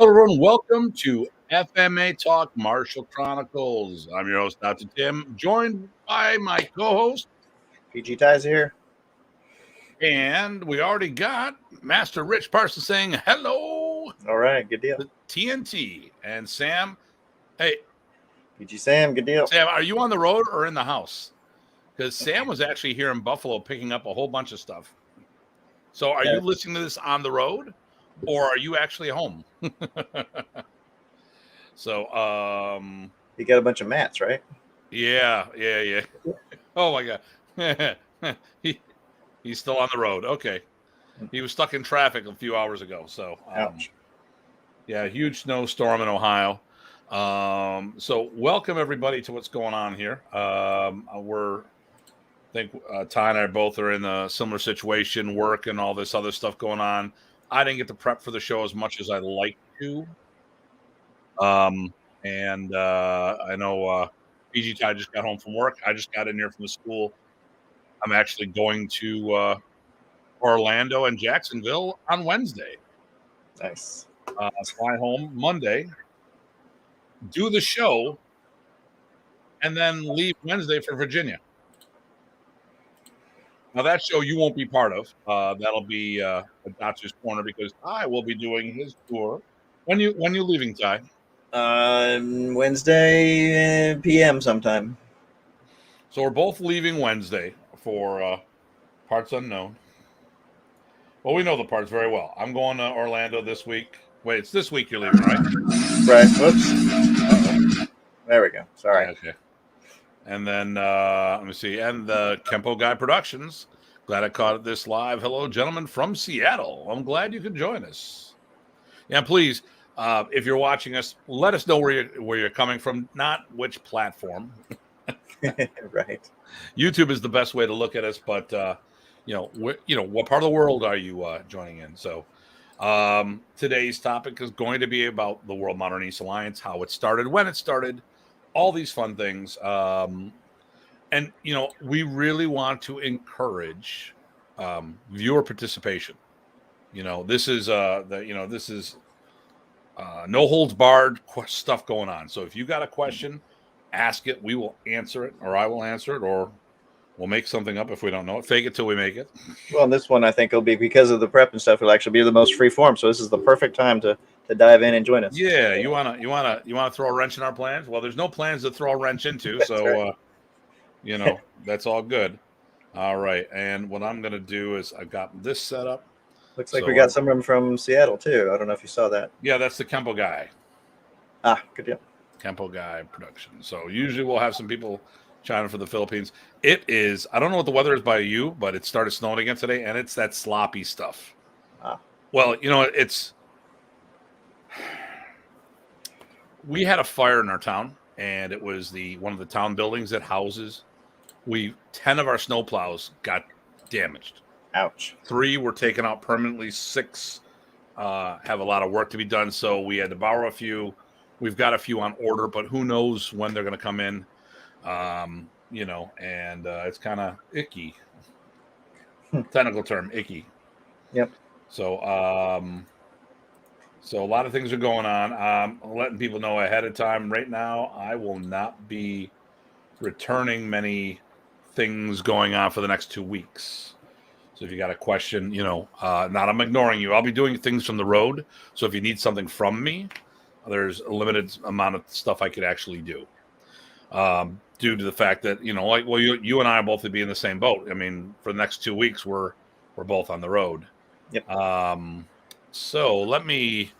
Hello, everyone. Welcome to FMA Talk Martial Chronicles. I'm your host, Dr. Tim, joined by my co-host, PG Ties here. and we already got Master Rich Parsons saying hello. All right, good deal. The TNT and Sam. Hey, PG Sam, good deal. Sam, are you on the road or in the house? Because Sam was actually here in Buffalo picking up a whole bunch of stuff. So are you listening to this on the road or are you actually home? So, you got a bunch of mats, right? Yeah. Oh my God. He's still on the road. Okay. He was stuck in traffic a few hours ago. So, Ouch. Yeah, huge snowstorm in Ohio. So welcome everybody to what's going on here. I think Ty and I both are in a similar situation, work and all this other stuff going on. I didn't get to prep for the show as much as I'd like to. And I know PG Ty just got home from work. I just got in here from the school. I'm actually going to Orlando and Jacksonville on Wednesday. Nice. Fly home Monday, do the show, and then leave Wednesday for Virginia. Now that show you won't be part of. That'll be Datu's Corner because I will be doing his tour. When you leaving, Ty? Wednesday PM sometime. So we're both leaving Wednesday for Parts Unknown. Well, we know the parts very well. I'm going to Orlando this week. Wait, it's this week you're leaving, right? Right. Whoops. Uh-oh. There we go. Sorry. Okay. And then let me see. And the Kempo Guy Productions. Glad I caught this live. Hello, gentlemen from Seattle. I'm glad you could join us. Yeah, please, if you're watching us, let us know where you're coming from, not which platform. Right. YouTube is the best way to look at us, but what part of the world are you joining in? So today's topic is going to be about the World Modern Arnis Alliance, how it started, when it started, all these fun things. And we really want to encourage viewer participation. This is no holds barred stuff going on. So if you got a question, ask it. We will answer it, or I will answer it, or we'll make something up if we don't know it. Fake it till we make it. Well, this one I think will be, because of the prep and stuff, it'll actually be the most free form. So this is the perfect time to dive in and join us. Yeah, you wanna throw a wrench in our plans? Well, there's no plans to throw a wrench into, That's so right. That's all good. All right, and what I'm gonna do is I got this set up. Looks like we got someone from Seattle too. I don't know if you saw that. Yeah, that's the Kempo Guy. Good deal. Kempo Guy production. So usually we'll have some people chiming for the Philippines. It is, I don't know what the weather is by you, but it started snowing again today, and it's that sloppy stuff. Well, we had a fire in our town, and it was one of the town buildings that houses. 10 of our snowplows got damaged. Ouch. 3 were taken out permanently. 6 have a lot of work to be done, so we had to borrow a few. We've got a few on order, but who knows when they're going to come in. And it's kind of icky. Technical term, icky. Yep. So a lot of things are going on. I'm letting people know ahead of time. Right now, I will not be returning many things going on for the next 2 weeks. So if you got a question, I'm ignoring you. I'll be doing things from the road. So if you need something from me, there's a limited amount of stuff I could actually do. Due to the fact that, you and I will both be in the same boat. I mean, for the next 2 weeks, we're both on the road. Yep. So let me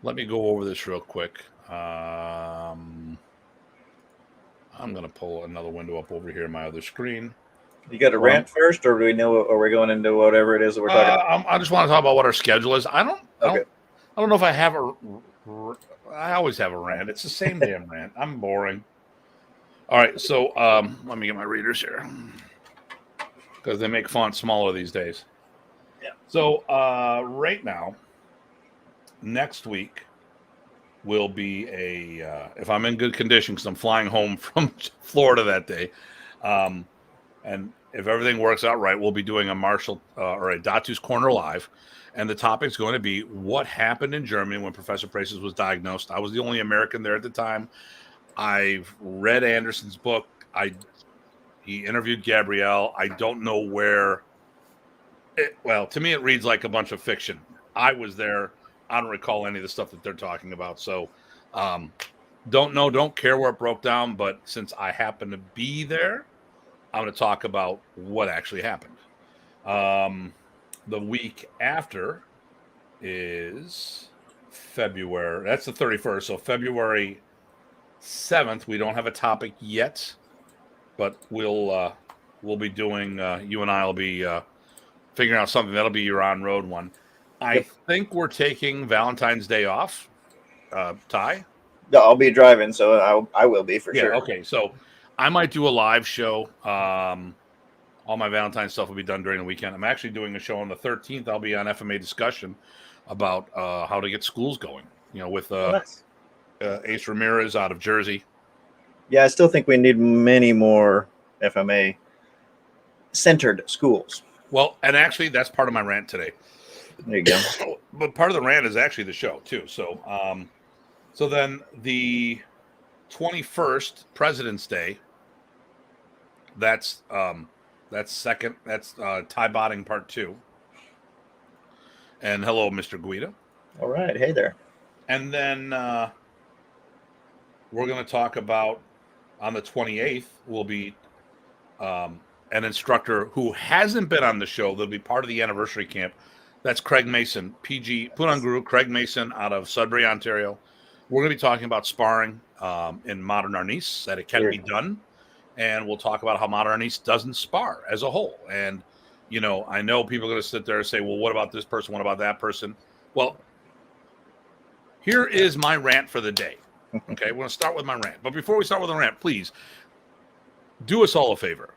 go over this real quick. I'm going to pull another window up over here on my other screen. You got a rant first, or do we know, or we're going into whatever it is that we're talking about? I just want to talk about what our schedule is. I don't know if I have I always have a rant. It's the same damn rant. I'm boring. All right, so let me get my readers here because they make font smaller these days. Yeah. So right now, next week will be if I'm in good condition, because I'm flying home from Florida that day, and if everything works out right, we'll be doing a Marshall or a Datu's Corner Live. And the topic's going to be what happened in Germany when Professor Praces was diagnosed. I was the only American there at the time. I've read Anderson's book. He interviewed Gabrielle. I don't know where. Well, to me, it reads like a bunch of fiction. I was there. I don't recall any of the stuff that they're talking about. So, don't care where it broke down. But since I happen to be there, I'm going to talk about what actually happened. The week after is February. That's the 31st. So February 7th, we don't have a topic yet, but we'll be doing. You and I will be figuring out something. That'll be your on-road one. I think we're taking Valentine's Day off. Ty? No, I'll be driving, so I will be for sure. Okay, so I might do a live show. All my Valentine's stuff will be done during the weekend. I'm actually doing a show on the 13th. I'll be on FMA discussion about how to get schools going. With Nice. Ace Ramirez out of Jersey. Yeah, I still think we need many more FMA centered schools. Well, and actually, that's part of my rant today. There you go. But part of the rant is actually the show too. So, so then the 21st, President's Day. That's second. That's Tye Botting Part 2. And hello, Mr. Guida. All right. Hey there. And then we're going to talk about on the 28th will be an instructor who hasn't been on the show. They'll be part of the anniversary camp. That's Craig Mason, PG Punong Guro, Craig Mason out of Sudbury, Ontario. We're going to be talking about sparring in Modern Arnis, that it can be done. And we'll talk about how Modern Arnis doesn't spar as a whole. And, I know people are going to sit there and say, well, what about this person? What about that person? Well, here is my rant for the day. Okay, we're going to start with my rant. But before we start with the rant, please do us all a favor.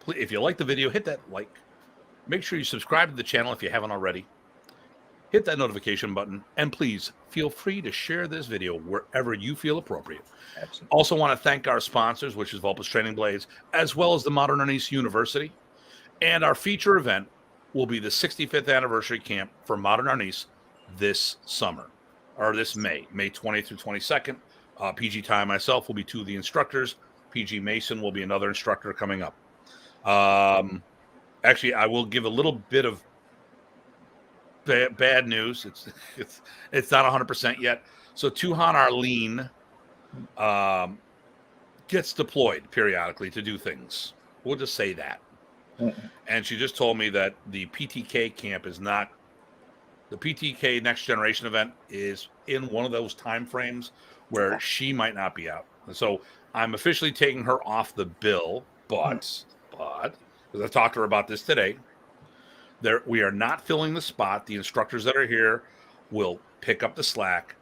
Please, if you like the video, hit that like. Make sure you subscribe to the channel if you haven't already. Hit that notification button. And please feel free to share this video wherever you feel appropriate. Absolutely. Also want to thank our sponsors, which is Vulpes Training Blades, as well as the Modern Arnis University. And our feature event will be the 65th anniversary camp for Modern Arnis this summer, or this May 20th through 22nd. PG Ty and myself will be two of the instructors. PG Mason will be another instructor coming up. Actually, I will give a little bit of bad news. It's not 100% yet. So Tuhan Arlene gets deployed periodically to do things. We'll just say that. And she just told me that the PTK camp is not, the PTK Next Generation event is in one of those time frames where she might not be out. And so I'm officially taking her off the bill, but because I talked to her about this today, we are not filling the spot. The instructors that are here will pick up the slack,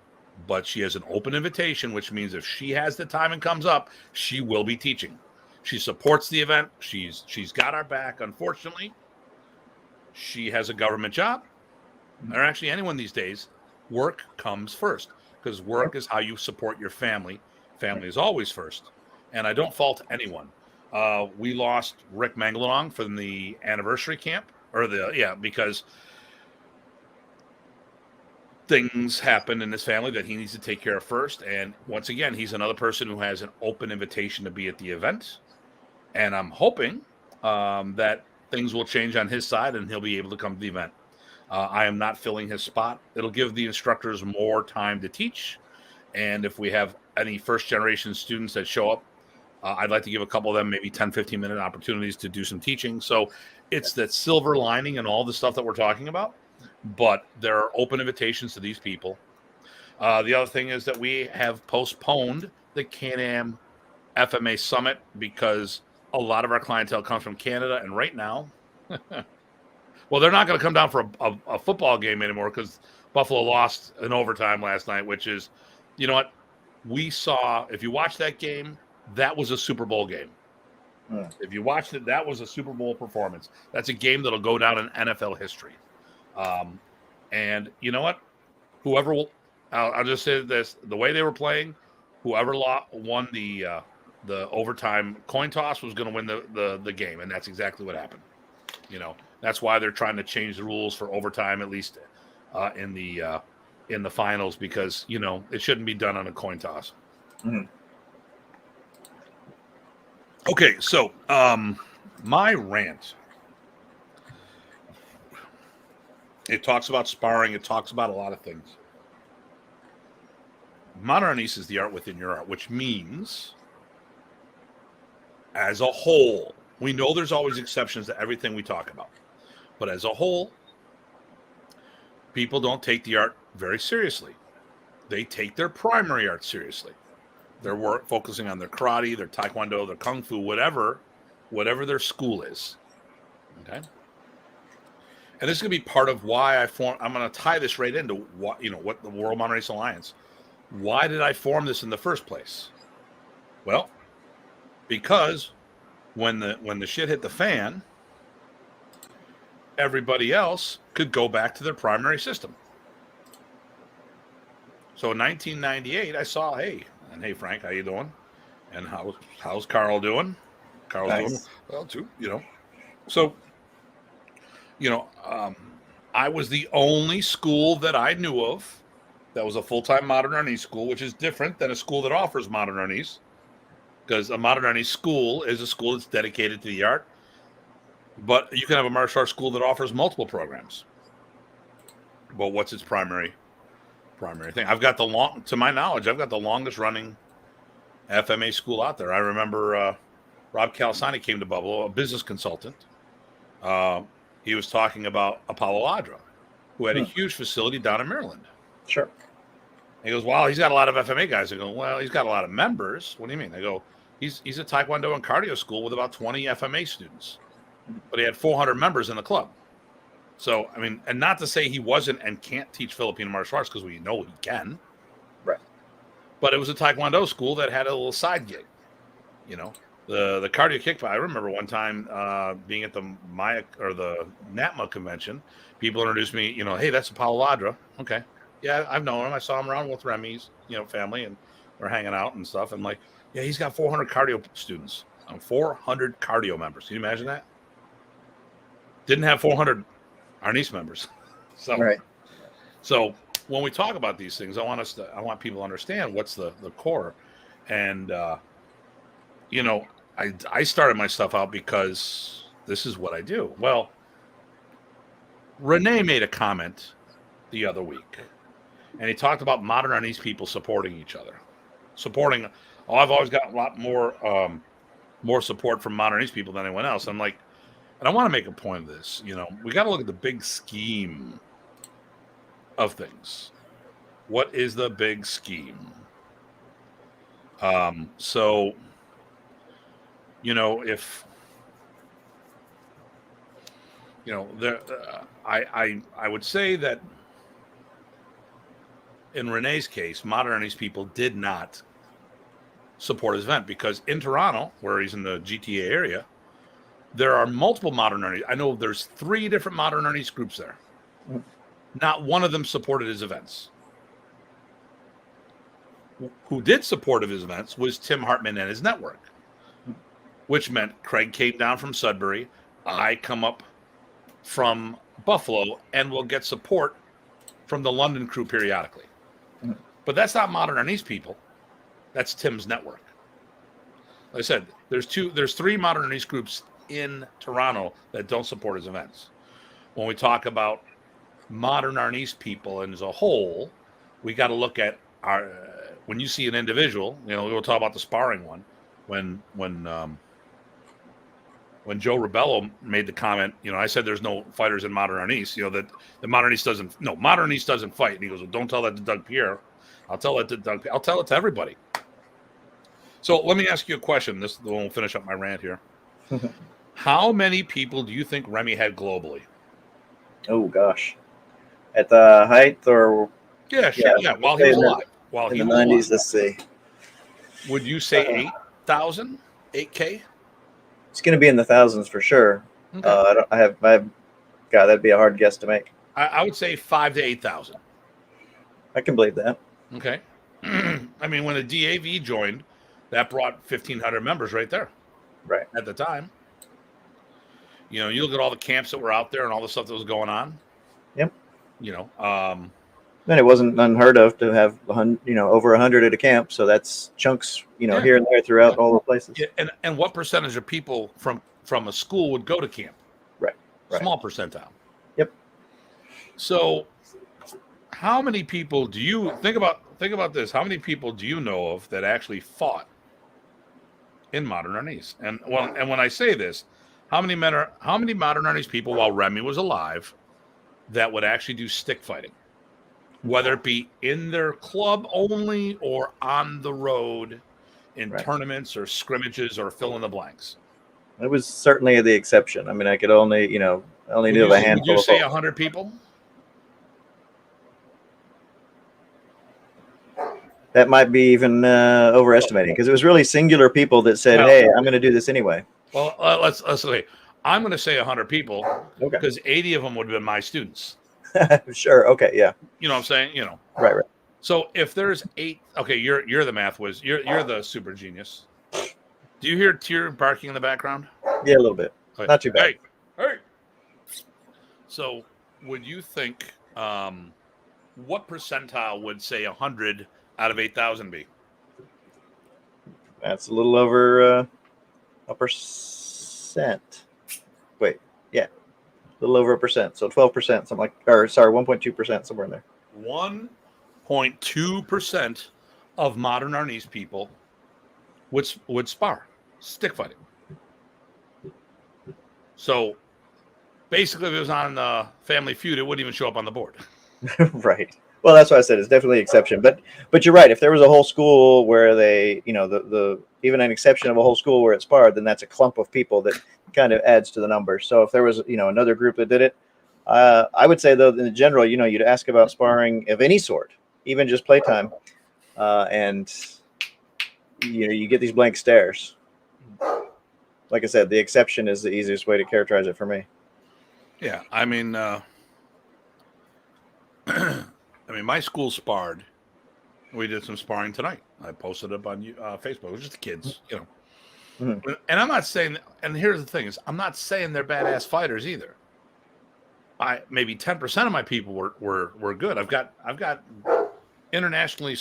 but she has an open invitation, which means if she has the time and comes up, she will be teaching. She supports the event. She's got our back. Unfortunately, she has a government job. Or actually anyone these days, work comes first, because work is how you support your family. Family is always first. And I don't fault anyone. We lost Rick Mangalong from the anniversary camp, because things happened in his family that he needs to take care of first. And once again, he's another person who has an open invitation to be at the event. And I'm hoping that things will change on his side and he'll be able to come to the event. I am not filling his spot. It'll give the instructors more time to teach. And if we have any first generation students that show up, I'd like to give a couple of them maybe 10, 15-minute opportunities to do some teaching. So it's that silver lining and all the stuff that we're talking about. But there are open invitations to these people. The other thing is that we have postponed the Can-Am FMA Summit because a lot of our clientele comes from Canada. And right now, well, they're not going to come down for a football game anymore because Buffalo lost in overtime last night, which is, you know what? We saw, if you watch that game, that was a Super Bowl game. If you watched it, that was a Super Bowl performance. That's a game that'll go down in NFL history. And you know what? Whoever will, I'll just say this: the way they were playing, whoever won the the overtime coin toss was going to win the game, and that's exactly what happened. You know, that's why they're trying to change the rules for overtime, at least in the finals, because you know it shouldn't be done on a coin toss. Mhm. Okay, so my rant. It talks about sparring. It talks about a lot of things. Modern Arnis is the art within your art, which means, as a whole, we know there's always exceptions to everything we talk about. But as a whole, people don't take the art very seriously. They take their primary art seriously. They're focusing on their karate, their taekwondo, their kung fu, whatever their school is. Okay. And this is going to be part of why I'm going to tie this right into what the World Modern Arnis Alliance. Why did I form this in the first place? Well, because when the shit hit the fan, everybody else could go back to their primary system. So in 1998, I saw, hey Frank, how you doing? And how's Carl doing? Carl's Nice. doing well too, you know. So, I was the only school that I knew of that was a full-time Modern Arnis school, which is different than a school that offers Modern Arnis, because a Modern Arnis school is a school that's dedicated to the art. But you can have a martial arts school that offers multiple programs. But what's its primary thing? To my knowledge, I've got the longest running FMA school out there. I remember Rob Calisani came to Buffalo, a business consultant. He was talking about Apollo Adra, who had a huge facility down in Maryland. Sure. And he goes, well, he's got a lot of FMA guys. I go, well, he's got a lot of members. What do you mean? I go, he's a Taekwondo and cardio school with about 20 FMA students. But he had 400 members in the club. So, I mean, and not to say he wasn't and can't teach Filipino martial arts, because we know he can. Right. But it was a Taekwondo school that had a little side gig. You know, the cardio kickbox. I remember one time being at the NATMA convention, people introduced me, hey, that's Apollo Adra. Okay. Yeah, I've known him. I saw him around with Remy's, family, and we're hanging out and stuff. And like, yeah, he's got 400 cardio students, 400 cardio members. Can you imagine that? Didn't have 400 Arnis members. So, right. So when we talk about these things, I want people to understand what's the core. And, I started my stuff out because this is what I do. Well, Renee made a comment the other week, and he talked about Modern Arnis people supporting each other. I've always got a lot more support from Modern Arnis people than anyone else. I'm like, and I want to make a point of this. We got to look at the big scheme of things. What is the big scheme? So, if I would say that in Renee's case, Modern Arnis people did not support his event, because in Toronto, where he's in the GTA area, there are multiple Modern Arnis. I know there's 3 different Modern Arnis groups there. Not one of them supported his events. Who did support of his events was Tim Hartman and his network, which meant Craig came down from Sudbury, I come up from Buffalo, and we'll get support from the London crew periodically. But that's not Modern Arnis people. That's Tim's network. Like I said, there's 3 Modern Arnis groups in Toronto that don't support his events. When we talk about Modern Arnis people as a whole, we got to look at when you see an individual, we'll talk about the sparring one. When Joe Ribello made the comment, I said there's no fighters in Modern Arnis, that the Modern Arnis doesn't fight. And he goes, well, don't tell that to Doug Pierre. I'll tell it to everybody. So let me ask you a question. This will finish up my rant here. How many people do you think Remy had globally? Oh gosh, at the height, or yeah, while he was alive. While in he the was 90s, alive. let's see. Would you say 8,000, 8K? It's going to be in the thousands for sure. Okay. God, that'd be a hard guess to make. I would say 5,000 to 8,000. I can believe that. Okay. I mean, when the DAV joined, That brought 1,500 members right there. Right. At the time. You know, you look at all the camps that were out there and all the stuff that was going on. Yep. You know, and it wasn't unheard of to have over 100 at a camp. So that's chunks, here and there throughout all the places. Yeah, and what percentage of people from a school would go to camp? Right. Small percentile. Yep. So, how many people do you think about this? How many people do you know of that actually fought in modern Arnis? And when I say this, how many modern Arnis people, while Remy was alive, that would actually do stick fighting, whether it be in their club only or on the road in tournaments or scrimmages or fill in the blanks? It was certainly the exception. I mean, I could only knew of a handful. Would you say 100 people? That might be even overestimating, because it was really singular people that said, "Hey, I'm going to do this anyway." Well, let's say I'm going to say 100 people, because 80 of them would have been my students. Sure. Okay. Yeah. You know what I'm saying? You know. Right. So if there's 8, okay, you're the math whiz. You're the super genius. Do you hear Tyr barking in the background? Yeah, a little bit. Okay. Not too bad. Hey. So would you think what percentile would say 100 out of 8,000 be? That's a little over a percent. Wait, yeah, a little over a percent. So 12%, something like, 1.2%, somewhere in there. 1.2% of modern Arnis people would spar stick fighting. So basically, if it was on Family Feud, it wouldn't even show up on the board. Right. Well, that's why I said it's definitely an exception. But you're right. If there was a whole school where they, the even an exception of a whole school where it sparred, then that's a clump of people that kind of adds to the number. So if there was, another group that did it, I would say, though, in general, you'd ask about sparring of any sort, even just playtime, and you get these blank stares. Like I said, the exception is the easiest way to characterize it for me. Yeah, I mean, my school sparred. We did some sparring tonight. I posted it up on Facebook. It was just the kids, Mm-hmm. And I'm not saying. And here's the thing: I'm not saying they're badass fighters either. Maybe 10% of my people were good. I've got internationally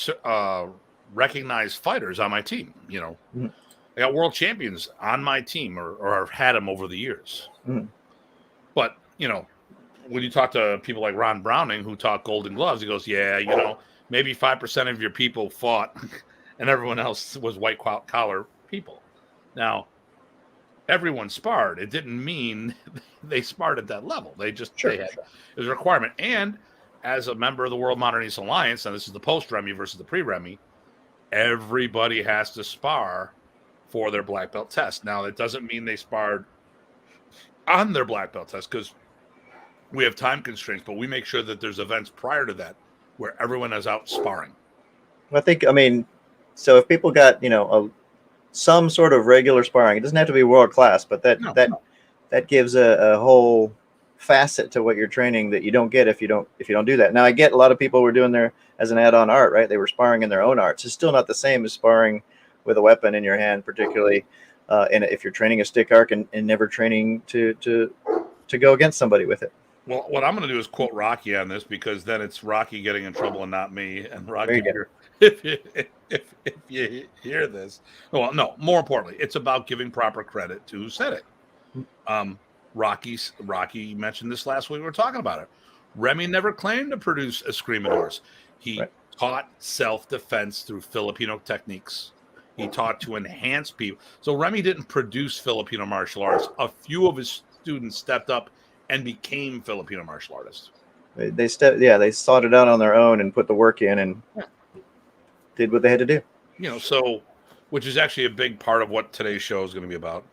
recognized fighters on my team. Mm-hmm. I got world champions on my team, or I've had them over the years. Mm-hmm. But when you talk to people like Ron Browning, who taught Golden Gloves, he goes, "Yeah, maybe 5% of your people fought, and everyone else was white collar people." Now, everyone sparred. It didn't mean they sparred at that level. They just it was a requirement. And as a member of the World Modern Arnis Alliance, and this is the post Remy versus the pre Remy, everybody has to spar for their black belt test. Now, that doesn't mean they sparred on their black belt test, because we have time constraints, but we make sure that there's events prior to that where everyone is out sparring. So if people got, some sort of regular sparring, it doesn't have to be world class, but that gives a whole facet to what you're training that you don't get if you don't do that. Now, I get a lot of people were doing there as an add-on art, right? They were sparring in their own arts. It's still not the same as sparring with a weapon in your hand, particularly and if you're training a stick arc and never training to go against somebody with it. Well, what I'm going to do is quote Rocky on this, because then it's Rocky getting in trouble and not me. And Rocky, if you hear this, well, no, more importantly, it's about giving proper credit to who said it. Rocky mentioned this last week. We were talking about it. Remy never claimed to produce escrimadores. He taught self-defense through Filipino techniques. He taught to enhance people. So Remy didn't produce Filipino martial arts. A few of his students stepped up and became Filipino martial artists. They sought it out on their own and put the work in and did what they had to do. So, which is actually a big part of what today's show is going to be about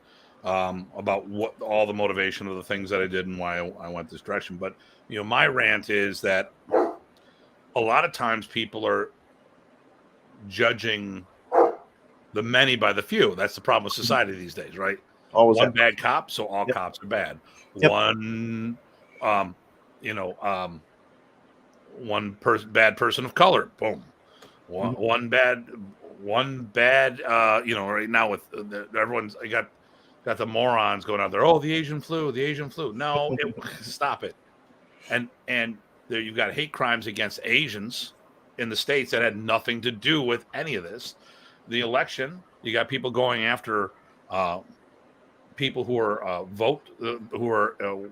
what all the motivation of the things that I did and why I went this direction. But, my rant is that a lot of times people are judging the many by the few. That's the problem with society these days, right? Always one bad cop, so all cops are bad. Yep. One bad person of color, boom. One one bad, right now with everyone's, I got the morons going out there. Oh, the Asian flu, the Asian flu. No, stop it. And there you've got hate crimes against Asians in the States that had nothing to do with any of this. The election, you got people going after people who are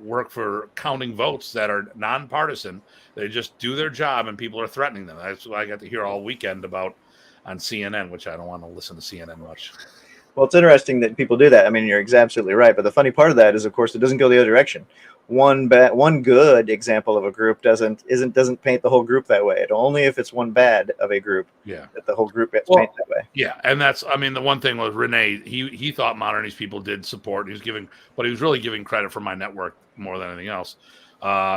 work for counting votes that are nonpartisan. They just do their job, and people are threatening them. That's what I got to hear all weekend about on CNN, which I don't want to listen to CNN much. Well, it's interesting that people do that. I mean, you're absolutely right. But the funny part of that is, of course, it doesn't go the other direction. One good example of a group doesn't paint the whole group that way. It only if it's one bad of a group that the whole group gets painted that way. Yeah, and that's, I mean, the one thing was Renee. He thought Modernist people did support. He was really giving credit for my network more than anything else.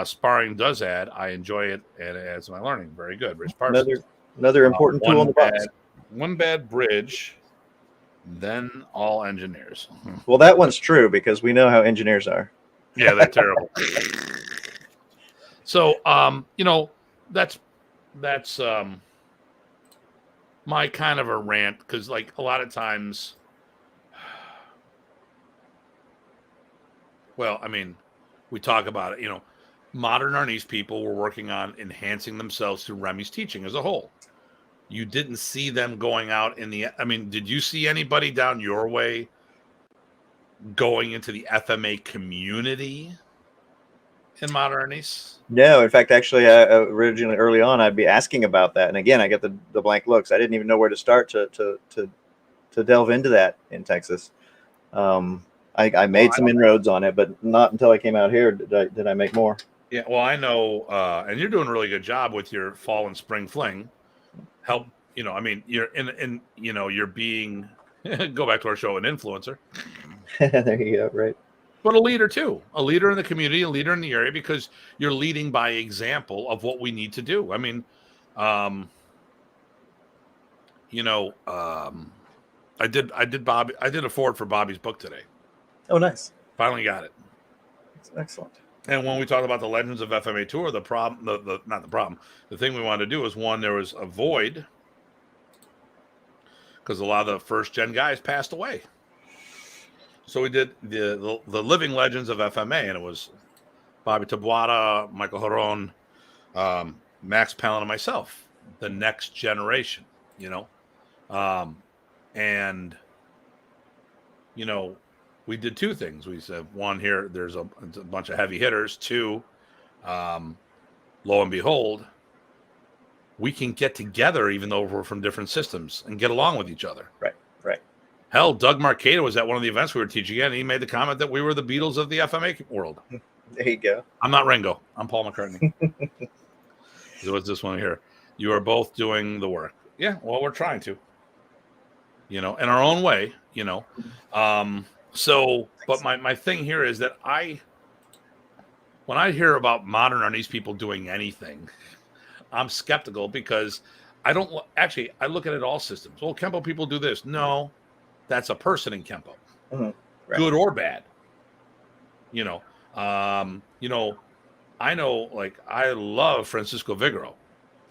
Sparring does add. I enjoy it, and it adds to my learning. Very good, Rich Parsons. Another important tool in the box. One bad bridge. Then all engineers. Well, that one's true because we know how engineers are. Yeah, they're terrible. So, that's my kind of a rant, because like a lot of times, well, I mean, we talk about it. Modern Arnis people were working on enhancing themselves through Remy's teaching as a whole. You didn't see them going out did you see anybody down your way going into the FMA community in Modern Arnis? No, in fact, actually, originally early on, I'd be asking about that. And again, I get the blank looks. I didn't even know where to start to delve into that in Texas. I made some inroads on it, but not until I came out here did I make more. Yeah, well, I know, and you're doing a really good job with your fall and spring fling. Help, you're you're being, go back to our show, an influencer. There you go, right. But a leader too, a leader in the community, a leader in the area, because you're leading by example of what we need to do. I mean, I did a forward for Bobby's book today. Oh, nice. Finally got it. That's excellent. And when we talk about the Legends of FMA Tour, the thing we wanted to do is, one, there was a void because a lot of the first gen guys passed away. So we did the Living Legends of FMA, and it was Bobby Tabuada, Michael Haron, Max Palin, and myself, the next generation, we did two things. We said, one, here, there's a bunch of heavy hitters. Two, lo and behold, we can get together even though we're from different systems and get along with each other. Right. Hell, Doug Marcato was at one of the events we were teaching at, and he made the comment that we were the Beatles of the FMA world. There you go. I'm not Ringo. I'm Paul McCartney. So what's this one here? You are both doing the work. Yeah, well, we're trying to. In our own way, So, but my thing here is that when I hear about Modern Arnis people doing anything, I'm skeptical, because I look at it all systems. Well, Kempo people do this. No, that's a person in Kempo, right. Good or bad. I know, like, I love Francisco Vigoro.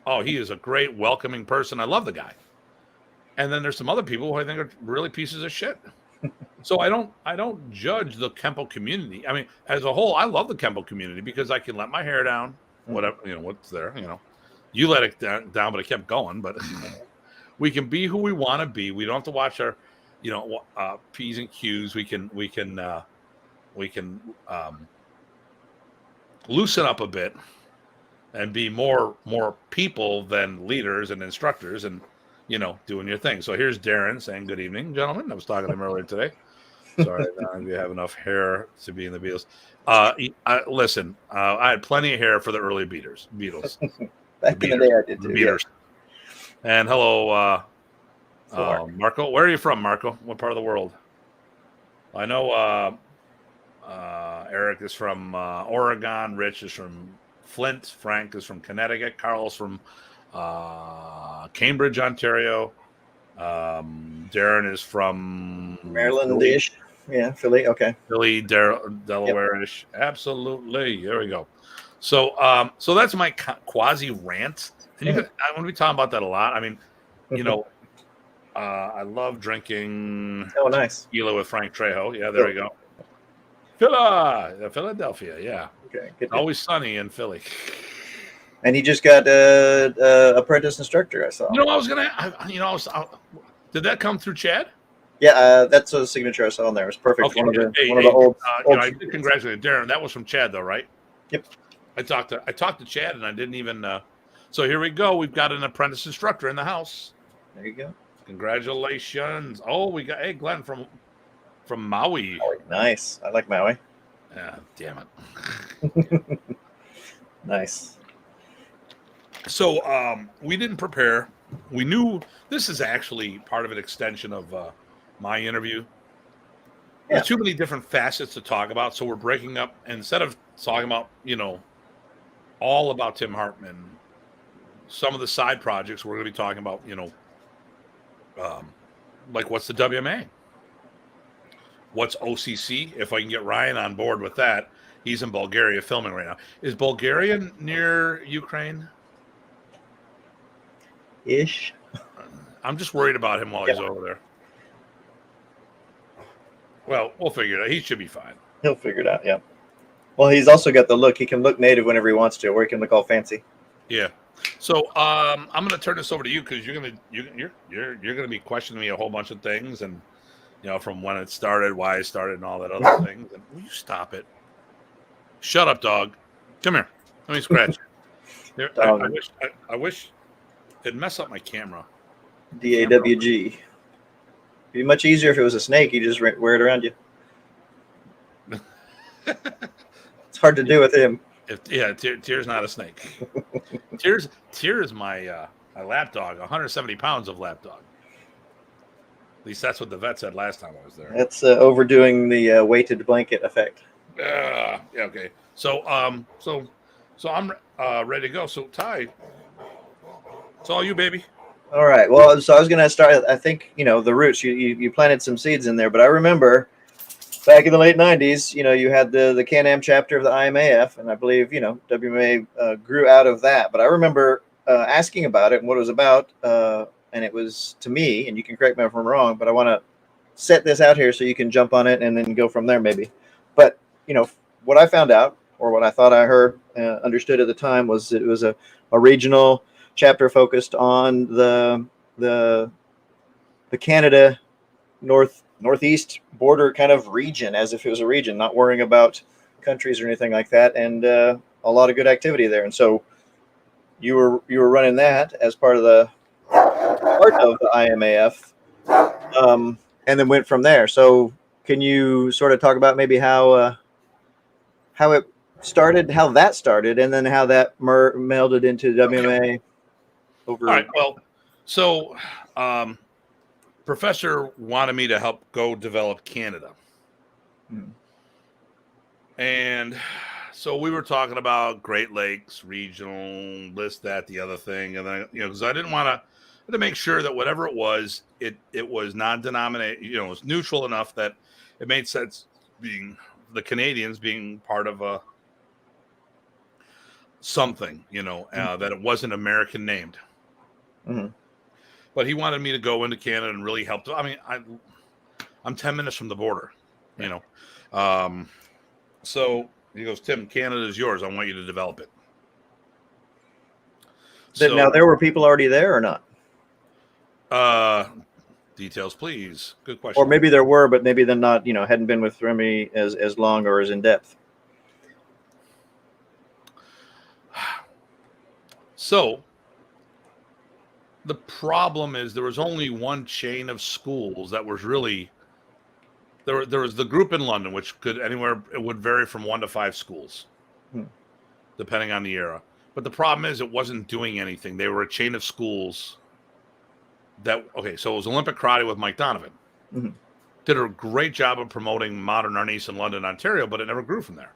Oh, he is a great, welcoming person. I love the guy. And then there's some other people who I think are really pieces of shit. So I don't judge the Kempo community. I mean, as a whole, I love the Kempo community because I can let my hair down, whatever, what's there, you let it down, but it kept going. But we can be who we want to be. We don't have to watch our, P's and Q's. We can loosen up a bit and be more people than leaders and instructors, and doing your thing. So here's Darren saying, "Good evening, gentlemen." I was talking to him earlier today. Sorry, if you have enough hair to be in the Beatles. Listen, I had plenty of hair for the early Beatles. Back in the day, I did too. Beaters. Yeah. And hello, Marco. Where are you from, Marco? What part of the world? I know Eric is from Oregon. Rich is from Flint. Frank is from Connecticut. Carl's from Cambridge, Ontario. Darren is from Maryland-ish. Yeah, Philly. Okay. Philly, Delaware-ish. Yep. Absolutely. There we go. So that's my quasi rant. And I'm going to be talking about that a lot. I mean, I love drinking Oh, nice. tequila with Frank Trejo. Yeah, there we go. Philadelphia. Yeah, Okay, good. always sunny in Philly. And he just got apprentice instructor. I saw. Did that come through Chad? Yeah, that's a signature I saw in there. It was perfect. Okay. One of the old. I did congratulate Darren. That was from Chad, though, right? Yep. I talked to Chad, and I didn't even. So here we go. We've got an apprentice instructor in the house. There you go. Congratulations! Oh, we got Glenn from Maui. Nice. I like Maui. Yeah, damn it. Nice. So we didn't prepare. We knew this is actually part of an extension of my interview. There's too many different facets to talk about, so we're breaking up. Instead of talking about, all about Tim Hartman, some of the side projects we're going to be talking about, like what's the WMA? What's OCC? If I can get Ryan on board with that. He's in Bulgaria filming right now. Is Bulgaria near Ukraine? Ish. I'm just worried about him while he's over there. Well, we'll figure it out. He should be fine. He'll figure it out. Yeah. Well, he's also got the look. He can look native whenever he wants to, or he can look all fancy. Yeah. So I'm going to turn this over to you because you're going to be questioning me a whole bunch of things, and from when it started, why it started, and all that other things. And will you stop it? Shut up, dog. Come here. Let me scratch. Here, I wish it'd mess up my camera. DAWG. Be much easier if it was a snake. You just wear it around you. It's hard to do with him. Tier's not a snake. Tier's my lap dog. 170 pounds of lap dog. At least that's what the vet said last time I was there. That's overdoing the weighted blanket effect. Yeah. Okay. So I'm ready to go. So Ty, it's all you, baby. All right. Well, so I was going to start. I think the roots. You planted some seeds in there, but I remember back in the late '90s. You had the Can-Am chapter of the IMAF, and I believe WMA grew out of that. But I remember asking about it and what it was about, and it was to me. And you can correct me if I'm wrong, but I want to set this out here so you can jump on it and then go from there, maybe. But what I found out, or what I thought I heard, understood at the time, was it was a regional chapter focused on the Canada northeast border kind of region, as if it was a region, not worrying about countries or anything like that, and a lot of good activity there. And so you were running that as part of the IMAF, and then went from there. So can you sort of talk about maybe how it started, how that started, and then how that melded into WMA? All right. Well, so Professor wanted me to help go develop Canada. And so we were talking about Great Lakes regional, this, that, the other thing. And then, because I didn't want to make sure that whatever it was, it was non-denominational, it was neutral enough that it made sense, being the Canadians being part of something, that it wasn't American named. Mm-hmm. But he wanted me to go into Canada and really help. I mean, I'm 10 minutes from the border, So he goes, Tim, Canada is yours. I want you to develop it. Now, there were people already there or not? Details, please. Good question. Or maybe there were, but maybe they're not, hadn't been with Remy as long or as in depth. So the problem is there was only one chain of schools that was really there was the group in London, which it would vary from 1 to 5 schools, depending on the era. But the problem is it wasn't doing anything. They were a chain of schools so it was Olympic Karate with Mike Donovan. Mm-hmm. Did a great job of promoting Modern Arnis in London, Ontario, but it never grew from there.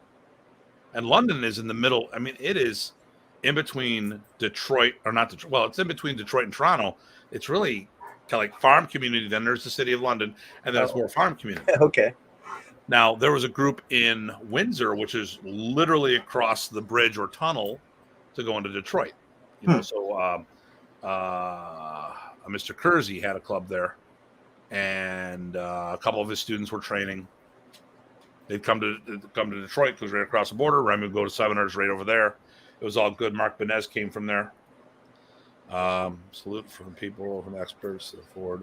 And London is in the middle. I mean, it is in between Detroit, or not Detroit. Well, it's in between Detroit and Toronto. It's really kind of like farm community. Then there's the city of London, and then it's more farm community. Okay. Now, there was a group in Windsor, which is literally across the bridge or tunnel to go into Detroit. So Mr. Kersey had a club there, and a couple of his students were training. They'd come to Detroit because right across the border. Remy would go to seminars right over there. It was all good. Mark Benez came from there. Salute from people, from experts, Ford,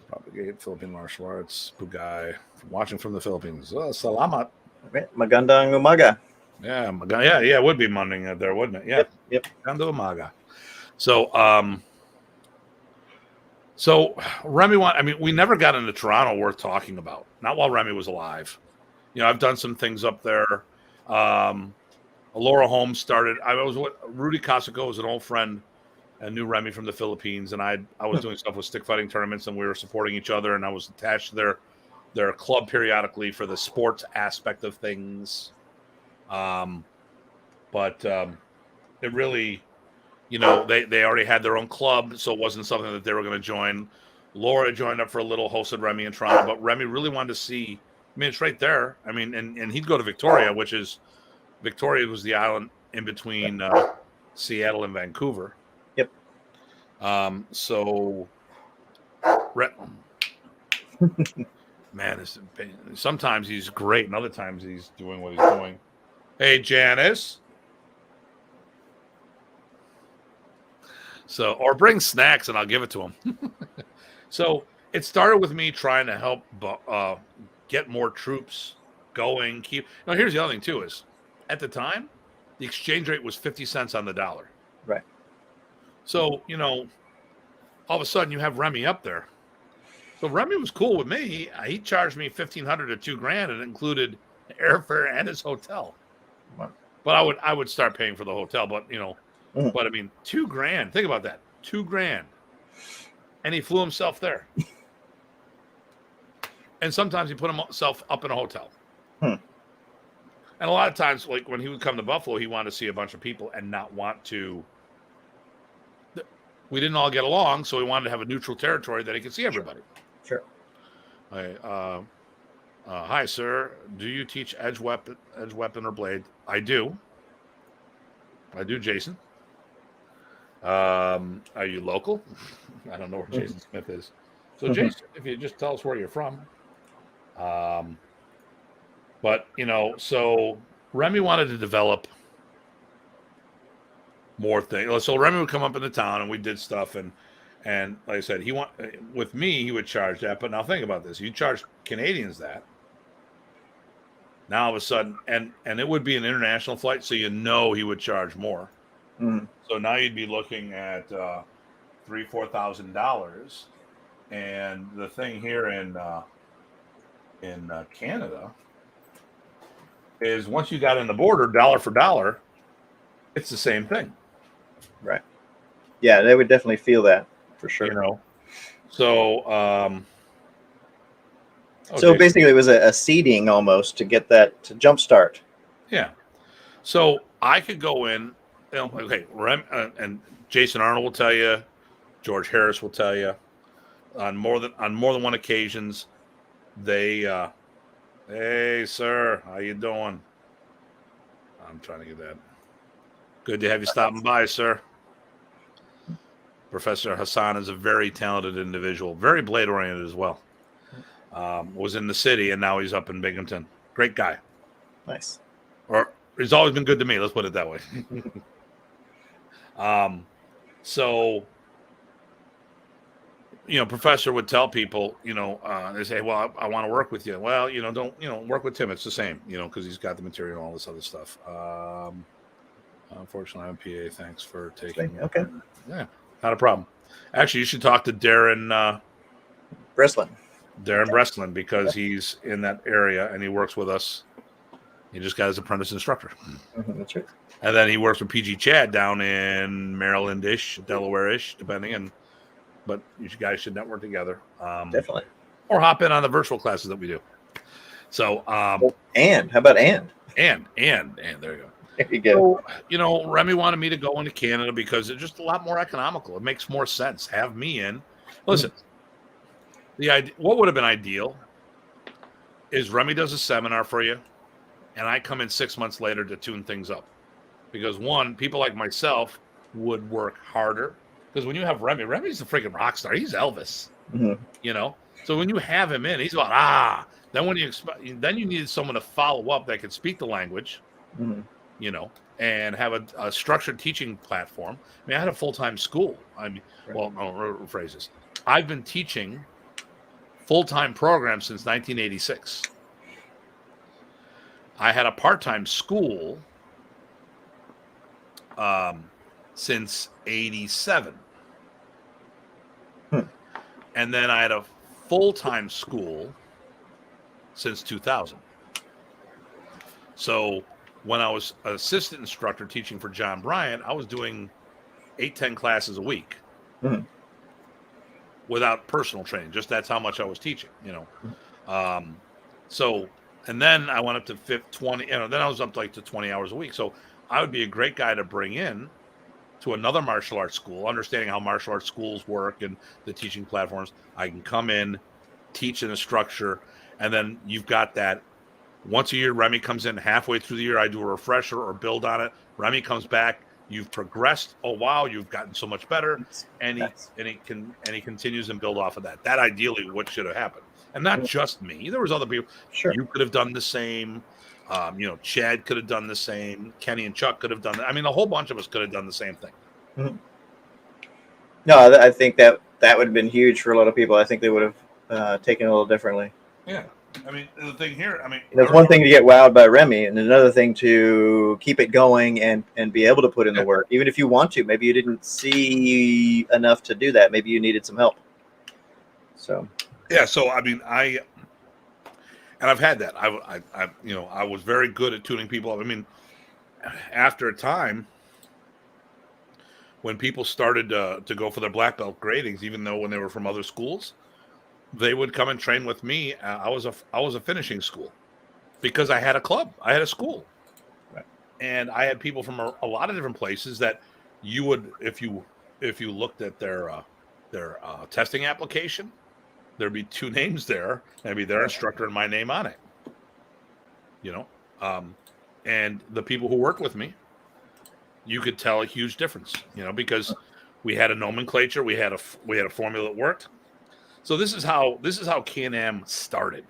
propagate Philippine martial arts. Bugay, from watching from the Philippines. Salamat. Magandang umaga. Yeah, it would be Monday there, wouldn't it? Yeah. Yep. Magandang umaga. So, Remy, we never got into Toronto worth talking about. Not while Remy was alive. I've done some things up there. Laura Holmes started. Rudy Casico was an old friend and knew Remy from the Philippines, and I was doing stuff with stick fighting tournaments, and we were supporting each other, and I was attached to their club periodically for the sports aspect of things. But it really, they already had their own club, so it wasn't something that they were going to join. Laura joined up for a little, hosted Remy in Toronto, but Remy really wanted to see. It's right there. And he'd go to Victoria, Victoria was the island in between Seattle and Vancouver. Yep. Man, sometimes he's great, and other times he's doing what he's doing. Hey, Janice. Or bring snacks, and I'll give it to him. So it started with me trying to help get more troops going. Here's the other thing too: is at the time, the exchange rate was 50 cents on the dollar. Right. So all of a sudden you have Remy up there. So Remy was cool with me. He charged me $1,500 to $2,000, and it included airfare and his hotel. Wow. But I would start paying for the hotel. But but $2,000. Think about that, $2,000, and he flew himself there. And sometimes he put himself up in a hotel. And a lot of times, like when he would come to Buffalo, he wanted to see a bunch of people and not want to. We didn't all get along, so he wanted to have a neutral territory that he could see everybody. Sure. Hi, sir. Do you teach edge weapon or blade? I do, Jason. Are you local? I don't know where Jason Smith is. So, Jason, if you just tell us where you're from. But so Remy wanted to develop more things. So Remy would come up into town, and we did stuff, and like I said, with me he would charge that. But now think about this: you charge Canadians that. Now all of a sudden, and it would be an international flight, so he would charge more. So now you'd be looking at $3,000-$4,000, and the thing here in Canada is once you got in the border, dollar for dollar, it's the same thing. Right. Yeah, they would definitely feel that for sure. So basically it was a seeding almost to get that to jumpstart. Yeah. So I could go in, okay, and Jason Arnold will tell you, George Harris will tell you, on more than one occasions, they hey sir, how you doing? I'm trying to get that. Good to have you stopping by, sir. Professor Hassan is a very talented individual, very blade oriented as well. Was in the city, and now he's up in Binghamton. Great guy. Nice. Or he's always been good to me. Let's put it that way. So Professor would tell people, they say, well, I want to work with you. Well, don't, work with Tim. It's the same, because he's got the material and all this other stuff. Unfortunately, I'm PA. Thanks for taking. Okay. Yeah, not a problem. Actually, you should talk to Darren Breslin, because he's in that area and he works with us. He just got his apprentice instructor. That's right. And then he works with PG Chad down in Maryland-ish, Delaware-ish, depending. But you guys should network together. Definitely. Or hop in on the virtual classes that we do. So, and how about and there you go. There you go. So, Remy wanted me to go into Canada because it's just a lot more economical. It makes more sense. Have me in. Listen, what would have been ideal is Remy does a seminar for you, and I come in 6 months later to tune things up. Because one, people like myself would work harder Because when you have Remy's the freaking rock star. He's Elvis, Mm-hmm. you know. So when you have him in, he's about Then when then you needed someone to follow up that could speak the language, Mm-hmm. you know, and have a structured teaching platform. I mean, I had a full-time school. I mean, Right. well, no, rephrase this. I've been teaching full-time programs since 1986. I had a part-time school since 87. And then I had a full-time school since 2000. So when I was an assistant instructor teaching for John Bryant, I was doing 8-10 classes a week without personal training. Just that's how much I was teaching, you know. So, and then I went up to 20, you know, then I was up to like to 20 hours a week. So I would be a great guy to bring in to another martial arts school, understanding how martial arts schools work and the teaching platforms. I can come in, teach in a structure, and then you've got that. Once a year, Remy comes in. Halfway through the year, I do a refresher or build on it. Remy comes back. You've progressed. Oh wow, you've gotten so much better, and he continues and build off of that. That ideally what should have happened, and not just me. There was other people. Sure. You could have done the same. You know, Chad could have done the same. Kenny and Chuck could have done that. I mean, a whole bunch of us could have done the same thing. Mm-hmm. No, I think that would have been huge for a lot of people. I think they would have taken it a little differently. Yeah. I mean, the thing here, I mean, there's one thing to get wowed by Remy, and another thing to keep it going and be able to put in the work, even if you want to. Maybe you didn't see enough to do that. Maybe you needed some help. So, yeah. So I mean, and I've had that. I you know, I was very good at tuning people up. I mean, after a time, when people started to go for their black belt gradings, even though when they were from other schools, they would come and train with me. I was a finishing school because I had a club. I had a school, right. And I had people from a lot of different places that you would, if you looked at their testing application, there'd be 2 names there. There'd be their instructor and my name on it. You know, and the people who worked with me, you could tell a huge difference. You know, because we had a nomenclature, we had a formula that worked. So this is how Can-Am started,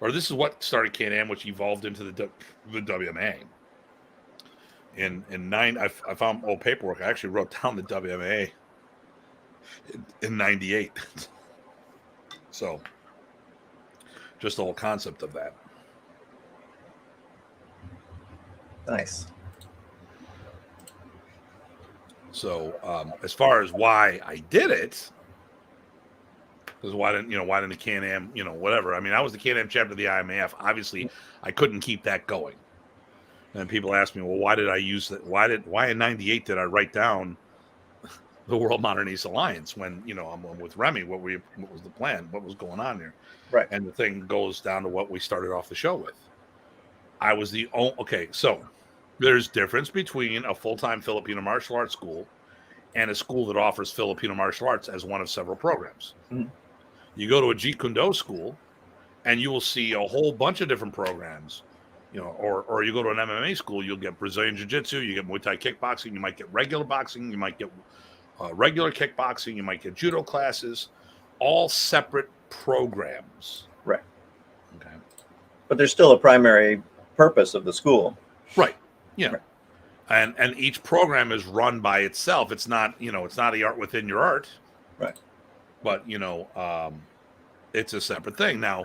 or this is what started Can-Am, which evolved into the WMA. I found old paperwork. I actually wrote down the WMA in '98. So just the whole concept of that. Nice. So as far as why I did it. Because why didn't the Can-Am, you know, whatever. I mean, I was the Can-Am chapter of the IMAF. Obviously, I couldn't keep that going. And people ask me, well, why did I use that? Why in '98 did I write down the World Modern Arnis Alliance when, you know, I'm with Remy? What was the plan? What was going on there? Right. And the thing goes down to what we started off the show with. I was the only. Okay, so there's difference between a full-time Filipino martial arts school and a school that offers Filipino martial arts as one of several programs. Mm-hmm. You go to a Jeet Kune Do school, and you will see a whole bunch of different programs, you know, or you go to an MMA school, you'll get Brazilian Jiu-Jitsu, you get Muay Thai kickboxing, you might get regular boxing, you might get regular kickboxing, you might get judo classes, all separate programs. Right. Okay. But there's still a primary purpose of the school. Right. Yeah. Right. And each program is run by itself. It's not, you know, it's not the art within your art. Right. But, you know, it's a separate thing. Now,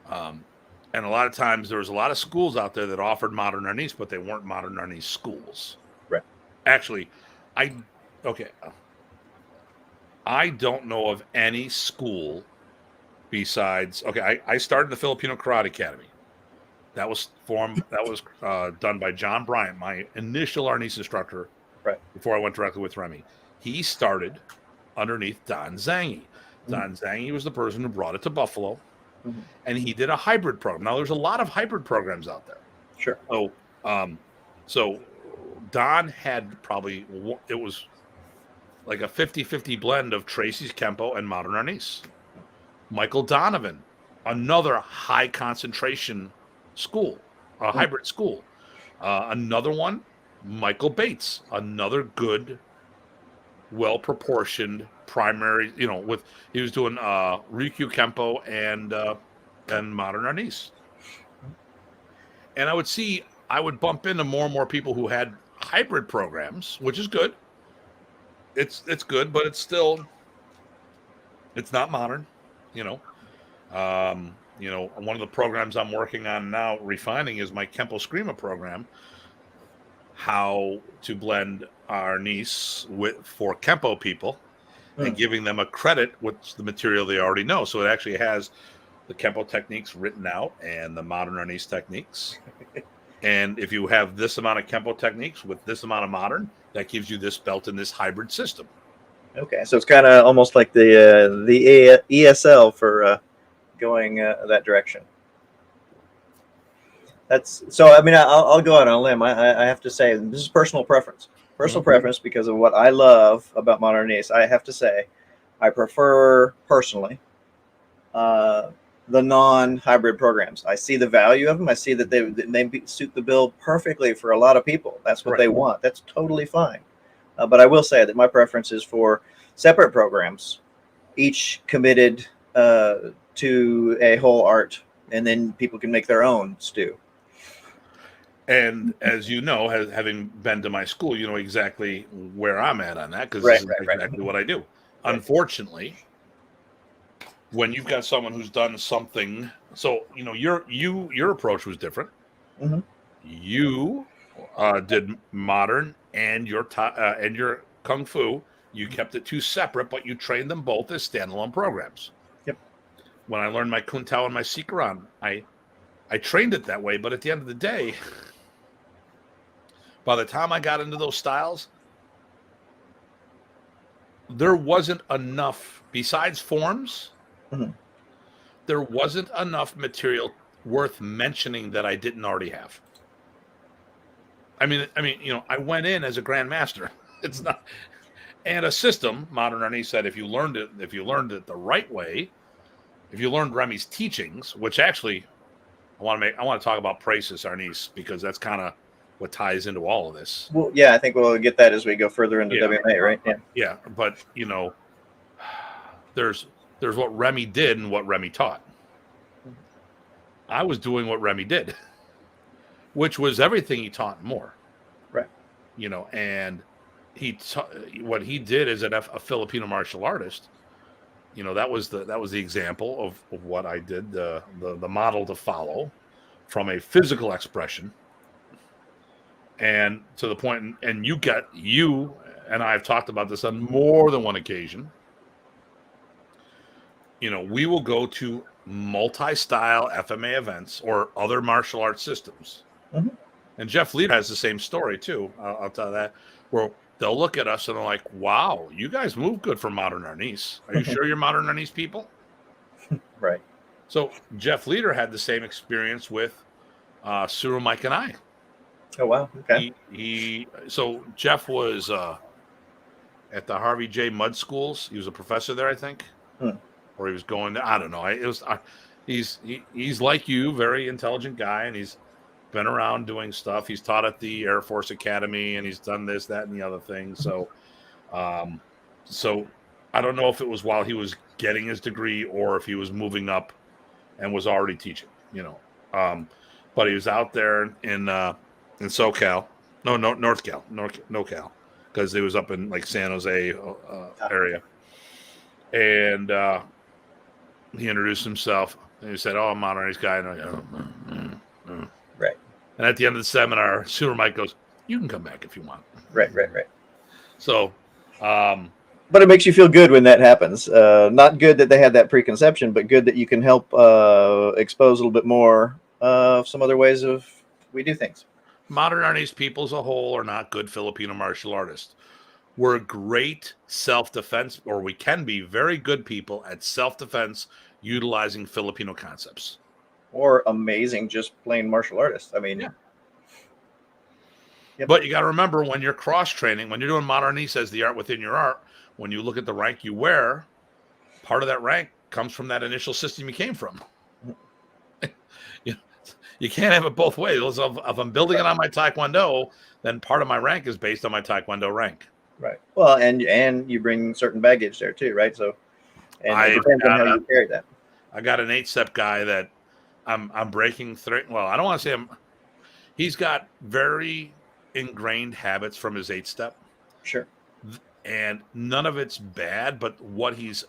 and a lot of times there was a lot of schools out there that offered modern Arnis, but they weren't modern Arnis schools. Right. Actually, I don't know of any school besides, I started the Filipino Karate Academy. That was done by John Bryant, my initial Arnis instructor, right, before I went directly with Remy. He started underneath Don Zangi. Don Zangi was the person who brought it to Buffalo, and he did a hybrid program. Now, there's a lot of hybrid programs out there. Sure. So Don had probably, it was like a 50-50 blend of Tracy's Kempo and Modern Arnis. Michael Donovan, another high concentration school, a hybrid school. Another one, Michael Bates, another good well proportioned primary. He was doing Ryukyu Kempo and Modern Arnis, and I would bump into more and more people who had hybrid programs, which is good. It's good, but it's not modern, you know. One of the programs I'm working on now, refining, is my Kempo Screama program. How to blend Arnis for Kempo people, and giving them a credit with the material they already know. So it actually has the Kempo techniques written out and the modern Arnis techniques. And if you have this amount of Kempo techniques with this amount of modern, that gives you this belt in this hybrid system. Okay, so it's kind of almost like the ESL for going that direction. That's so. I mean, I'll go out on a limb. I have to say this is personal preference. Personal preference because of what I love about Modern Arnis. I have to say, I prefer personally the non-hybrid programs. I see the value of them. I see that they suit the bill perfectly for a lot of people. That's what they want. That's totally fine. But I will say that my preference is for separate programs, each committed to a whole art, and then people can make their own stew. And as you know, having been to my school, you know exactly where I'm at on that, because this is exactly what I do. Unfortunately, when you've got someone who's done something, so your approach was different. Mm-hmm. You did modern and your kung fu. You kept it two separate, but you trained them both as standalone programs. Yep. When I learned my Kun Tao and my Sikaran, I trained it that way. But at the end of the day, by the time I got into those styles, there wasn't enough, besides forms, there wasn't enough material worth mentioning that I didn't already have. I mean, I went in as a grandmaster. It's not, and a system. Modern Arnis said if you learned it the right way, if you learned Remy's teachings, which actually I want to talk about Praesis Arnis, because that's kind of what ties into all of this. Well, yeah, I think we'll get that as we go further into WMA, right? Yeah, but there's what Remy did and what Remy taught. I was doing what Remy did, which was everything he taught and more. Right. And what he did as a Filipino martial artist. That was the example of what I did, the model to follow from a physical expression. And to the point, and you and I have talked about this on more than one occasion. We will go to multi-style FMA events or other martial arts systems. Mm-hmm. And Jeff Leder has the same story too. I'll tell you that, where they'll look at us and they're like, wow, you guys move good for Modern Arnis. Are you sure you're Modern Arnis people? Right. So Jeff Leder had the same experience with Cyril, Mike, and I. Oh, wow. Okay. So Jeff was at the Harvey J. Mudd Schools. He was a professor there, I think. Or he was going there. I don't know. He's like you, very intelligent guy, and he's been around doing stuff. He's taught at the Air Force Academy, and he's done this, that, and the other thing. So, so I don't know if it was while he was getting his degree or if he was moving up and was already teaching. But he was out there in SoCal, NorCal, because he was up in like San Jose area, and he introduced himself and he said, "Oh, I'm Modern Arnis guy." And I go, Right. And at the end of the seminar, Super Mike goes, "You can come back if you want." Right. So, but it makes you feel good when that happens. Not good that they had that preconception, but good that you can help expose a little bit more of some other ways of we do things. Modern Arnis people as a whole are not good Filipino martial artists. We're great self-defense, or we can be very good people at self-defense utilizing Filipino concepts. Or amazing, just plain martial artists. I mean, Yep. But you got to remember, when you're cross-training, when you're doing Modern Arnis as the art within your art, when you look at the rank you wear, part of that rank comes from that initial system you came from. You can't have it both ways. If I'm building it on my Taekwondo, then part of my rank is based on my Taekwondo rank. Right. Well, and you bring certain baggage there too, right? So, and it depends on how you carry that. I got an 8-step guy that I'm breaking through. Well, I don't want to say he's got very ingrained habits from his 8-step. Sure. And none of it's bad, but what he's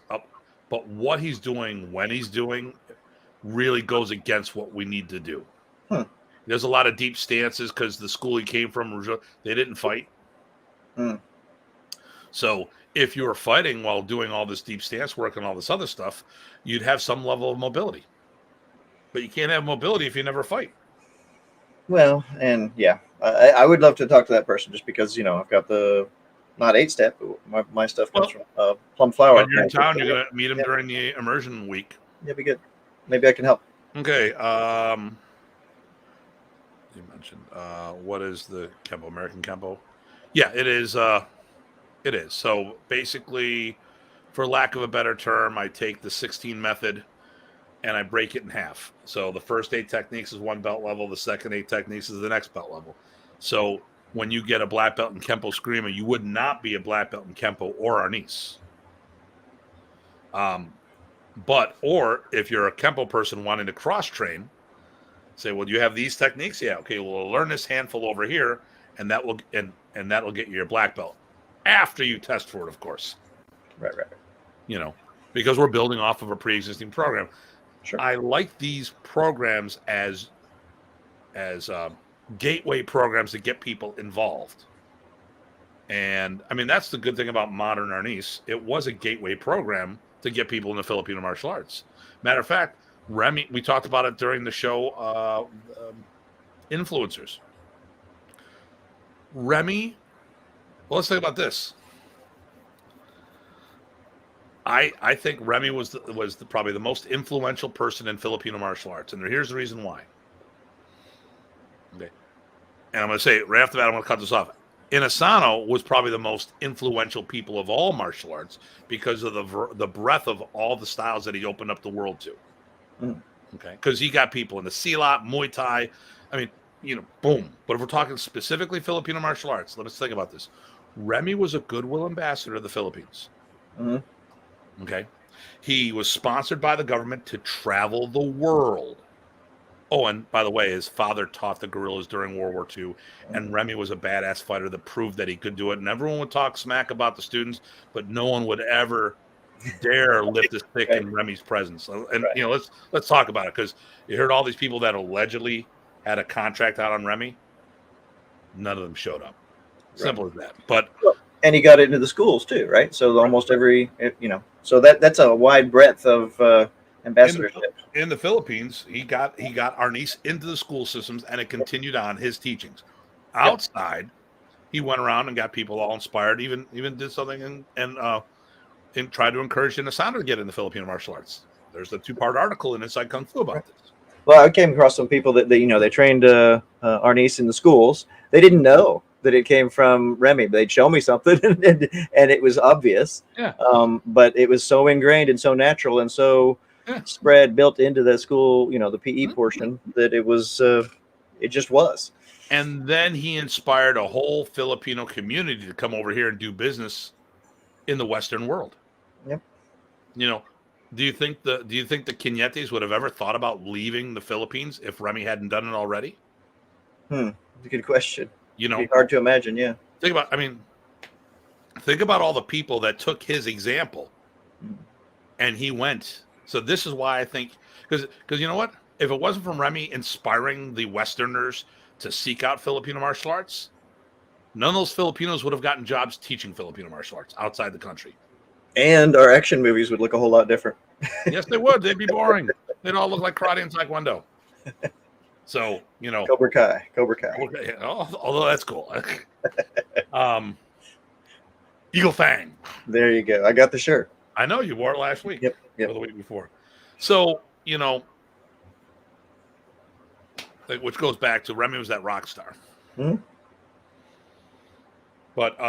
doing when he's doing really goes against what we need to do. There's a lot of deep stances because the school he came from, they didn't fight. So if you were fighting while doing all this deep stance work and all this other stuff, you'd have some level of mobility. But you can't have mobility if you never fight. Well, and yeah, I would love to talk to that person just because, I've got the not 8-step, but my stuff comes from Plum Flower. When you're in town, you're going to meet him during the immersion week. Yeah, be good. Maybe I can help. Okay. You mentioned what is the Kempo, American Kempo? Yeah, it is. It is. So basically, for lack of a better term, I take the 16 method and I break it in half. So the first 8 techniques is one belt level. The second 8 techniques is the next belt level. So when you get a black belt in Kempo Screamer, you would not be a black belt in Kempo or Arnis. Or if you're a Kempo person wanting to cross train, say, well, do you have these techniques? Yeah. Okay. We'll learn this handful over here, and that will get you your black belt after you test for it, of course. Right. Because we're building off of a pre-existing program. Sure. I like these programs as gateway programs to get people involved. And I mean, that's the good thing about Modern Arnis. It was a gateway program to get people in the Filipino martial arts. Matter of fact, Remy, we talked about it during the show, influencers. Remy, well, let's think about this. I think Remy was probably the most influential person in Filipino martial arts, and here's the reason why. Okay, and I'm going to say right after that, I'm going to cut this off. Inasano was probably the most influential people of all martial arts because of the breadth of all the styles that he opened up the world to. Okay, because he got people in the Silat, Muay Thai. I mean, boom. But if we're talking specifically Filipino martial arts, let us think about this. Remy was a goodwill ambassador of the Philippines. Okay, he was sponsored by the government to travel the world. Oh, and by the way, his father taught the guerrillas during World War II, and Remy was a badass fighter that proved that he could do it. And everyone would talk smack about the students, but no one would ever dare lift a stick in Remy's presence. And let's talk about it, because you heard all these people that allegedly had a contract out on Remy. None of them showed up. Simple as that. But and he got into the schools too, right? So almost every, so that's a wide breadth of ambassadorship. In the Philippines, he got Arnis into the school systems, and it continued on his teachings. Outside, he went around and got people all inspired. Even did something and tried to encourage Inasano to get in the Filipino martial arts. There's a 2-part article in Inside Kung Fu about this. Well, I came across some people that they trained Arnis in the schools. They didn't know that it came from Remy. They'd show me something, and it was obvious. Yeah. But it was so ingrained and so natural and so built into the school, the PE portion, that it just was. And then he inspired a whole Filipino community to come over here and do business in the Western world. Yep. Do you think the Quiñetes would have ever thought about leaving the Philippines if Remy hadn't done it already? That's a good question. It'd be hard to imagine. Yeah. Think about all the people that took his example, and he went. So this is why I think, because you know what? If it wasn't from Remy inspiring the Westerners to seek out Filipino martial arts, none of those Filipinos would have gotten jobs teaching Filipino martial arts outside the country. And our action movies would look a whole lot different. Yes, they would. They'd be boring. They'd all look like karate and taekwondo. So, Cobra Kai. Although that's cool. Eagle Fang. There you go. I got the shirt. I know you wore it last week. Yep. Or the week before. So, which goes back to Remy was that rock star. But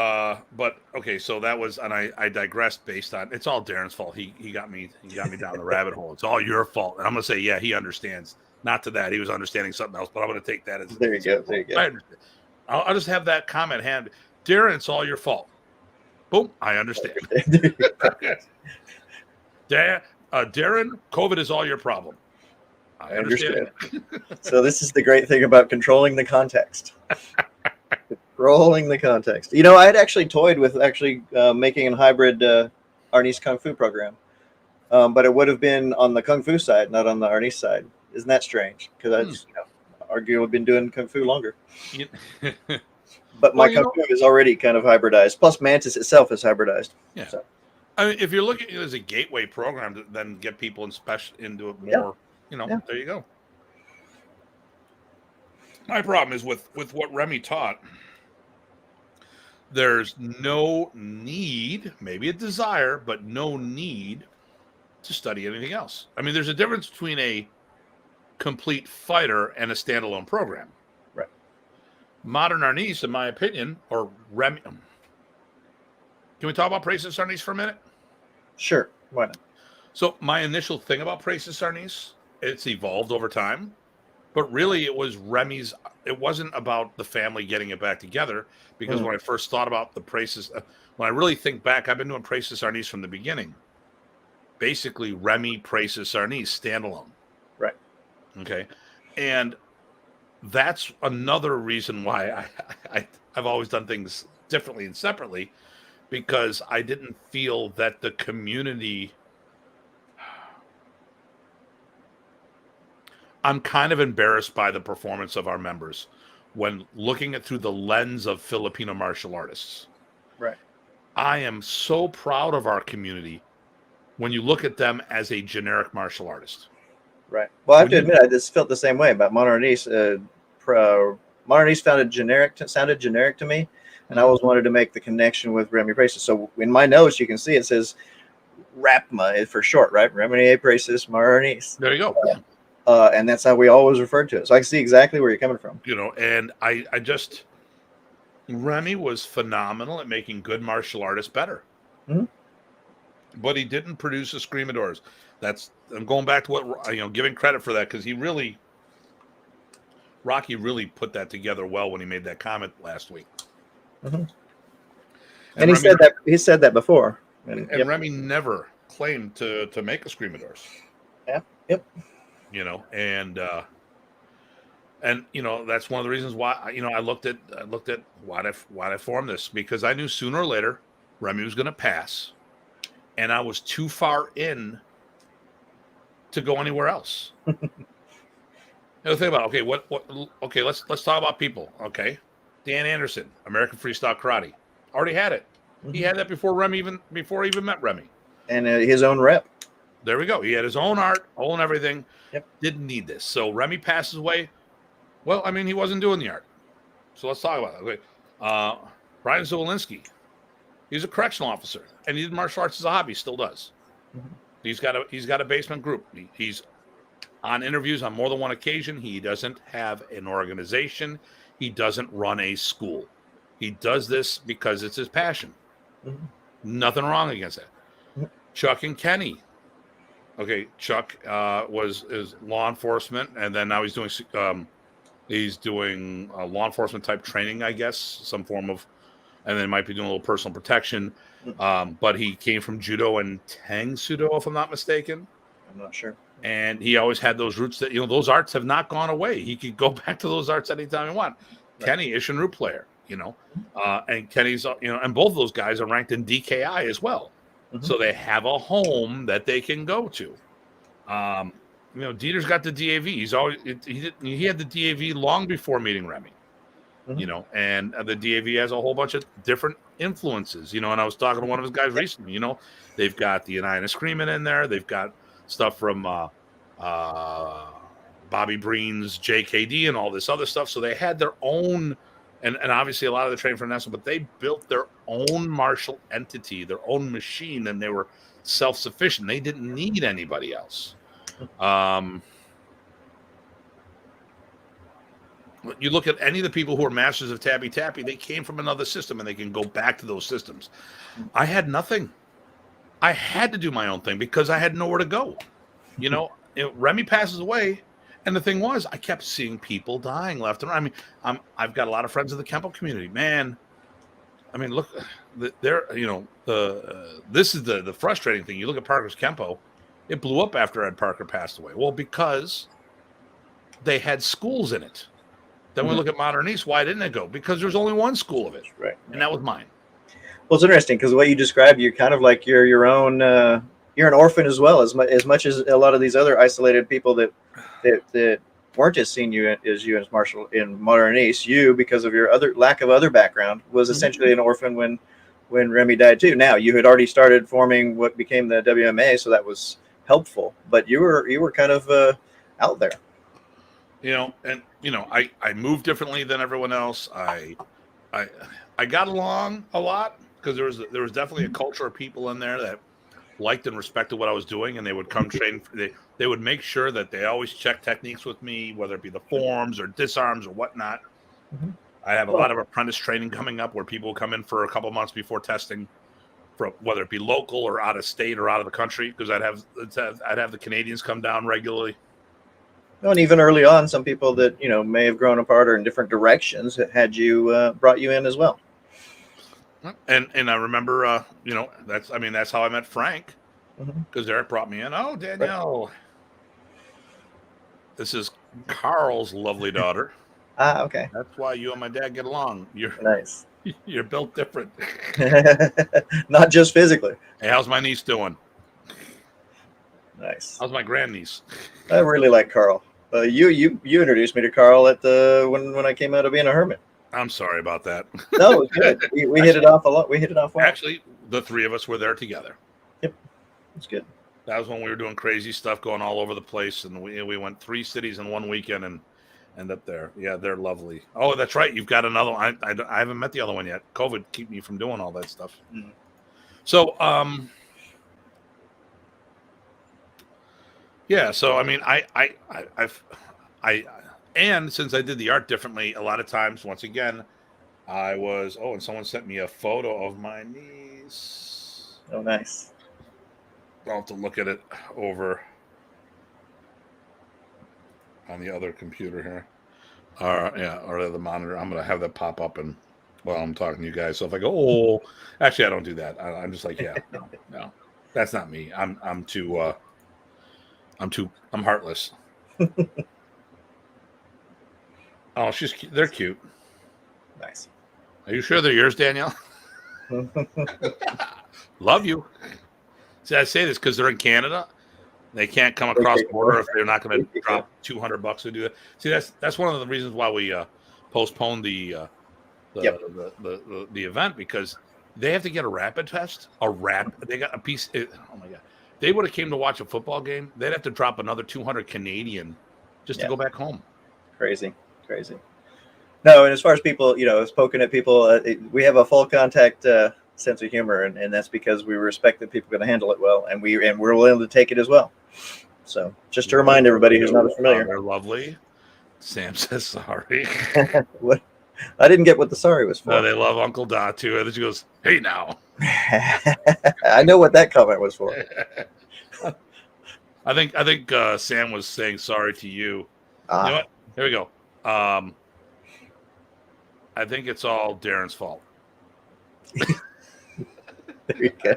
okay, so that was, and I digressed based on, it's all Darren's fault. He got me down the rabbit hole. It's all your fault. And I'm gonna say, yeah, he understands. Not to that, he was understanding something else, but I'm gonna take that as there you go. I understand. I'll just have that comment hand. Darren, it's all your fault. Boom. I understand. Darren, COVID is all your problem. I understand. So this is the great thing about controlling the context. Controlling the context. You know, I had actually toyed with making a hybrid Arnis Kung Fu program, but it would have been on the Kung Fu side, not on the Arnis side. Isn't that strange? Because I arguably been doing Kung Fu longer. But my Kung Fu is already kind of hybridized. Plus, Mantis itself is hybridized. Yeah. So. I mean, if you're looking at it as a gateway program to then get people into it more, there you go. My problem is with what Remy taught, there's no need, maybe a desire, but no need to study anything else. I mean, there's a difference between a complete fighter and a standalone program. Right. Modern Arnis, in my opinion, or Remy. Can we talk about Praesis Arnis for a minute? Sure. Why not? So my initial thing about Praesis Arnis, it's evolved over time, but really it was Remy's. It wasn't about the family getting it back together, because when I first thought about the Praesis, when I really think back, I've been doing Praesis Arnis from the beginning. Basically, Remy, Praesis Arnis, standalone. Right. Okay. And that's another reason why I've always done things differently and separately, because I didn't feel that the community. I'm kind of embarrassed by the performance of our members when looking at through the lens of Filipino martial artists. Right. I am so proud of our community when you look at them as a generic martial artist. Right. Well, I have to admit, I just felt the same way about Modern Arnis. Modern Arnis sounded generic to me, and I always wanted to make the connection with Remy Praesis. So in my notes, you can see it says RAPMA for short, right? Remy Praesis Modern Arnis. There you go. And that's how we always referred to it. So I can see exactly where you're coming from. And I just, Remy was phenomenal at making good martial artists better. Mm-hmm. But he didn't produce the Screamadors. I'm going back to what, giving credit for that, because Rocky really put that together well when he made that comment last week. Mm-hmm. And he said that before. And Remy never claimed to make a Screamadors. Yeah. Yep. And that's one of the reasons why I looked at why I formed this, because I knew sooner or later Remy was going to pass, and I was too far in to go anywhere else. Think about let's talk about people. Okay, Dan Anderson, American Freestyle Karate, already had it. Mm-hmm. He had that before he even met Remy, and his own rep. There we go. He had his own art, own everything. Yep. Didn't need this. So Remy passes away. Well, I mean, he wasn't doing the art. So let's talk about it. Okay. Brian Zawolinsky. He's a correctional officer, and he did martial arts as a hobby. Still does. Mm-hmm. He's got a basement group. He's on interviews on more than one occasion. He doesn't have an organization. He doesn't run a school. He does this because it's his passion. Mm-hmm. Nothing wrong against that. Mm-hmm. Chuck and Kenny. Okay, Chuck is law enforcement, and then now he's doing law enforcement type training, I guess, some form of, and then might be doing a little personal protection. But he came from judo and Tang Sudo, if I'm not mistaken. I'm not sure. And he always had those roots that those arts have not gone away. He could go back to those arts anytime he wants. Right. Kenny, Ishinru player, and Kenny's, and both of those guys are ranked in DKI as well. Mm-hmm. So they have a home that they can go to. Dieter's got the DAV. He had the DAV long before meeting Remy. Mm-hmm. And the DAV has a whole bunch of different influences. And I was talking to one of his guys recently. They've got the Anina Screamin' in there. They've got stuff from Bobby Breen's JKD and all this other stuff. So they had their own. And obviously a lot of the training from NASA, but they built their own martial entity, their own machine, and they were self-sufficient. They didn't need anybody else. You look at any of the people who are masters of Tappy Tappy, they came from another system, and they can go back to those systems. I had nothing. I had to do my own thing because I had nowhere to go. Remy passes away. And the thing was, I kept seeing people dying left and right. I mean, I've got a lot of friends in the Kempo community. Man, I mean, look, this is the frustrating thing. You look at Parker's Kempo, it blew up after Ed Parker passed away. Well, because they had schools in it. Then we look at Modern East. Why didn't it go? Because there's only one school of it, Right. and that was mine. Well, it's interesting because the way you described, you're kind of like you're your own. You're an orphan as well, as much as a lot of these other isolated people that weren't as seen you as you as Marshall in Modern East. You, because of your other lack of other background, was essentially an orphan when Remy died too. Now you had already started forming what became the WMA, so that was helpful. But you were kind of out there. I moved differently than everyone else. I got along a lot because there was definitely a culture of people in there that liked and respected what I was doing, and they would come train. They would make sure that they always check techniques with me, whether it be the forms or disarms or whatnot. I have a lot of apprentice training coming up where people will come in for a couple months before testing, for whether it be local or out of state or out of the country, because I'd have the Canadians come down regularly. Well, and even early on, some people that may have grown apart or in different directions had you brought you in as well. And I remember, that's how I met Frank, because Eric brought me in. Oh, Danielle, this is Carl's lovely daughter. Ah, okay. That's why you and my dad get along. You're nice. You're built different. Not just physically. Hey, how's my niece doing? Nice. How's my grandniece? I really like Carl. You introduced me to Carl at when I came out of being a hermit. I'm sorry about that. No, it was good. We hit it off a lot. We hit it off well. Actually, the three of us were there together. Yep, it's good. That was when we were doing crazy stuff, going all over the place, and we went 3 cities in one weekend and end up there. Yeah, they're lovely. Oh, that's right. You've got another one. I haven't met the other one yet. COVID keep me from doing all that stuff. So, yeah. So I mean, and since I did the art differently, a lot of times, once again, and someone sent me a photo of my niece. Oh, nice. I'll have to look at it over on the other computer here. Or the monitor. I'm going to have that pop up and while I'm talking to you guys. So if I go, actually, I don't do that. I'm just like, yeah, no, that's not me. I'm heartless. Oh, they're cute. Nice. Are you sure they're yours, Danielle? Love you. See, I say this because they're in Canada. They can't come across the border if they're not going to drop $200 to do that. See, that's one of the reasons why we postponed the event, because they have to get a rapid test. They got a piece. Oh my God! They would have came to watch a football game. They'd have to drop another 200 Canadian just to go back home. Crazy. No, and as far as people, poking at people, we have a full contact sense of humor, and that's because we respect that people are going to handle it well, and we're willing to take it as well. So just to remind everybody who's not as familiar. They're lovely. Sam says sorry. What? I didn't get what the sorry was for. No, they love Uncle Datu. And then she goes, "Hey now." I know what that comment was for. I think Sam was saying sorry to you. You know what? Here we go. I think it's all Darren's fault. There you go.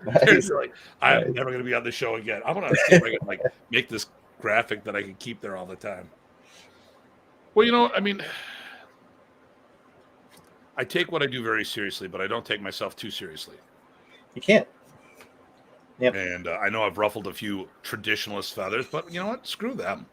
Nice. Like, I'm never going to be on the show again. I'm going to see if I can make this graphic that I can keep there all the time. Well, I mean, I take what I do very seriously, but I don't take myself too seriously. You can't. Yep. And I know I've ruffled a few traditionalist feathers, but you know what? Screw them.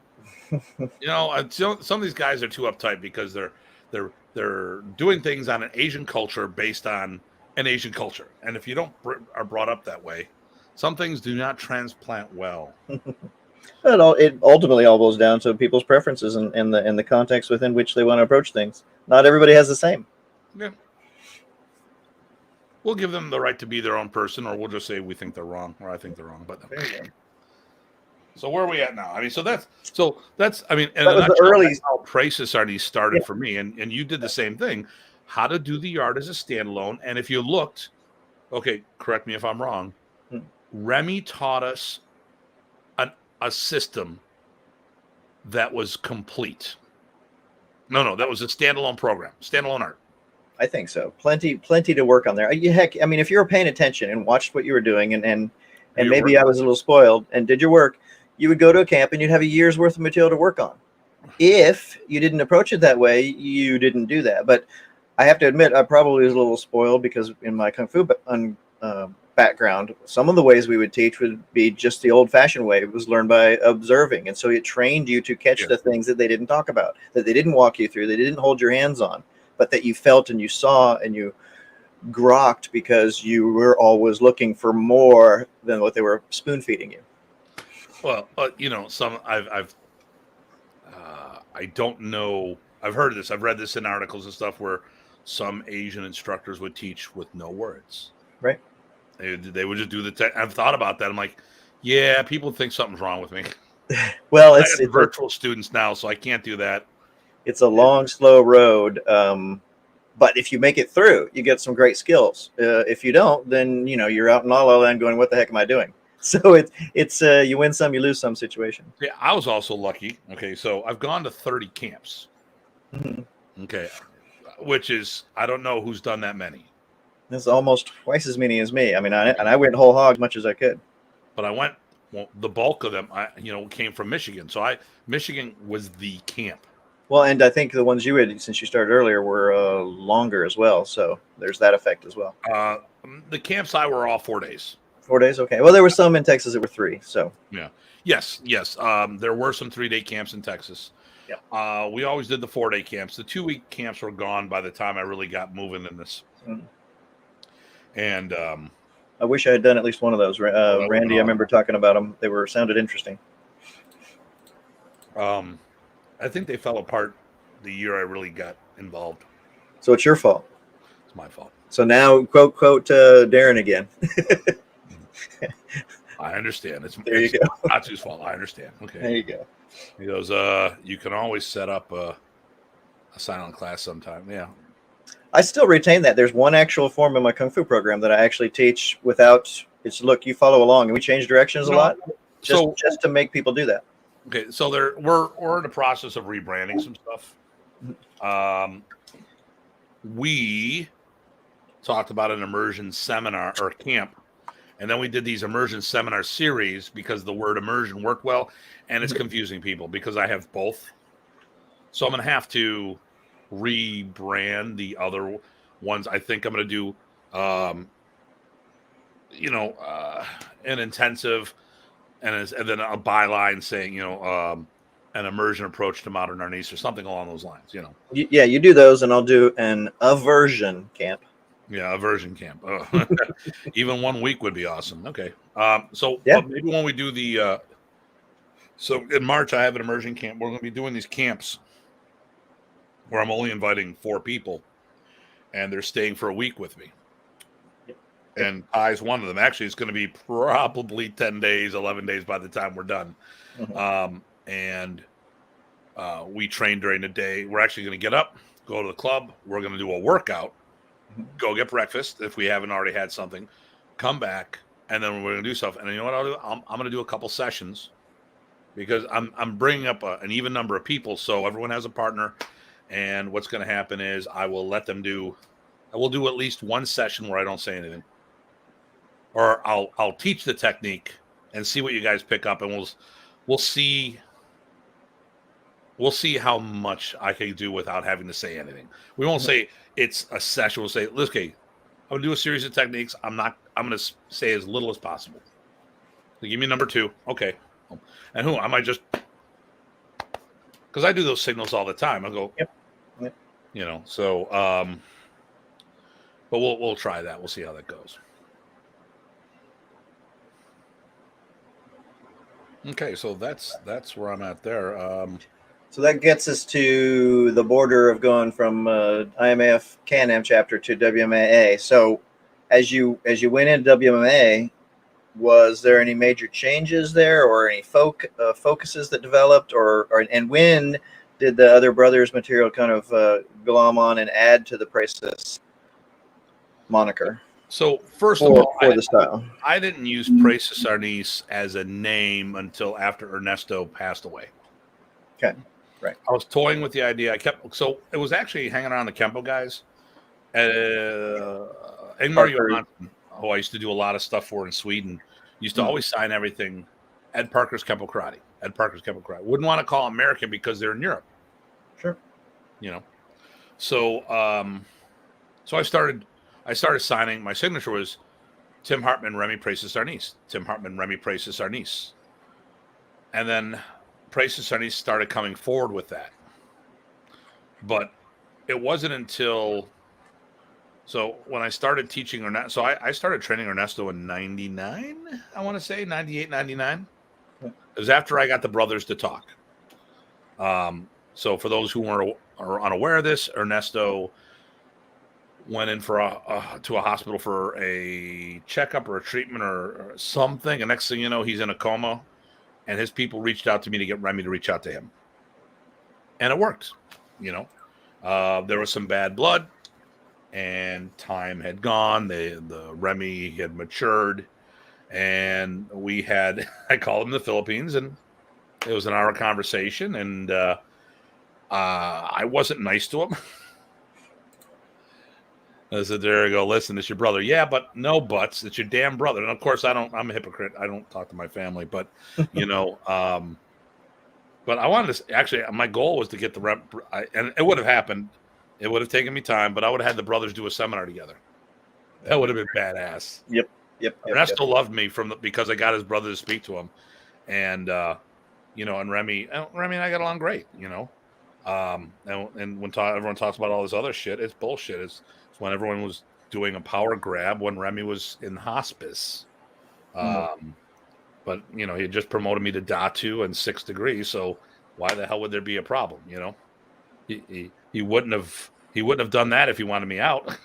Some of these guys are too uptight because they're doing things on an Asian culture based on an Asian culture, and if you are brought up that way, some things do not transplant well. It ultimately all boils down to people's preferences and the context within which they want to approach things. Not everybody has the same. Yeah. We'll give them the right to be their own person, or we'll just say we think they're wrong, or I think they're wrong. But so where are we at now? I mean, and that was the early how Praxis already started for me, and you did the same thing. How to do the art as a standalone, and if you looked, okay, correct me if I'm wrong. Remy taught us a system that was complete. No, that was a standalone program, standalone art. I think so. Plenty to work on there. Heck, I mean, if you were paying attention and watched what you were doing, and maybe I was a little spoiled and did your work, you would go to a camp and you'd have a year's worth of material to work on. If you didn't approach it that way, you didn't do that. But I have to admit, I probably was a little spoiled because in my kung fu background, some of the ways we would teach would be just the old-fashioned way. It was learned by observing, and so it trained you to catch the things that they didn't talk about, that they didn't walk you through, they didn't hold your hands on, but that you felt and you saw and you grokked because you were always looking for more than what they were spoon-feeding you. Well, some I don't know. I've heard of this. I've read this in articles and stuff where some Asian instructors would teach with no words. Right. They would just do the. I've thought about that. I'm like, yeah, people think something's wrong with me. Well, it's virtual students now, so I can't do that. It's a long, slow road. But if you make it through, you get some great skills. If you don't, then you're out in la la land going, "What the heck am I doing?" So it's you win some, you lose some situation. Yeah, I was also lucky. Okay, so I've gone to 30 camps. Mm-hmm. Okay, which is I don't know who's done that many. That's almost twice as many as me. I mean, I went whole hog as much as I could. But I went. Well, the bulk of them, came from Michigan. So Michigan was the camp. Well, and I think the ones you had, since you started earlier, were longer as well. So there's that effect as well. The camps I were all 4 days. 4 days, okay. Well, there were some in Texas that were 3. So yeah, yes. There were some 3-day camps in Texas. Yeah. We always did the 4-day camps. The 2-week camps were gone by the time I really got moving in this. Mm-hmm. And I wish I had done at least one of those. Randy, I remember talking about them. They sounded interesting. I think they fell apart the year I really got involved. So it's your fault. It's my fault. So now quote Darren again. I understand. It's go. Datu's fault. I understand. Okay. There you go. He goes, you can always set up a silent class sometime. Yeah. I still retain that. There's one actual form in my Kung Fu program that I actually teach without, it's look, you follow along, and we change directions a lot just to make people do that. Okay. So we're in the process of rebranding some stuff. We talked about an immersion seminar or camp. And then we did these immersion seminar series because the word immersion worked well, and it's confusing people because I have both. So I'm going to have to rebrand the other ones. I think I'm going to do, an intensive and then a byline saying, an immersion approach to modern Arnis or something along those lines, Yeah, you do those, and I'll do an aversion camp. Yeah, aversion camp. Oh. Even 1 week would be awesome. Okay. So maybe when we do the so in March I have an immersion camp. We're going to be doing these camps where I'm only inviting 4 people, and they're staying for a week with me. Yep. And Ty's one of them. Actually, it's going to be probably 10 days, 11 days by the time we're done. Mm-hmm. We train during the day. We're actually going to get up, go to the club. We're going to do a workout. Go get breakfast if we haven't already had something, come back, and then we're going to do stuff. And you know what I'll do? I'm going to do a couple sessions because I'm bringing up an even number of people, so everyone has a partner. And what's going to happen is I will let them do. I will do at least one session where I don't say anything, or I'll teach the technique and see what you guys pick up, and we'll see. We'll see how much I can do without having to say anything. We won't say it's a session. We'll say, okay, I'm going to do a series of techniques. I'm going to say as little as possible. So give me number 2. Okay. And I might just, because I do those signals all the time. I'll go, yep. So, but we'll try that. We'll see how that goes. Okay. So that's where I'm at there. So that gets us to the border of going from IMAF Can-Am chapter to WMAA. So as you went into WMAA, was there any major changes there, or any focuses that developed, and when did the other brothers material kind of glom on and add to the Praesis moniker? So first of all, the style, I didn't use Praesis Arnis as a name until after Ernesto passed away. Okay. Right. I was toying with the idea. So it was actually hanging around the Kempo guys, Ingmar Johansson, who I used to do a lot of stuff for in Sweden, used to always sign everything. Ed Parker's Keppel Karate. Ed Parker's Keppel Karate. Wouldn't want to call American because they're in Europe. Sure. You know. So so I started signing. My signature was Tim Hartman, Remy Precis Arnis. Tim Hartman, Remy Precis Arnis. And then Precis Arnis started coming forward with that. But it wasn't until so when I started teaching Ernesto, so I started training Ernesto in 99, I want to say 98, 99. It was after I got the brothers to talk. So for those who are unaware of this, Ernesto went in for to a hospital for a checkup or a treatment or something. And next thing you know, he's in a coma. And his people reached out to me to get Remy to reach out to him. And it worked, you know. There was some bad blood. And time had gone. The Remy had matured. And we had, I called him the Philippines. And it was an hour conversation. And I wasn't nice to him. I said, there you go. Listen, it's your brother. Yeah, but no buts. It's your damn brother. And of course, I'm a hypocrite. I don't talk to my family, but you know, but I wanted to actually, my goal was to get the rep, and it would have happened. It would have taken me time, but I would have had the brothers do a seminar together. That would have been badass. Yep. Ernesto loved me because I got his brother to speak to him. And, you know, and Remy and I got along great, you know. And when everyone talks about all this other shit, it's bullshit. It's when everyone was doing a power grab when Remy was in hospice. But, you know, he just promoted me to Datu and 6th degree. So why the hell would there be a problem? You know, he wouldn't have done that if he wanted me out,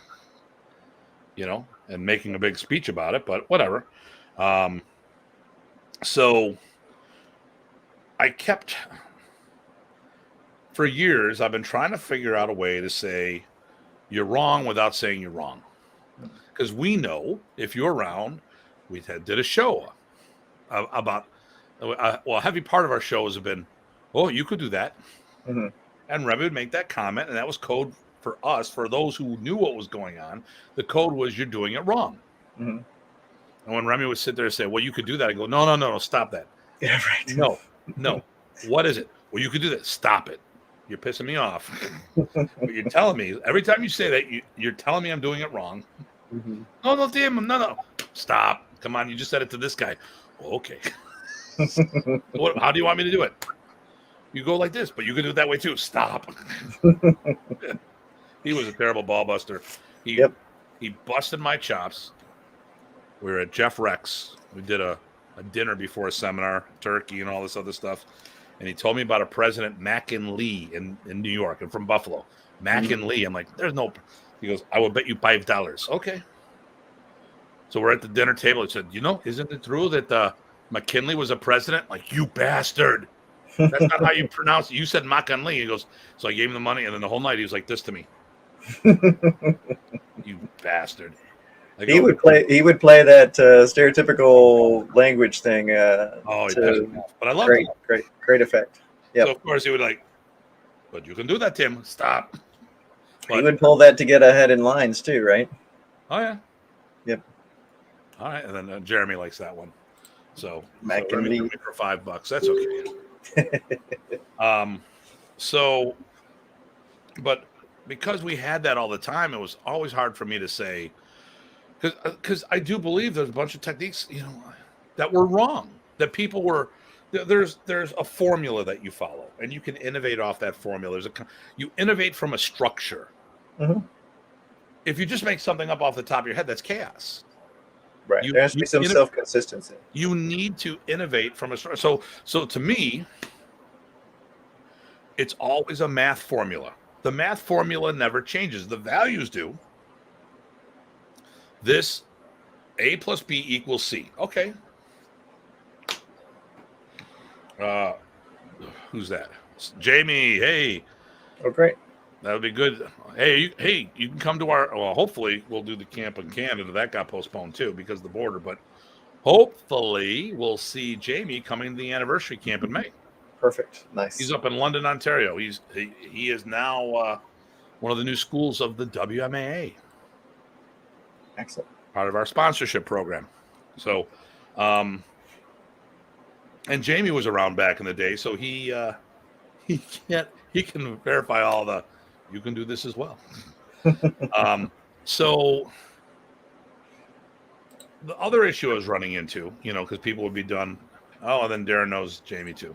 you know, and making a big speech about it, but whatever. So I kept, for years, I've been trying to figure out a way to say you're wrong without saying you're wrong. Because we know, if you're around, we did a show about, well, a heavy part of our shows have been, oh, you could do that. Mm-hmm. And Remy would make that comment, and that was code for us, for those who knew what was going on. The code was, you're doing it wrong. Mm-hmm. And when Remy would sit there and say, well, you could do that, I go, no, stop that. Yeah, right. No. What is it? Well, you could do that. Stop it. You're pissing me off. But you're telling me, every time you say that, you're telling me I'm doing it wrong. Mm-hmm. No, damn, no. Stop. Come on, you just said it to this guy. Well, okay. How do you want me to do it? You go like this, but you can do it that way too. Stop. He was a terrible ball buster. He busted my chops. We were at Jeff Rex. We did a dinner before a seminar, turkey and all this other stuff. And he told me about a president, Mackin Lee, in New York, and from Buffalo. Mackin Lee. I'm like, there's no. He goes, I will bet you $5. Okay. So we're at the dinner table. He said, isn't it true that McKinley was a president? Like, you bastard. That's not how you pronounce it. You said Mackin Lee. He goes, so I gave him the money, and then the whole night he was like this to me. You bastard. He would play that stereotypical language thing. He does. But I love it. Great effect. Yeah. So of course he would but you can do that, Tim. Stop. But he would pull that to get ahead in lines too, right? Oh yeah. Yep. All right, and then Jeremy likes that one. So Remy for $5. That's okay. So, but because we had that all the time, it was always hard for me to say. Because I do believe there's a bunch of techniques, that were wrong. That people were, there's a formula that you follow, and you can innovate off that formula. You innovate from a structure. Mm-hmm. If you just make something up off the top of your head, that's chaos. Right. There has to be some self-consistency. You need to innovate from a structure. So to me, it's always a math formula. The math formula never changes. The values do. This A plus B equals C. Okay. Who's that? Jamie. Hey. Oh, great. That would be good. Hey, you can come to our. Well, hopefully we'll do the camp in Canada. That got postponed too because of the border. But hopefully we'll see Jamie coming to the anniversary camp in May. Perfect. Nice. He's up in London, Ontario. He is now one of the new schools of the WMAA. Excellent. part of our sponsorship program. So, and Jamie was around back in the day, so he can verify all the. You can do this as well. So the other issue I was running into, because people would be done. Oh, and then Darren knows Jamie too.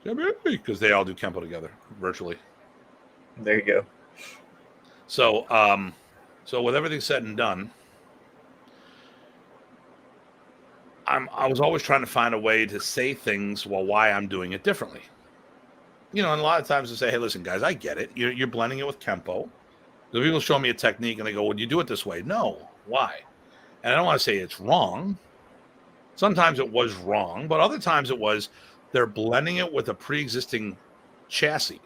Because they all do Kempo together virtually. There you go. So, so with everything said and done, I was always trying to find a way to say things why I'm doing it differently. And a lot of times they say, "Hey, listen, guys, I get it. You're blending it with Kempo." The people show me a technique and they go, "Would you do it this way?" No, why? And I don't want to say it's wrong. Sometimes it was wrong, but other times it was they're blending it with a pre-existing chassis.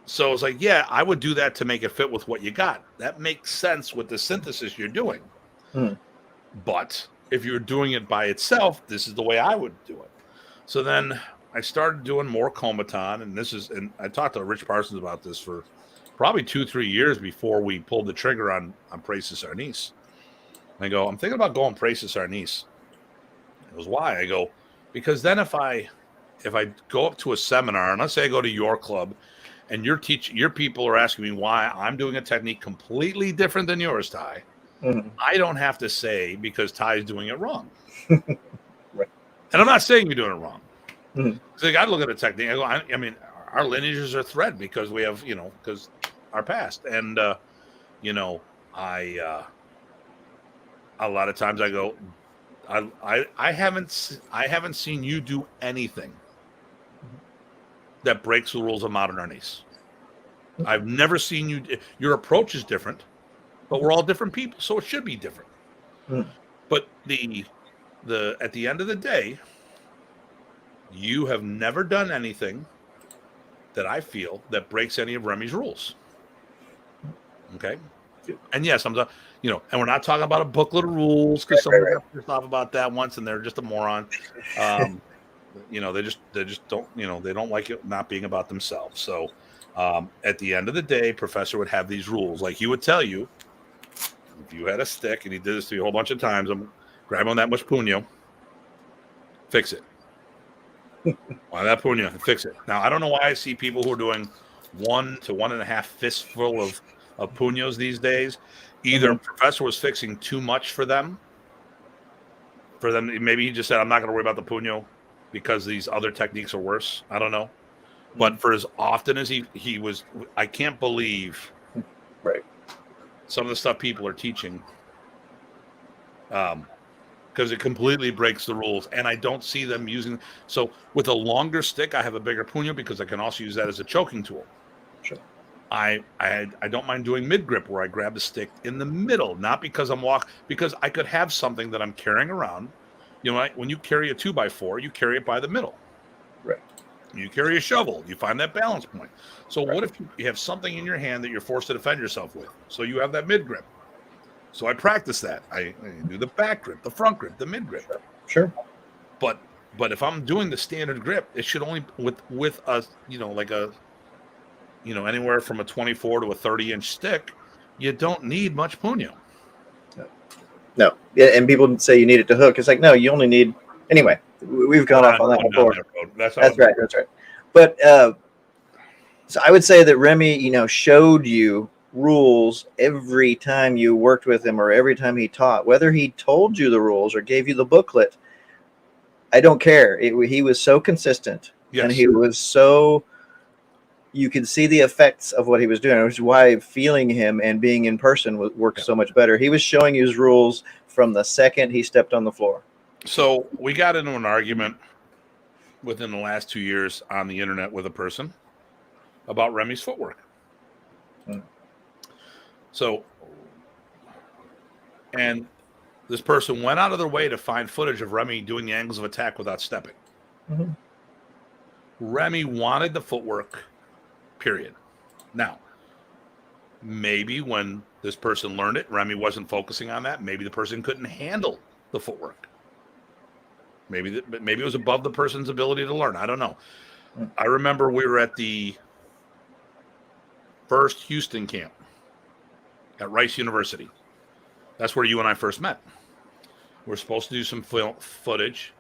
So it's like, yeah, I would do that to make it fit with what you got. That makes sense with the synthesis you're doing. But if you're doing it by itself, this is the way I would do it. So then I started doing more Comaton, and I talked to Rich Parsons about this for probably 2-3 years before we pulled the trigger on Praesis Arnis. I go, I'm thinking about going Praesis Arnis. He goes, why? I go, because then if I go up to a seminar, and let's say I go to your club, and your people are asking me why I'm doing a technique completely different than yours, Ty, I don't have to say because Ty's doing it wrong. Right. And I'm not saying you're doing it wrong. So I look at the technique. I go, I mean, our lineages are thread because we have, because our past. And, a lot of times I go, I haven't seen you do anything that breaks the rules of modern Arnis. I've never seen you. Your approach is different, but we're all different people, so it should be different. But at the end of the day, you have never done anything that I feel that breaks any of Remy's rules. Okay, and yes, and we're not talking about a booklet of rules because someone got pissed off about that once, and they're just a moron. They just don't, they don't like it not being about themselves. So at the end of the day, Professor would have these rules. Like he would tell you, if you had a stick, and he did this to you a whole bunch of times, I'm grabbing on that much puño, fix it. Why that puño, fix it. Now, I don't know why I see people who are doing 1 to 1.5 fistful of puños these days. Either Professor was fixing too much for them. Maybe he just said, I'm not going to worry about the puño because these other techniques are worse. I don't know. But for as often as he was, I can't believe some of the stuff people are teaching because it completely breaks the rules. And I don't see them using. So with a longer stick, I have a bigger puño because I can also use that as a choking tool. Sure. I don't mind doing mid grip where I grab the stick in the middle, not because because I could have something that I'm carrying around. When you carry a 2x4, you carry it by the middle. Right. You carry a shovel, you find that balance point. So what if you have something in your hand that you're forced to defend yourself with? So you have that mid grip. So I practice that. I do the back grip, the front grip, the mid grip. Sure. But if I'm doing the standard grip, it should only with a like a anywhere from a 24 to a 30-inch stick, you don't need much puño. No. Yeah, and people say you need it to hook. It's like, no, you only need. Anyway, we've gone off on that before. That's right. That's right. But so I would say that Remy, showed you rules every time you worked with him or every time he taught. Whether he told you the rules or gave you the booklet, I don't care. He was so consistent, and he was so. You could see the effects of what he was doing, which is why feeling him and being in person worked so much better. He was showing you his rules from the second he stepped on the floor. So we got into an argument within the last 2 years on the internet with a person about Remy's footwork. So, and this person went out of their way to find footage of Remy doing the angles of attack without stepping. Remy wanted the footwork, period. Now, maybe when this person learned it, Remy wasn't focusing on that. Maybe the person couldn't handle the footwork. Maybe it was above the person's ability to learn. I don't know. I remember we were at the first Houston camp at Rice University. That's where you and I first met. We're supposed to do some footage,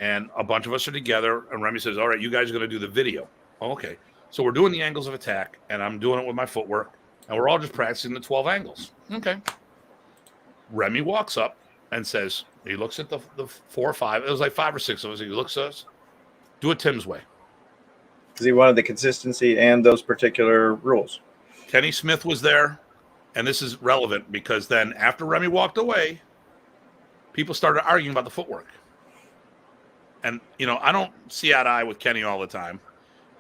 and a bunch of us are together. And Remy says, "All right, you guys are going to do the video." Oh, okay. So we're doing the angles of attack, and I'm doing it with my footwork, and we're all just practicing the 12 angles. Okay. Remy walks up and says, he looks at the 4 or 5. It was like 5 or 6 of us. He looks at us, do it Tim's way. Because he wanted the consistency and those particular rules. Kenny Smith was there, and this is relevant because then after Remy walked away, people started arguing about the footwork. And, I don't see eye to eye with Kenny all the time,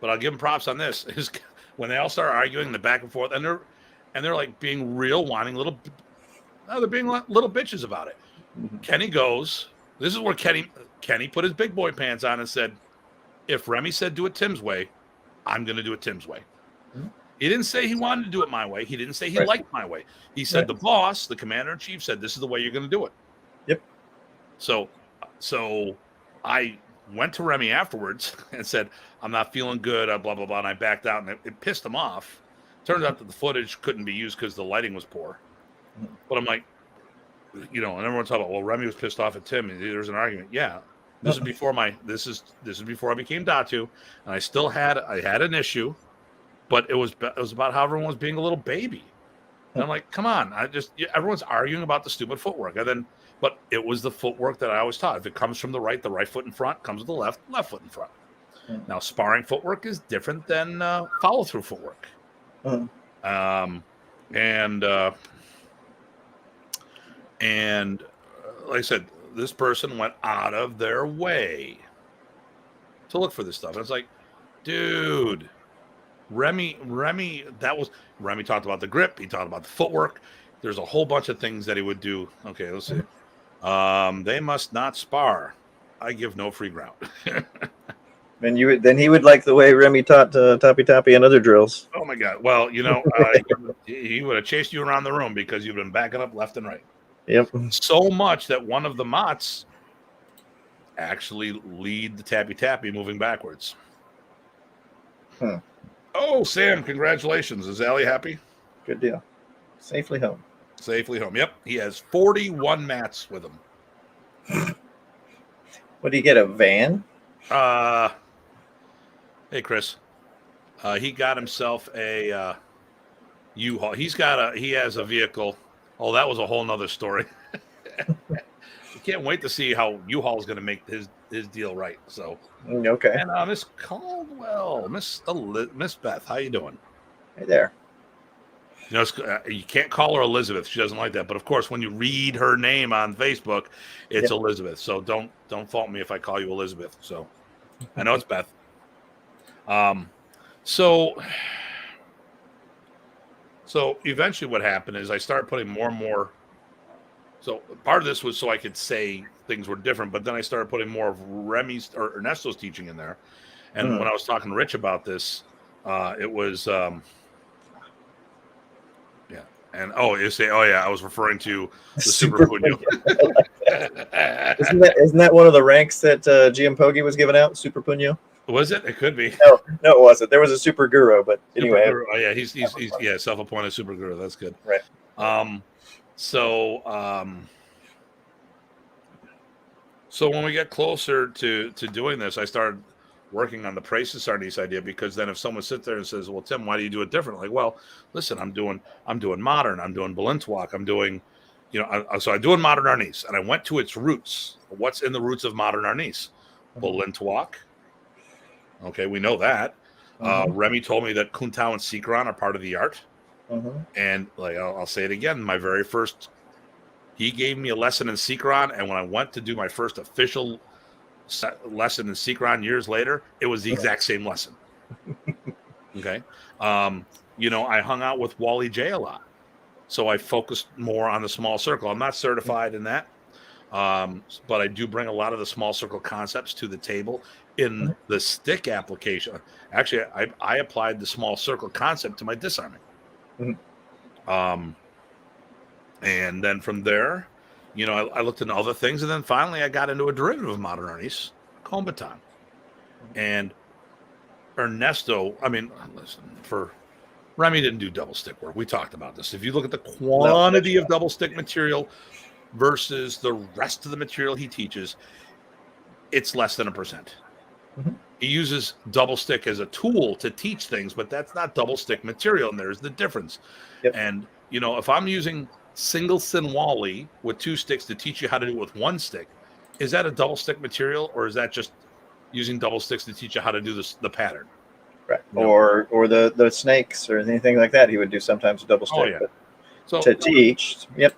but I'll give him props on this. Is when they all start arguing the back and forth, and they're like being real whining they're being little bitches about it. Mm-hmm. Kenny goes, this is where Kenny put his big boy pants on and said, if Remy said do it Tim's way, I'm going to do it Tim's way. Mm-hmm. He didn't say he wanted to do it my way. He didn't say he liked my way. He said the boss, the commander-in-chief, said this is the way you're going to do it. Yep. So I went to Remy afterwards and said, I'm not feeling good, blah, blah, blah, and I backed out, and it pissed him off. Turns out that the footage couldn't be used because the lighting was poor. But I'm like, and everyone's talking about, well, Remy was pissed off at Tim, and there's an argument. Yeah. This is before this is before I became Datu, and I had an issue, but it was about how everyone was being a little baby. And I'm like, come on, everyone's arguing about the stupid footwork. But it was the footwork that I always taught. If it comes from the right foot in front, comes with the left foot in front. Now, sparring footwork is different than follow-through footwork. And like I said, this person went out of their way to look for this stuff. And it's like, dude, Remy talked about the grip. He talked about the footwork. There's a whole bunch of things that he would do. Okay, let's see. They must not spar. I give no free ground. Then he would like the way Remy taught Toppy and other drills. Oh my God! Well, he would have chased you around the room because you've been backing up left and right. Yep. So much that one of the Mots actually lead the tappy moving backwards. Oh, Sam! Congratulations! Is Allie happy? Good deal. Safely home. Yep. He has 41 mats with him. What do you get? A van? Hey, Chris. He got himself a U-Haul. He has a vehicle. Oh, that was a whole nother story. I can't wait to see how U-Haul is going to make his deal right. So okay. And Miss Caldwell, Miss Beth, how you doing? Hey there. You can't call her Elizabeth. She doesn't like that. But of course, when you read her name on Facebook, it's Elizabeth. So don't fault me if I call you Elizabeth. So I know it's Beth. So eventually, what happened is I started putting more and more. So part of this was so I could say things were different, but then I started putting more of Remy's or Ernesto's teaching in there. And when I was talking to Rich about this, it was. And I was referring to the Super Punyo. Isn't that one of the ranks that GM Pogi was giving out? Super Punyo? Was it? It could be. No, it wasn't. There was a Super Guru, but anyway. Guru. Oh yeah, he's self-appointed Super Guru. That's good. Right. So when we get closer to doing this, I started working on the Praces Arnis idea, because then if someone sits there and says, well, Tim, why do you do it different? Like, well, listen, I'm doing modern, I'm doing Balintawak, I'm doing, so I'm doing modern Arnis, and I went to its roots. What's in the roots of modern Arnis? Balintawak. Okay, we know that. Remy told me that Kuntao and Sikron are part of the art. And like, I'll say it again, my very first, he gave me a lesson in Sikron, and when I went to do my first official lesson in Sikron years later, it was the exact same lesson. Okay. I hung out with Wally J a lot, so I focused more on the small circle. I'm not certified in that, but I do bring a lot of the small circle concepts to the table in the stick application. Actually, I applied the small circle concept to my disarming. And then from there, I looked into other things, and then finally I got into a derivative of modern Arnis, Combatant. And Ernesto, listen, for Remy didn't do double stick work. We talked about this. If you look at the quantity of double stick material versus the rest of the material he teaches, it's less than 1%. Mm-hmm. He uses double stick as a tool to teach things, but that's not double stick material, and there's the difference. Yep. And, you know, if I'm using single Sinwali with 2 sticks to teach you how to do it with 1 stick, is that a double stick material, or is that just using double sticks to teach you how to do the pattern? Right. You know? Or the snakes or anything like that, he would do sometimes a double stick. Oh, yeah. But So to teach, yep.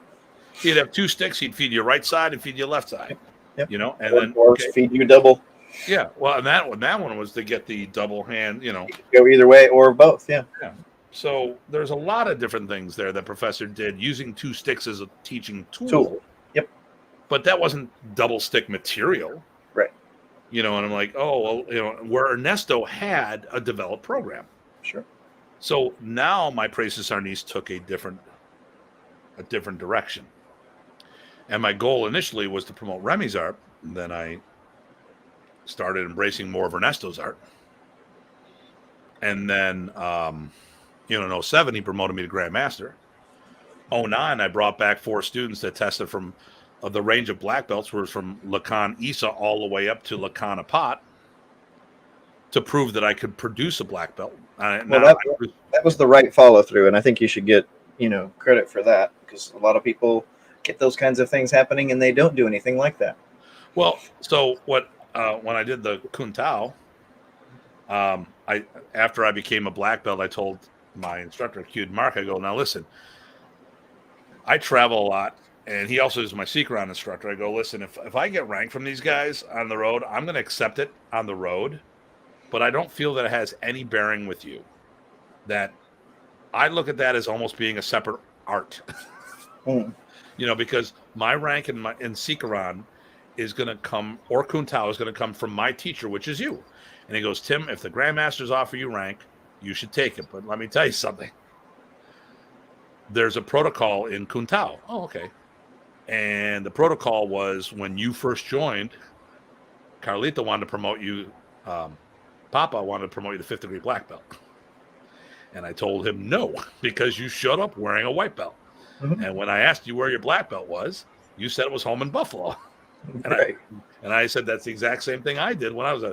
He'd have 2 sticks. He'd feed you right side and feed you left side. Yep. You know, and or feed you double. Yeah. Well, and that one was to get the double hand. You know, go either way or both. Yeah. Yeah. So there's a lot of different things there that Professor did using 2 sticks as a teaching tool. Yep. But that wasn't double stick material. Right. You know, and I'm like, oh, well, you know, where Ernesto had a developed program. Sure. So now my Praeses Arnis took a different direction. And my goal initially was to promote Remy's art. And then I started embracing more of Ernesto's art. And then, in 07, he promoted me to Grandmaster. 09, I brought back 4 students that tested from the range of black belts, was from Lacan Isa all the way up to Lacan Apat, to prove that I could produce a black belt. That was the right follow through, and I think you should get credit for that, because a lot of people get those kinds of things happening and they don't do anything like that. Well, so when I did the Kun Tao, after I became a black belt, I told my instructor, Q Mark, I go, now listen, I travel a lot, and he also is my Seekeron instructor. I go, listen, if I get ranked from these guys on the road, I'm going to accept it on the road, but I don't feel that it has any bearing with you. That I look at that as almost being a separate art. Because my rank in Seekeron is going to come, or Kun Tao is going to come from my teacher, which is you. And he goes, Tim, if the Grandmasters offer you rank, you should take it. But let me tell you something. There's a protocol in Kun Tao. Oh, okay. And the protocol was, when you first joined, Carlita wanted to promote you, Papa wanted to promote you to 5th degree black belt. And I told him no, because you showed up wearing a white belt. Mm-hmm. And when I asked you where your black belt was, you said it was home in Buffalo. And I said, that's the exact same thing I did when I was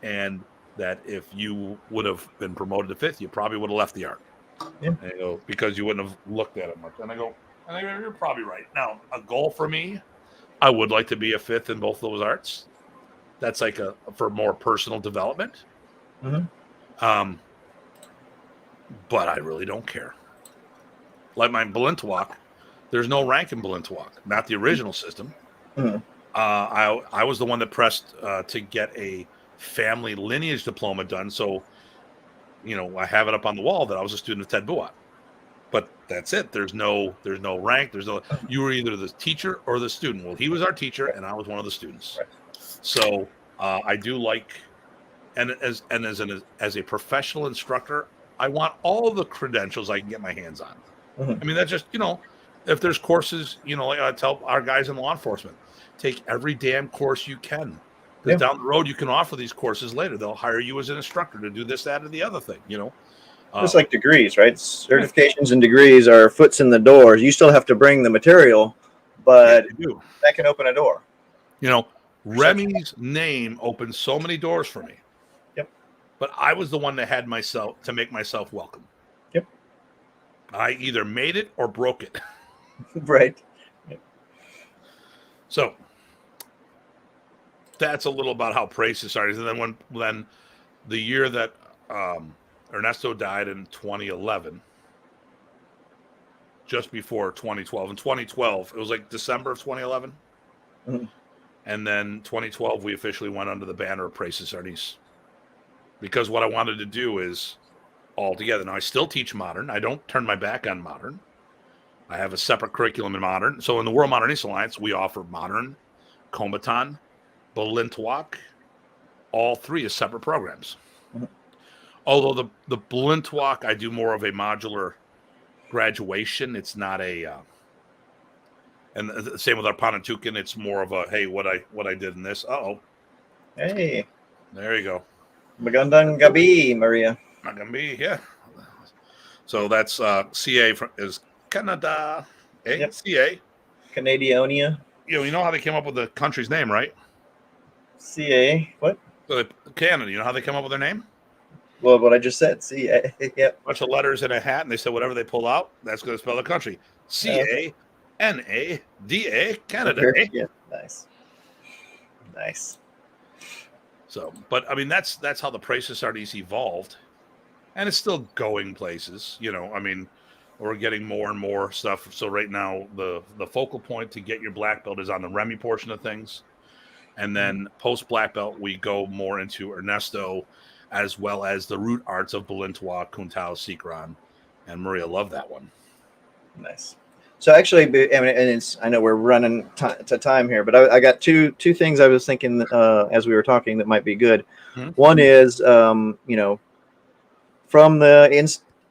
and that if you would have been promoted to 5th, you probably would have left the art. Yeah. And I go, because you wouldn't have looked at it much. And I go, you're probably right. Now, a goal for me, I would like to be a 5th in both those arts. That's like for more personal development. Mm-hmm. But I really don't care. Like my Balintawak, there's no rank in Balintawak, not the original system. Mm-hmm. I was the one that pressed to get a family lineage diploma done. So, I have it up on the wall that I was a student of Ted Buat. But that's it. There's no rank. You were either the teacher or the student. Well, he was our teacher, and I was one of the students. Right. So I do like, and as a professional instructor, I want all the credentials I can get my hands on. Mm-hmm. I mean, that's just, if there's courses, like I tell our guys in law enforcement, take every damn course you can. Because down the road, you can offer these courses later. They'll hire you as an instructor to do this, that, or the other thing, Just like degrees, right? Certifications and degrees are foots in the door. You still have to bring the material, but that can open a door. Remy's name opened so many doors for me. Yep. But I was the one that had to make myself welcome. Yep. I either made it or broke it. Right. Yep. So that's a little about how Praeses started. And then the year that Ernesto died in 2011, just before 2012. In 2012, it was like December of 2011. Mm-hmm. And then 2012, we officially went under the banner of Praeses Arnis. Because what I wanted to do is all together. Now, I still teach modern. I don't turn my back on modern. I have a separate curriculum in modern. So in the World Modern Arnis Alliance, we offer modern, Komaton, Balintawak, all 3 as separate programs. Mm-hmm. Although the Balintawak, I do more of a modular graduation. It's not and the same with our Panantukan. It's more of a, hey, what I did in this. Uh-oh. Hey. There you go. Magandang gabi, Maria. Magandang gabi, yeah. So that's CA is Canada. Yep. CA. Canadionia. You know how they came up with the country's name, right? CA. What? So Canada. You know how they came up with their name? Well, what I just said. CA. Yep. A bunch of letters in a hat, and they said whatever they pull out, that's going to spell the country. CANADA, Canada. Yeah. Nice. Nice. So, but I mean, that's how the Praesis Arnis evolved, and it's still going places. I mean, we're getting more and more stuff. So right now, the focal point to get your black belt is on the Remy portion of things, and then post black belt we go more into Ernesto, as well as the root arts of Balintwa, Kuntao, Sikran, and Maria loved that one. Nice. So actually, I mean, and I know we're running to time here, but I got two things I was thinking as we were talking that might be good. Mm-hmm. One is, from the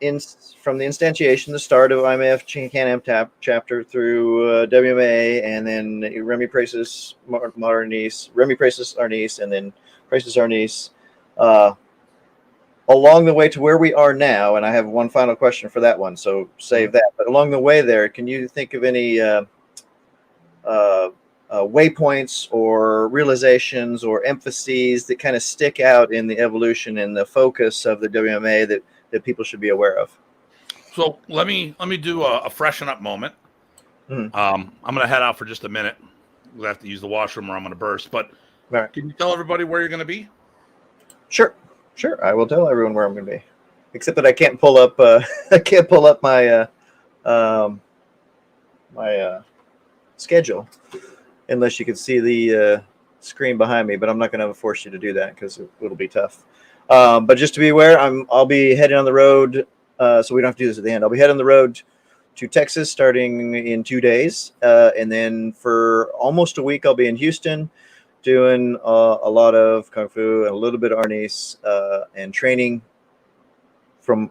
instantiation, the start of IMF Can-Am chapter through WMA, and then Remy Praesis Arnis, and then Praesis Arnis. Along the way to where we are now, and I have one final question for that one, so save that. But along the way there, can you think of any waypoints or realizations or emphases that kind of stick out in the evolution and the focus of the WMA that people should be aware of? So let me do a freshen up moment. Mm-hmm. I'm going to head out for just a minute. We'll have to use the washroom or I'm going to burst. But right. Can you tell everybody where you're going to be? Sure. I will tell everyone where I'm going to be, except that I can't pull up. My schedule unless you can see the screen behind me. But I'm not going to force you to do that because it'll be tough. But just to be aware, I'll be heading on the road, so we don't have to do this at the end. I'll be heading on the road to Texas starting in 2 days, and then for almost a week I'll be in Houston, doing a lot of Kung Fu and a little bit of Arnis and training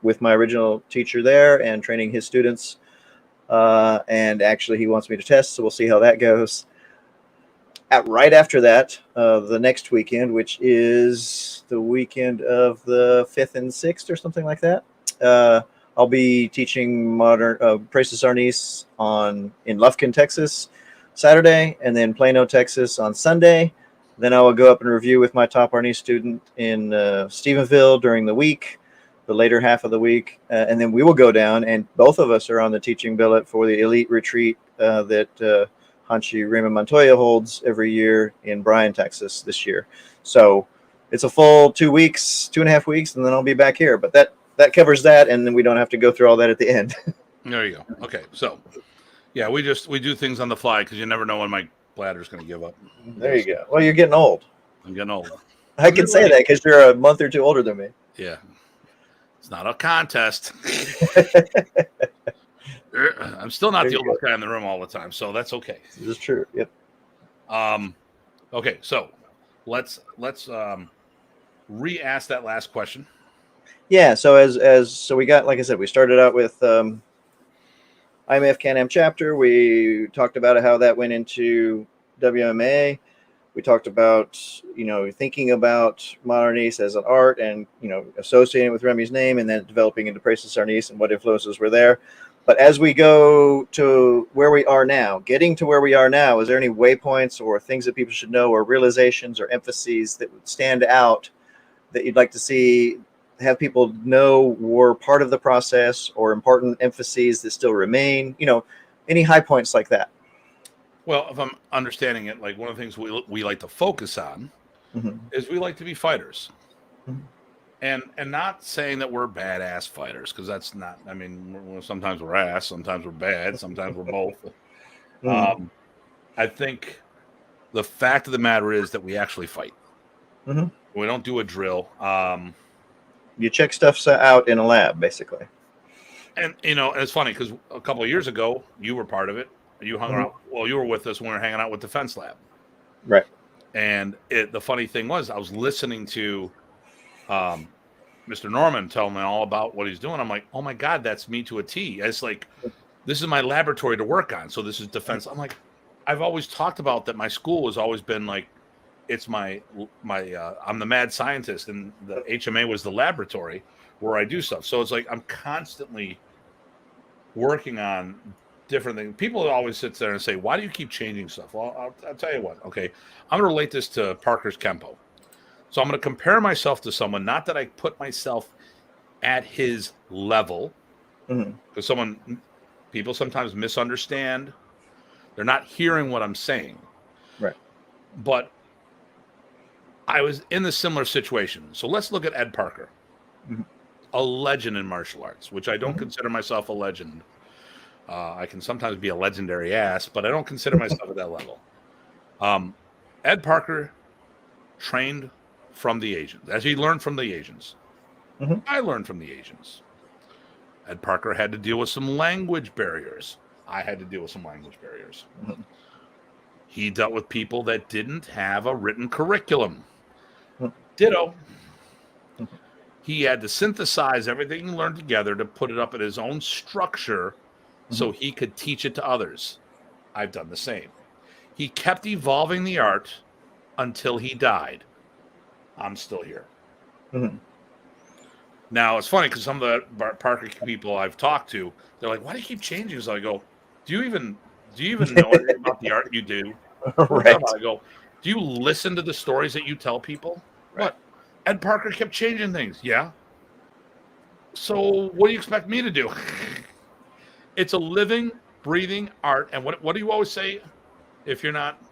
with my original teacher there and training his students. And actually he wants me to test, so we'll see how that goes. Right after that, the next weekend, which is the weekend of the 5th and 6th or something like that, I'll be teaching modern Praesis Arnis in Lufkin, Texas, Saturday, and then Plano, Texas on Sunday. Then I will go up and review with my top Arnis student in Stephenville during the week, the later half of the week. And then we will go down, and both of us are on the teaching billet for the elite retreat that Hanshi Raymond Montoya holds every year in Bryan, Texas this year. So it's a full 2 weeks, 2.5 weeks, and then I'll be back here. But that covers that, and then we don't have to go through all that at the end. There you go. Okay, so yeah, we do things on the fly because you never know when my bladder's going to give up. There you go. Well, you're getting old. I'm getting old. I can say that because you're a month or two older than me. Yeah. It's not a contest. I'm still not the oldest guy in the room all the time, so that's okay. This is true. Yep. Okay, so let's re-ask that last question. Yeah, so so we got, like I said, we started out with IMF Can-Am chapter. We talked about how that went into WMA. We talked about, thinking about Modern Arnis as an art and, associating with Remy's name, and then developing into Praesis Arnis and what influences were there. But as we go to where we are now, getting to where we are now, is there any waypoints or things that people should know or realizations or emphases that would stand out that you'd like to see, have people know were part of the process, or important emphases that still remain? Any high points like that? Well, if I'm understanding it, like one of the things we like to focus on is we like to be fighters. And not saying that we're badass fighters, because that's not, I mean, sometimes we're ass, sometimes we're bad, sometimes we're both. I think the fact of the matter is that we actually fight. We don't do a drill. You check stuff out in a lab, basically. And, it's funny because a couple of years ago, you were part of it. You hung out. Well, you were with us when we were hanging out with Defense Lab. Right. And the funny thing was, I was listening to Mr. Norman tell me all about what he's doing. I'm like, oh my God, that's me to a T. It's like, this is my laboratory to work on. So this is defense. I'm like, I've always talked about that. My school has always been like, it's my I'm the mad scientist, and the HMA was the laboratory. where I do stuff. So it's like I'm constantly working on different things. People always sit there and say, why do you keep changing stuff? Well, I'll tell you what. Okay, I'm going to relate this to Parker's Kempo. So I'm going to compare myself to someone, not that I put myself at his level, because people sometimes misunderstand. They're not hearing what I'm saying. Right. But I was in a similar situation. So let's look at Ed Parker, a legend in martial arts, which I don't consider myself a legend. I can sometimes be a legendary ass, but I don't consider myself at that level. Ed Parker trained from the Asians, as he learned from the Asians. I learned from the Asians. Ed Parker had to deal with some language barriers. I had to deal with some language barriers. He dealt with people that didn't have a written curriculum. Ditto. He had to synthesize everything he learned together to put it up in his own structure so he could teach it to others. I've done the same. He kept evolving the art until he died. I'm still here. Now, it's funny because some of the Parker people I've talked to, they're like, why do you keep changing? So I go, do you even know anything about the art you do? Right. I go, do you listen to the stories that you tell people? Right. What? Ed Parker kept changing things. Yeah. So what do you expect me to do? It's a living, breathing art. And what do you always say if you're not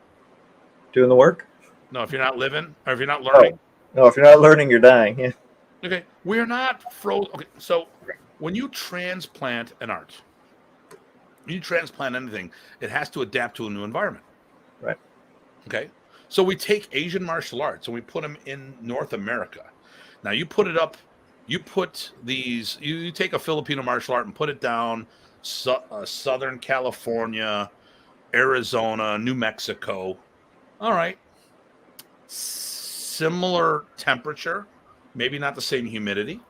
doing the work? No, if you're not living or if you're not learning. No, if you're not learning, you're dying. Yeah. Okay. We're not frozen. Okay. So when you transplant an art, when you transplant anything, it has to adapt to a new environment. Right. Okay. So we take Asian martial arts and we put them in North America. Now you put it up, you take a Filipino martial art and put it down Southern California, Arizona, New Mexico. All right. Similar temperature, maybe not the same humidity,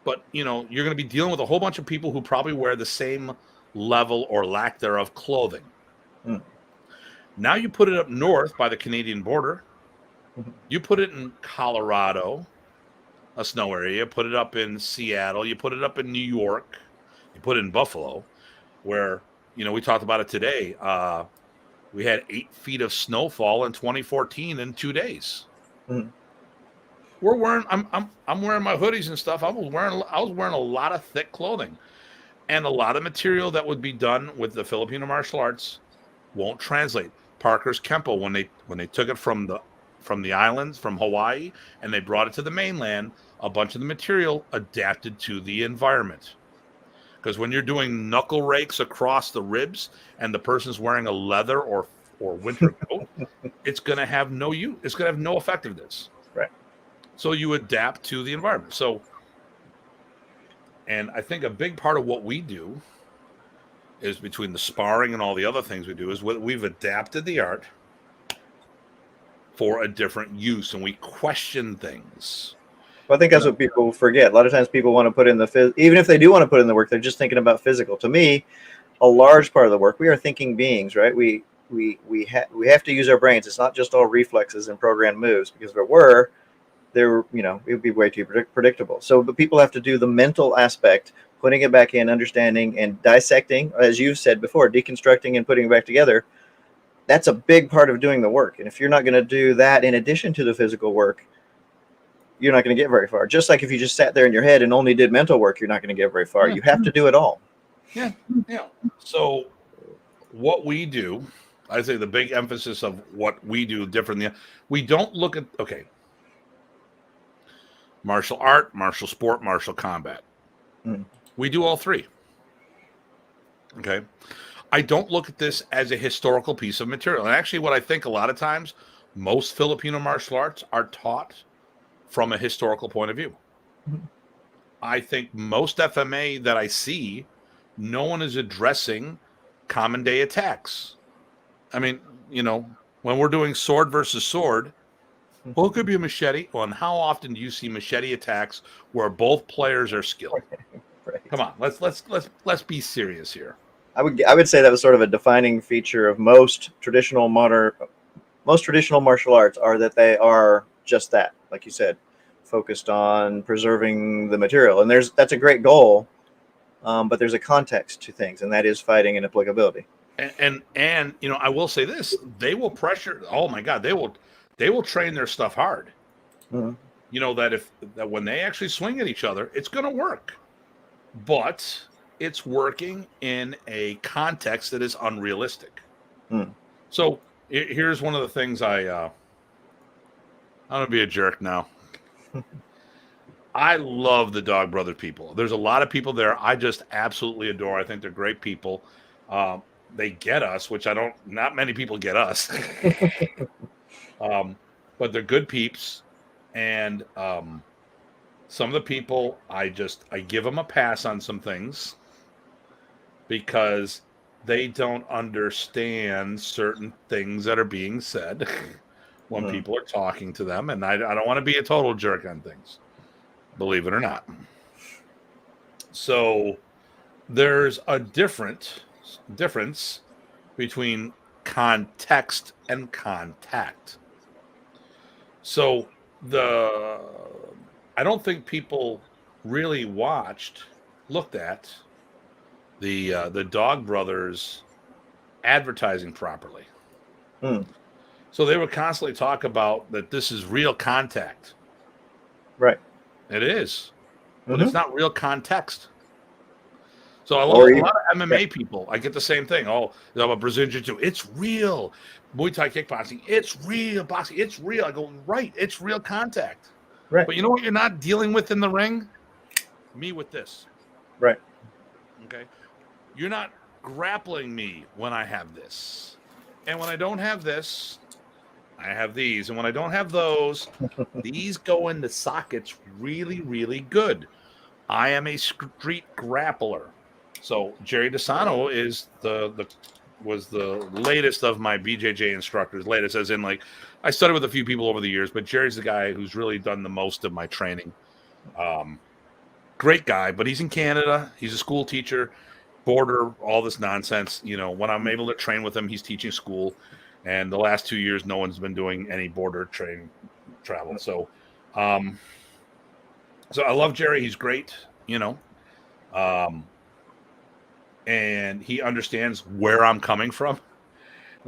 but you're going to be dealing with a whole bunch of people who probably wear the same level or lack thereof clothing. Now you put it up north by the Canadian border. You put it in Colorado, a snow area. You put it up in Seattle. You put it up in New York. You put it in Buffalo, where, we talked about it today. We had 8 feet of snowfall in 2014 in 2 days. We're wearing. I'm wearing my hoodies and stuff. I was wearing a lot of thick clothing, and a lot of material that would be done with the Filipino martial arts won't translate. Parker's Kempo, when they took it from the islands, from Hawaii, and they brought it to the mainland, a bunch of the material adapted to the environment. Because when you're doing knuckle rakes across the ribs and the person's wearing a leather or winter coat, it's going to have no use. It's going to have no effectiveness. Right. So you adapt to the environment. And I think a big part of what we do is, between the sparring and all the other things we do, is we've adapted the art for a different use, and we question things. Well, I think that's what people forget. A lot of times people want to put in even if they do want to put in the work, they're just thinking about physical. To me, a large part of the work, we are thinking beings, right? We have to use our brains. It's not just all reflexes and programmed moves, because if it were, it would be way too predictable. So, but people have to do the mental aspect, putting it back in, understanding and dissecting, as you've said before, deconstructing and putting it back together. That's a big part of doing the work. And if you're not going to do that in addition to the physical work, you're not going to get very far. Just like if you just sat there in your head and only did mental work, you're not going to get very far. You have to do it all. Yeah. So what we do, I say the big emphasis of what we do differently, we don't look at, martial art, martial sport, martial combat. We do all three. Okay. I don't look at this as a historical piece of material. And actually, what I think a lot of times, most Filipino martial arts are taught from a historical point of view. I think most FMA that I see, no one is addressing common day attacks. I mean, when we're doing sword versus sword, well, it could be a machete. Well, and how often do you see machete attacks where both players are skilled? Right. Come on, let's be serious here. I would say that was sort of a defining feature of most traditional martial arts, are that they are just that, like you said, focused on preserving the material. And that's a great goal, but there's a context to things, and that is fighting and applicability. And you know, I will say this: they will pressure. Oh my God, they will train their stuff hard. Mm-hmm. You know that when they actually swing at each other, it's going to work, but it's working in a context that is unrealistic. Mm. So here's one of the things I'm going to be a jerk now. I love the Dog Brother people. There's a lot of people there I just absolutely adore. I think they're great people. They get us, which not many people get us. But they're good peeps. And some of the people, I give them a pass on some things because they don't understand certain things that are being said when people are talking to them. And I don't want to be a total jerk on things, believe it or not. So there's a difference between context and contact. So I don't think people really looked at the Dog Brothers advertising properly. So they would constantly talk about that this is real contact. Right. It is. But it's not real context. So a lot of MMA people, I get the same thing. Oh, about Brazilian Jiu-Jitsu, it's real. Muay Thai kickboxing, it's real. Boxing, it's real. I go, right, it's real contact. Right. But you know what you're not dealing with in the ring? Me with this. Right. Okay. You're not grappling me when I have this. And when I don't have this, I have these. And when I don't have those, these go into sockets really, really good. I am a street grappler. So Jerry DeSano was the latest of my BJJ instructors. Latest as in, like, I studied with a few people over the years, but Jerry's the guy who's really done the most of my training. Great guy, but he's in Canada. He's a school teacher, border, all this nonsense. You know, when I'm able to train with him, he's teaching school. And the last 2 years, no one's been doing any border training travel. So I love Jerry. He's great, you know. And he understands where I'm coming from,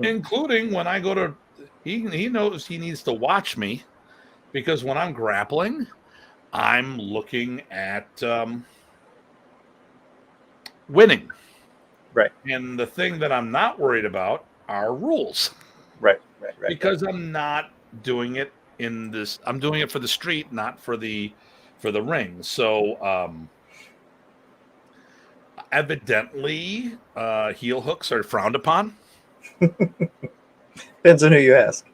including when I go to, he knows he needs to watch me because when I'm grappling, I'm looking at winning. Right. And the thing that I'm not worried about are rules. Right. Because I'm not doing it I'm doing it for the street, not for the ring. So evidently, heel hooks are frowned upon. Depends on who you ask.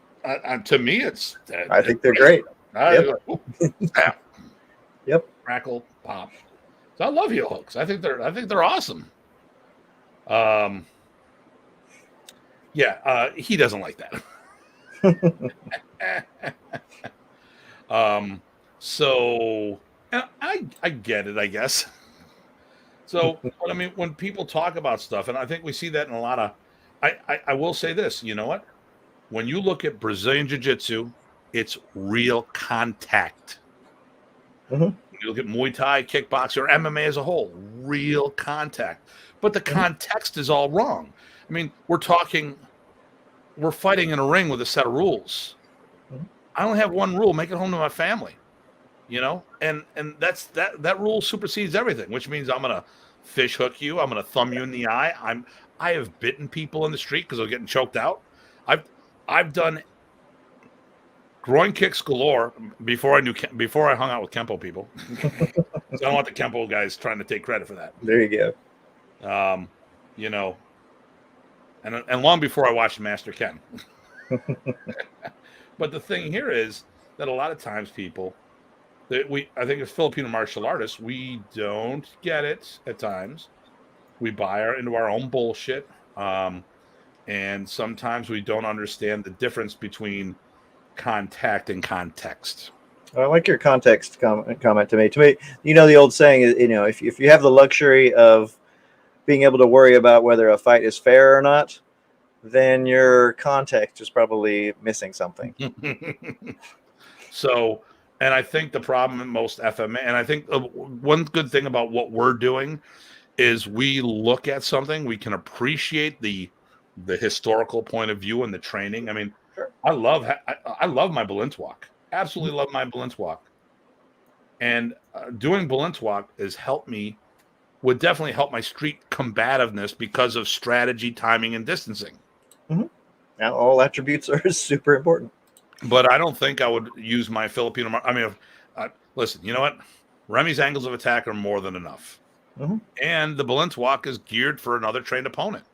To me, I think they're great. Snap. Yep. Crackle, pop. So I love heel hooks. I think they're awesome. Yeah, he doesn't like that. So I get it, I guess. So, but I mean, when people talk about stuff, and I think we see that in a lot of, I will say this, you know what? When you look at Brazilian Jiu-Jitsu, it's real contact. When you look at Muay Thai, kickboxing, or MMA as a whole, real contact. But the context is all wrong. I mean, we're fighting in a ring with a set of rules. I only have one rule: make it home to my family. You know, and that rule supersedes everything, which means I'm gonna fish hook you, I'm gonna thumb you in the eye. I have bitten people in the street because they're getting choked out. I've done groin kicks galore before I hung out with Kempo people. So I don't want the Kempo guys trying to take credit for that. There you go. You know, and long before I watched Master Ken. But the thing here is that a lot of times people, I think as Filipino martial artists, we don't get it at times. We buy into our own bullshit. And sometimes we don't understand the difference between contact and context. I like your context comment to me. To me, you know, the old saying is, you know, if you have the luxury of being able to worry about whether a fight is fair or not, then your context is probably missing something. So And I think the problem in most FMA, and I think one good thing about what we're doing is we look at something, we can appreciate the historical point of view and the training. I mean, Sure. I love my Balint walk. Absolutely love my Balint walk. And doing Balint walk would definitely help my street combativeness because of strategy, timing, and distancing. Mm-hmm. Now, all attributes are super important. But I don't think I would use my Filipino. I mean, listen, you know what? Remy's angles of attack are more than enough. Mm-hmm. And the Balint walk is geared for another trained opponent.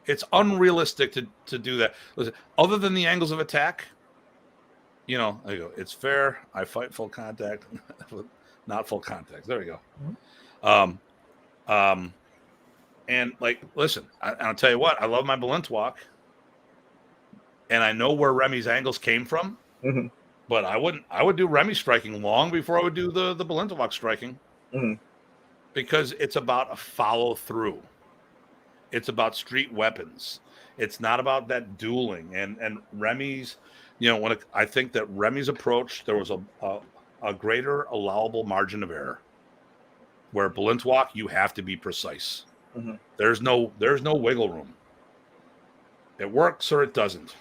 It's unrealistic to do that. Listen, other than the angles of attack, you know, there you go. It's fair. I fight full contact, not full contact. There we go. Mm-hmm. And like, listen, I'll tell you what. I love my Balint walk, and I know where Remy's angles came from. Mm-hmm. But I would do Remy striking long before I would do the Balint walk striking, because it's about a follow through. It's about street weapons. It's not about that dueling. And Remy's, you know, I think that Remy's approach, there was a greater allowable margin of error. Where Balint walk, you have to be precise. Mm-hmm. There's no wiggle room. It works or it doesn't.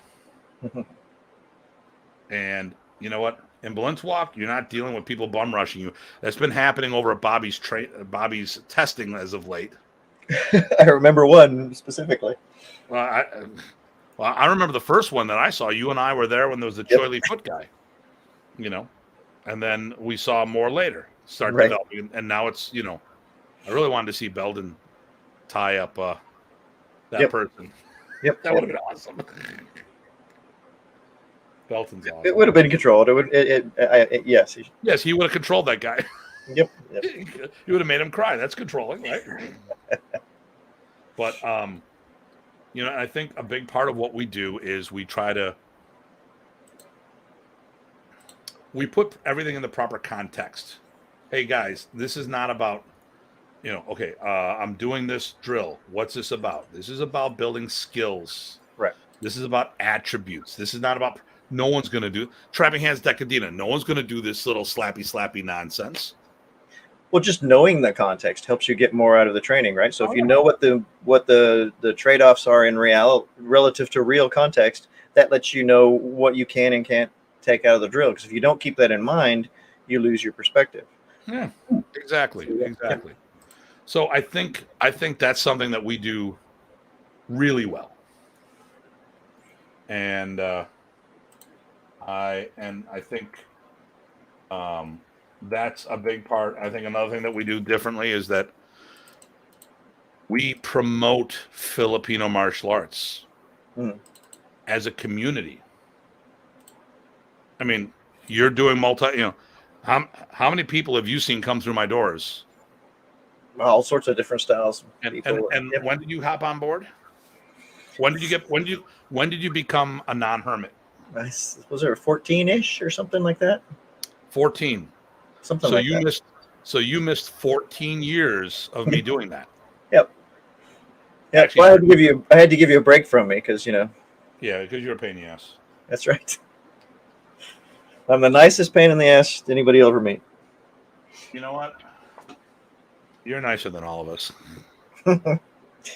Mm-hmm. And you know what? In Balint walk, you're not dealing with people bum rushing you. That's been happening over at Bobby's testing as of late. I remember one specifically. Well, I remember the first one that I saw. You and I were there when there was the Choi Lee Foot guy, you know, and then we saw more later start developing, and now it's, you know, I really wanted to see Belden tie up that person. Yep, that would have been awesome. Belton's awesome. It would have been controlled. It would. Yes. Yes, he would have controlled that guy. Yep. You would have made him cry. That's controlling, right? But you know, I think a big part of what we do is we put everything in the proper context. Hey guys, this is not about, you know, okay, I'm doing this drill. What's this about? This is about building skills. Right. This is about attributes. This is not about, no one's going to do trapping hands decadina. No one's going to do this little slappy nonsense. Well, just knowing the context helps you get more out of the training, right? So if you know what the trade-offs are in relative to real context, that lets you know what you can and can't take out of the drill. Because if you don't keep that in mind, you lose your perspective. Yeah, exactly. So I think that's something that we do really well. And I think that's a big part. I think another thing that we do differently is that we promote Filipino martial arts as a community. I mean, you're doing how many people have you seen come through my doors? All sorts of different styles. And when did you hop on board? When did you become a non-hermit? Was there 14-ish or something like that? 14. Something like that. So you missed 14 years of me doing that. Yep. Yeah. Actually, well, I had to give you a break from me because, you know. Yeah, because you're a pain in the ass. That's right. I'm the nicest pain in the ass anybody will ever meet. You know what? You're nicer than all of us.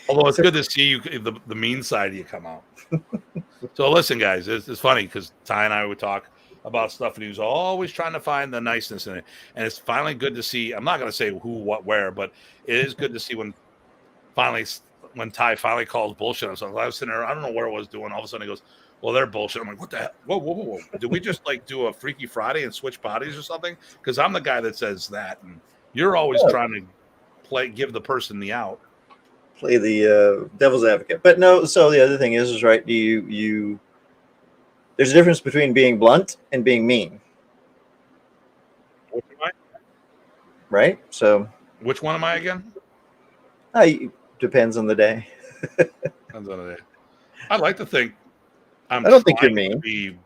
Although it's good to see you, the mean side of you come out. So listen, guys, it's funny because Ty and I would talk about stuff, and he was always trying to find the niceness in it. And it's finally good to see. I'm not going to say who, what, where, but it is good to see when Ty finally calls bullshit on something. I was sitting there, I don't know what I was doing. All of a sudden, he goes, "Well, they're bullshit." I'm like, "What the hell? Whoa! Did we just like do a Freaky Friday and switch bodies or something?" Because I'm the guy that says that, and you're always trying to give the person the out. Play the devil's advocate. But no, so the other thing is right, you there's a difference between being blunt and being mean. Which am I? Right? So which one am I again? Depends on the day. Depends on the day. I'd like to think I don't think you're mean.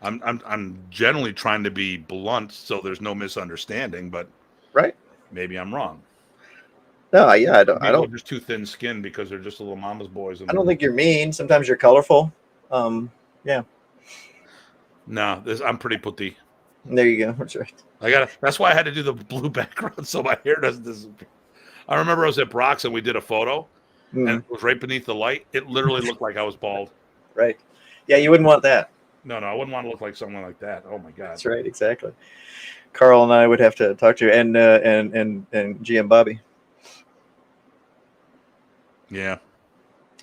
I'm generally trying to be blunt so there's no misunderstanding, but right. Maybe I'm wrong. No, yeah, I don't. Just too thin skinned because they're just little mama's boys. I don't think you're mean. Sometimes you're colorful. Yeah. No, I'm pretty putty. There you go. That's right. That's why I had to do the blue background so my hair doesn't disappear. I remember I was at Brock's and we did a photo, and it was right beneath the light. It literally looked like I was bald. Right. Yeah, you wouldn't want that. No, I wouldn't want to look like someone like that. Oh my God. That's right. Exactly. Carl and I would have to talk to you, and GM Bobby. Yeah.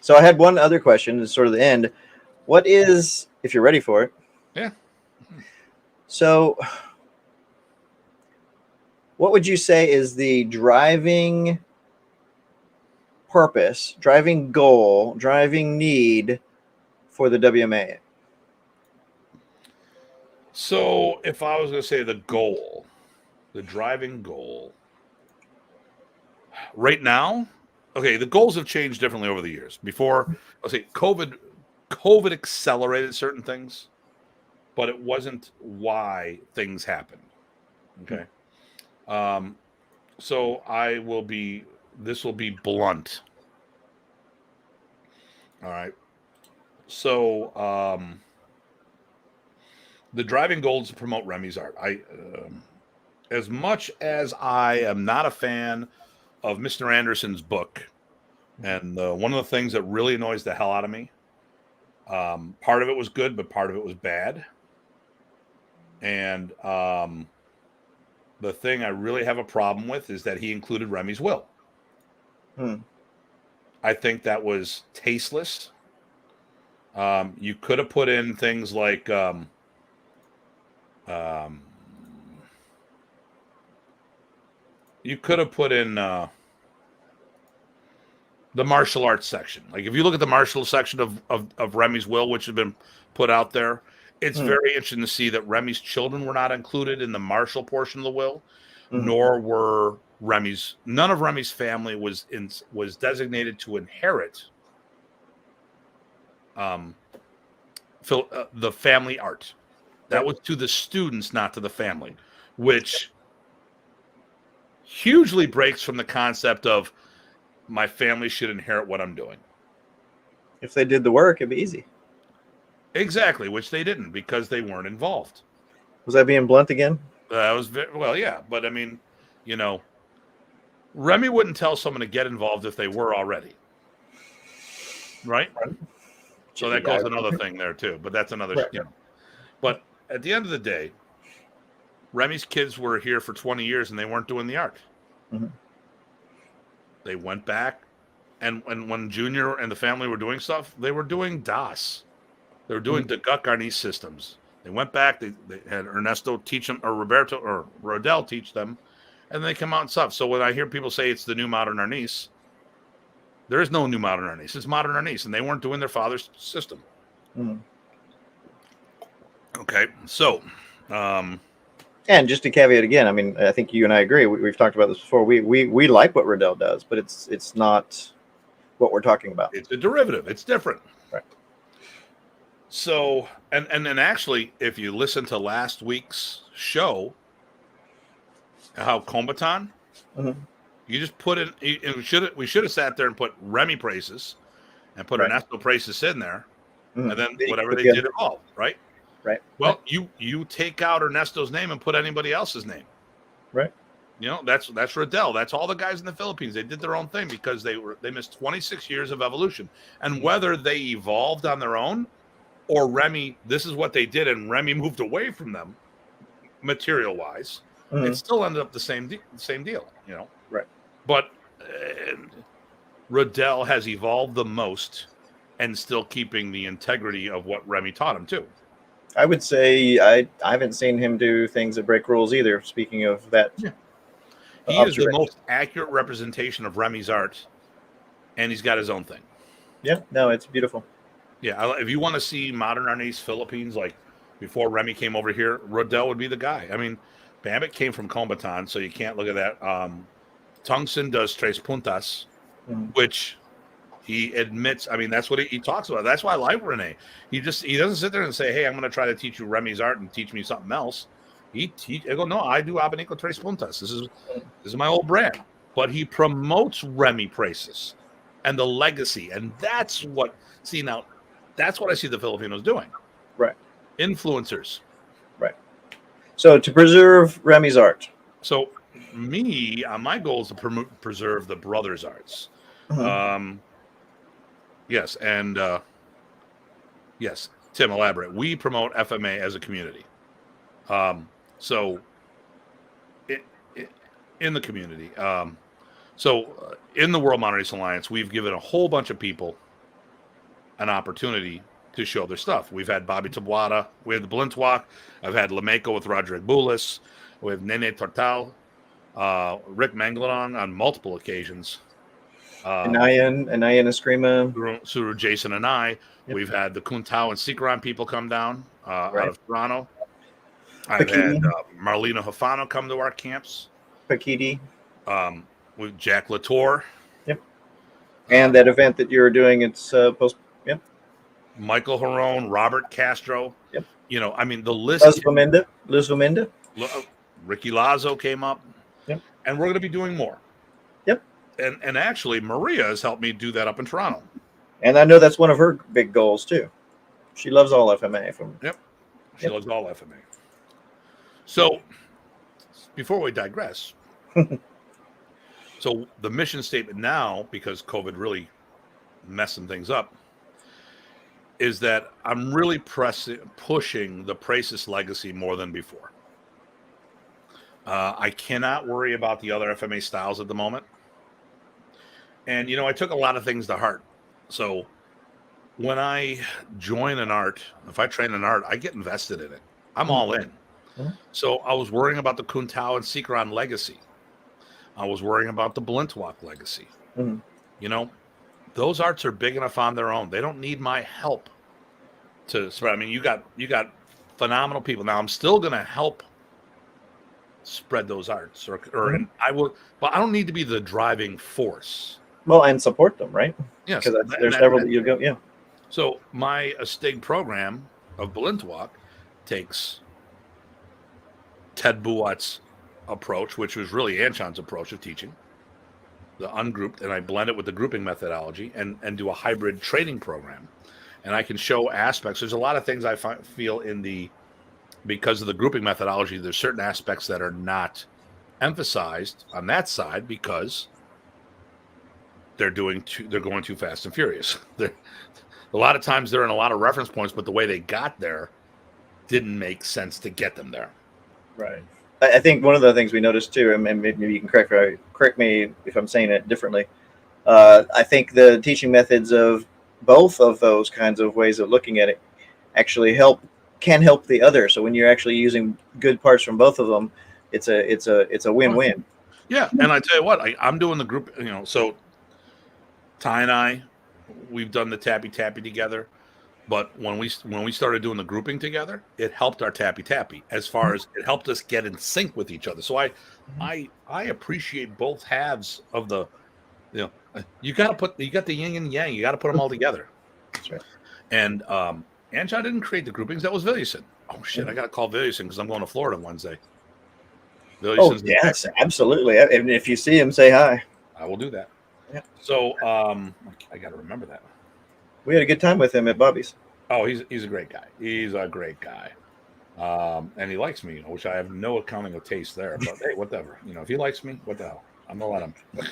So I had one other question, is sort of the end. What is, if you're ready for it? Yeah. So, what would you say is the driving purpose, driving goal, driving need for the WMA? So, if I was going to say the goal, the driving goal, right now, okay, the goals have changed differently over the years. Before, I'll say COVID accelerated certain things, but it wasn't why things happened. Okay. So this will be blunt. All right. So, the driving goal is to promote Remy's art. As much as I am not a fan of Mr. Anderson's book, and one of the things that really annoys the hell out of me, part of it was good, but part of it was bad. And the thing I really have a problem with is that he included Remy's will. I think that was tasteless. You could have put in things like you could have put in the martial arts section. Like if you look at the martial section of Remy's will, which has been put out there, it's very interesting to see that Remy's children were not included in the martial portion of the will, nor were none of Remy's family was designated to inherit the family art. That was to the students, not to the family, which hugely breaks from the concept of my family should inherit what I'm doing. If they did the work, it'd be easy. Exactly, which they didn't because they weren't involved. Was I being blunt again? Well, yeah, but I mean, Remy wouldn't tell someone to get involved if they were already, right? So that goes another thing there too, but that's another, But at the end of the day, Remy's kids were here for 20 years and they weren't doing the art. They went back, and when Junior and the family were doing stuff, they were doing DOS. They were doing the Gut Arnis systems. They went back. They had Ernesto teach them, or Roberto or Rodell teach them, and they come out and stuff. So when I hear people say it's the new modern Arnis, there is no new modern Arnis. It's modern Arnis, and they weren't doing their father's system. Okay, so. And just to caveat again, I mean, I think you and I agree. We've talked about this before. We like what Rodell does, but it's not what we're talking about. It's a derivative. It's different. Right. So, and then actually, if you listen to last week's show, how Combaton, you just put in. We should have sat there and put Remy Praces, and put Ernesto Praces in there, and then whatever they did evolved, right? Right. Well, you take out Ernesto's name and put anybody else's name. Right. That's Rodell. That's all the guys in the Philippines. They did their own thing because they missed 26 years of evolution. And whether they evolved on their own or Remy, this is what they did, and Remy moved away from them material wise, it still ended up the same deal, Right. But Rodell has evolved the most and still keeping the integrity of what Remy taught him too. I would say I haven't seen him do things that break rules either. Speaking of that, he is the most accurate representation of Remy's art, and he's got his own thing. Yeah, no, it's beautiful. Yeah, if you want to see modern Arnis Philippines, like before Remy came over here, Rodell would be the guy. I mean, Bambit came from Combaton, so you can't look at that. Tungsten does Tres Puntas, which he admits. I mean, that's what he talks about. That's why I like Rene. He doesn't sit there and say, "Hey, I'm going to try to teach you Remy's art and teach me something else." I go, "No, I do Abanico Tres Puntas. This is my old brand." But he promotes Remy Praces and the legacy, and that's what. See now, that's what I see the Filipinos doing. Right. Influencers. Right. So to preserve Remy's art. So my goal is to preserve the brothers' arts. Mhm. Yes, and yes, Tim, elaborate. We promote FMA as a community. So in the community. In the World Modern Arnis Alliance, we've given a whole bunch of people an opportunity to show their stuff. We've had Bobby Tabuada, we have the Blintwalk, I've had Lameko with Roderick Boulis, we have Nene Tortal, Rick Manglodon on multiple occasions. Anayan Eskrima. Through Jason and I. Yep. We've had the Kuntao and Sikran people come down out Right. of Toronto. I've had Marlena Hofano come to our camps. Pakiti. With Jack Latour. Yep. And that event that you were doing, it's post. Yep. Michael Harone, Robert Castro. Yep. You know, I mean, the list. Liz Vaminda. Ricky Lazo came up. Yep. And we're going to be doing more. Yep. And actually, Maria has helped me do that up in Toronto. And I know that's one of her big goals too. She loves all FMA. She loves all FMA. So, before we digress, so the mission statement now, because COVID really messing things up, is that I'm really pushing the Praesis legacy more than before. I cannot worry about the other FMA styles at the moment. And, I took a lot of things to heart. So when I join an art, if I train an art, I get invested in it. I'm all in. Mm-hmm. So I was worrying about the Kuntao and Sikran legacy. I was worrying about the Blintwalk legacy. Mm-hmm. Those arts are big enough on their own. They don't need my help to spread. I mean, you got phenomenal people. Now I'm still going to help spread those arts, mm-hmm. And I will, but I don't need to be the driving force. Well, and support them, right? Yes, because there's several that you go. Yeah. So my Astig program of Blintwalk takes Ted Buat's approach, which was really Anshan's approach of teaching, the ungrouped, and I blend it with the grouping methodology and do a hybrid training program. And I can show aspects. There's a lot of things I feel because of the grouping methodology, there's certain aspects that are not emphasized on that side because they're going too fast and furious. A lot of times they're in a lot of reference points, but the way they got there didn't make sense to get them there. Right. I think one of the things we noticed too, and maybe you can correct me if I'm saying it differently. I think the teaching methods of both of those kinds of ways of looking at it actually can help the other. So when you're actually using good parts from both of them, it's a win-win. Yeah, and I tell you what, I'm doing the group. So Ty and I, we've done the tappy together. But when we started doing the grouping together, it helped our tappy as far as it helped us get in sync with each other. So I appreciate both halves of the, you got the yin and yang, you got to put them all together. That's right. And Anshan didn't create the groupings. That was Villiuson. Oh shit, I got to call Villiuson because I'm going to Florida Wednesday. Oh yes, absolutely. And if you see him, say hi. I will do that. Yeah. So I got to remember that. We had a good time with him at Bobby's. Oh, he's a great guy. He's a great guy. And he likes me, which I have no accounting of taste there. But hey, whatever. if he likes me, what the hell? I'm gonna let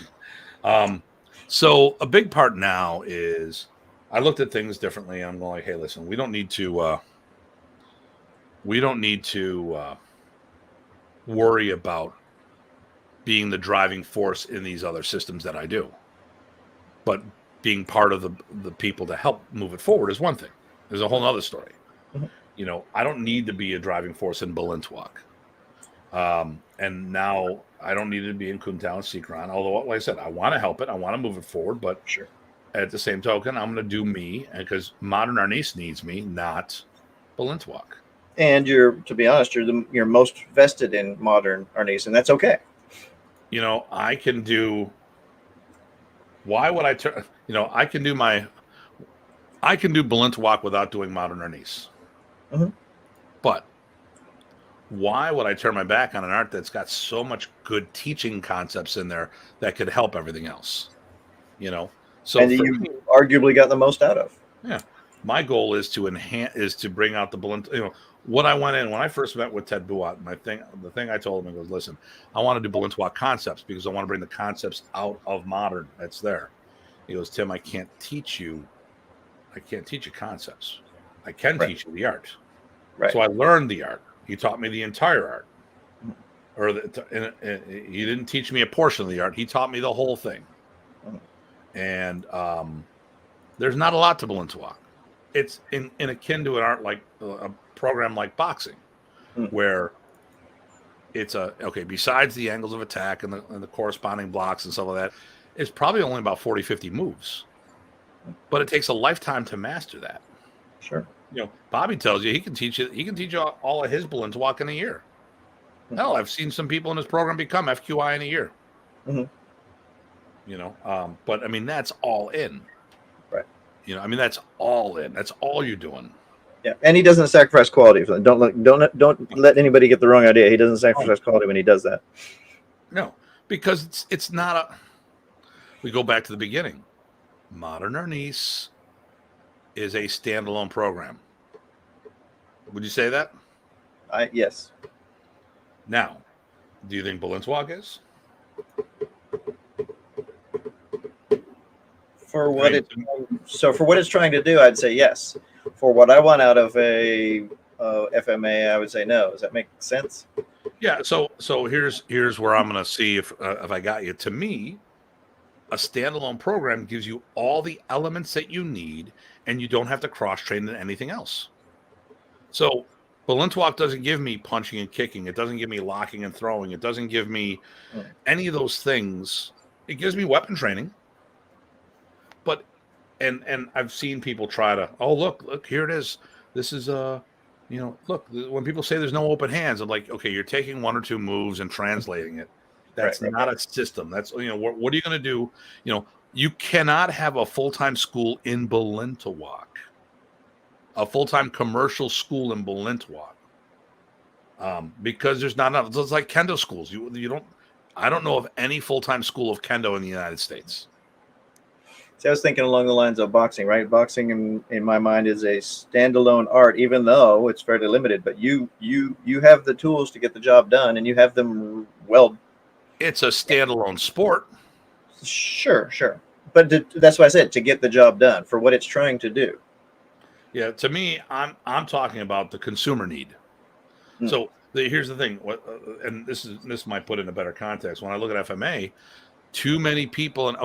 him. So a big part now is I looked at things differently. I'm going like, hey, listen, we don't need to worry about being the driving force in these other systems that I do. But being part of the people to help move it forward is one thing. There's a whole other story. Mm-hmm. I don't need to be a driving force in Blintwalk. And now I don't need to be in Kuntao and Sikran. Although, like I said, I want to help it. I want to move it forward. But sure. At the same token, I'm going to do me because Modern Arnis needs me, not Blintwalk. And to be honest, you're most vested in Modern Arnis, and that's okay. I can do. Why would I turn? I can do Blintwalk without doing Modern Arnis. Mm-hmm. But why would I turn my back on an art that's got so much good teaching concepts in there that could help everything else? So and you arguably got the most out of. Yeah. my goal is to bring out the balloon. What I went in when I first met with Ted Buat, the thing I told him, I goes, listen, I want to do Balintawak concepts because I want to bring the concepts out of modern that's there. He goes, Tim, I can't teach you concepts. I can teach you the art. Right. So I learned the art. He taught me the entire art. Or he didn't teach me a portion of the art. He taught me the whole thing. And there's not a lot to Balintawak. It's in akin to an art like a program like boxing, where it's besides the angles of attack and the corresponding blocks and stuff like that, it's probably only about 40, 50 moves. But it takes a lifetime to master that. Sure. Bobby tells you he can teach you all of his Balintawak in a year. Hell, I've seen some people in his program become FQI in a year. But I mean, that's all in. Right. That's all in. That's all you're doing. Yeah, and he doesn't sacrifice quality. Don't let anybody get the wrong idea. He doesn't sacrifice quality when he does that. No, because it's not a. We go back to the beginning. Modern Arnis is a standalone program. Would you say that? Yes. Now, do you think Balintawak is? For what it's trying to do, I'd say yes. For what I want out of a FMA, I would say no. Does that make sense? Yeah. So here's where I'm going to see if I got you. To me, a standalone program gives you all the elements that you need, and you don't have to cross train in anything else. So Balintawak doesn't give me punching and kicking. It doesn't give me locking and throwing. It doesn't give me any of those things. It gives me weapon training. But and I've seen people try to, look, here it is. This is look, when people say there's no open hands, I'm like, okay, you're taking one or two moves and translating it. That's not a system. That's what are you going to do? You cannot have a full-time school in Balintawak. A full-time commercial school in Balintawak. Because there's not enough. It's like kendo schools. I don't know of any full-time school of kendo in the United States. See, I was thinking along the lines of boxing, right? Boxing, in my mind, is a standalone art, even though it's fairly limited. But you have the tools to get the job done, and you have them well. It's a standalone sport. Sure. But that's why I said to get the job done for what it's trying to do. Yeah, to me, I'm talking about the consumer need. So here's the thing, and this might put it in a better context. When I look at FMA, too many people,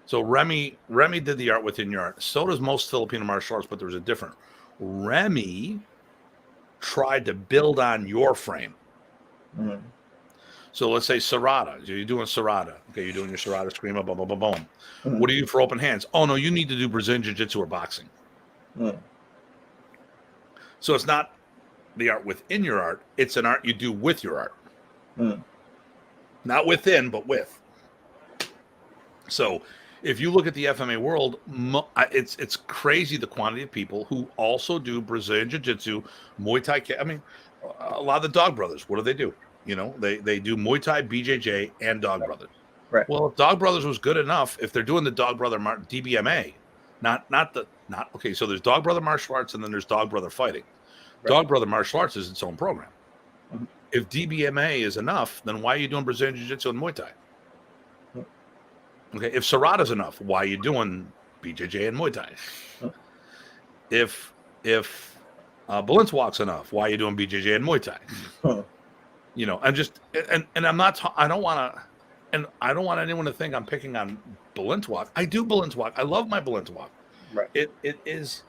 so Remy did the art within your art. So does most Filipino martial arts, but there was a different. Remy tried to build on your frame. So let's say Serrata. You're doing Serrata. Okay, you're doing your Serrata screamer, boom, boom, boom, boom. What do you do for open hands? Oh, no, you need to do Brazilian Jiu-Jitsu or boxing. So it's not the art within your art. It's an art you do with your art. Not within, but with. So if you look at the FMA world, it's crazy the quantity of people who also do Brazilian Jiu-Jitsu, Muay Thai. I mean, a lot of the Dog Brothers, what do? They do Muay Thai, BJJ, and Dog Brothers. Right. Well, if Dog Brothers was good enough, if they're doing the Dog Brother DBMA, so there's Dog Brother martial arts and then there's Dog Brother fighting. Right. Dog Brother martial arts is its own program. If DBMA is enough, then why are you doing Brazilian Jiu-Jitsu and Muay Thai? Okay, if Serrata's enough, why are you doing BJJ and Muay Thai? If Balintawak's enough, why are you doing BJJ and Muay Thai? I don't want anyone to think I'm picking on Balintawak. I do Balintawak. I love my Balintawak. Right. It is.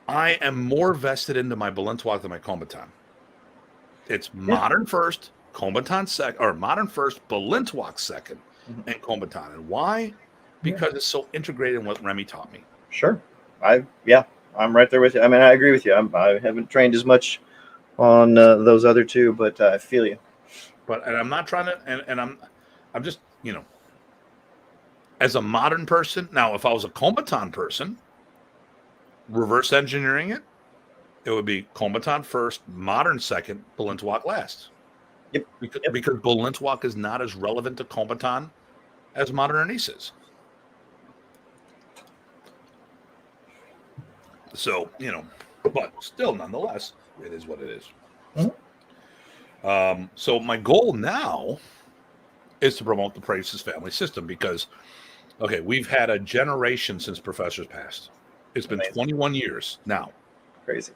I am more vested into my Balintawak than my Kombatan. It's modern first, Kombatan second, or modern first, Balintawak second, and Kombatan. And why? Because it's so integrated in what Remy taught me. Sure. I'm right there with you. I mean, I agree with you. I haven't trained as much on those other two, but I feel you. And I'm not trying to, and I'm just, as a modern person. Now, if I was a Kombatan person, reverse engineering it would be Kombatan first, modern second, Balintawak last. Yep. Because Balintawak is not as relevant to Kombatan as modern Arnis is. So, but still, nonetheless, it is what it is. Mhm. So my goal now is to promote the Price's family system because, okay, we've had a generation since professors passed. It's been Amazing. 21 years now. Crazy.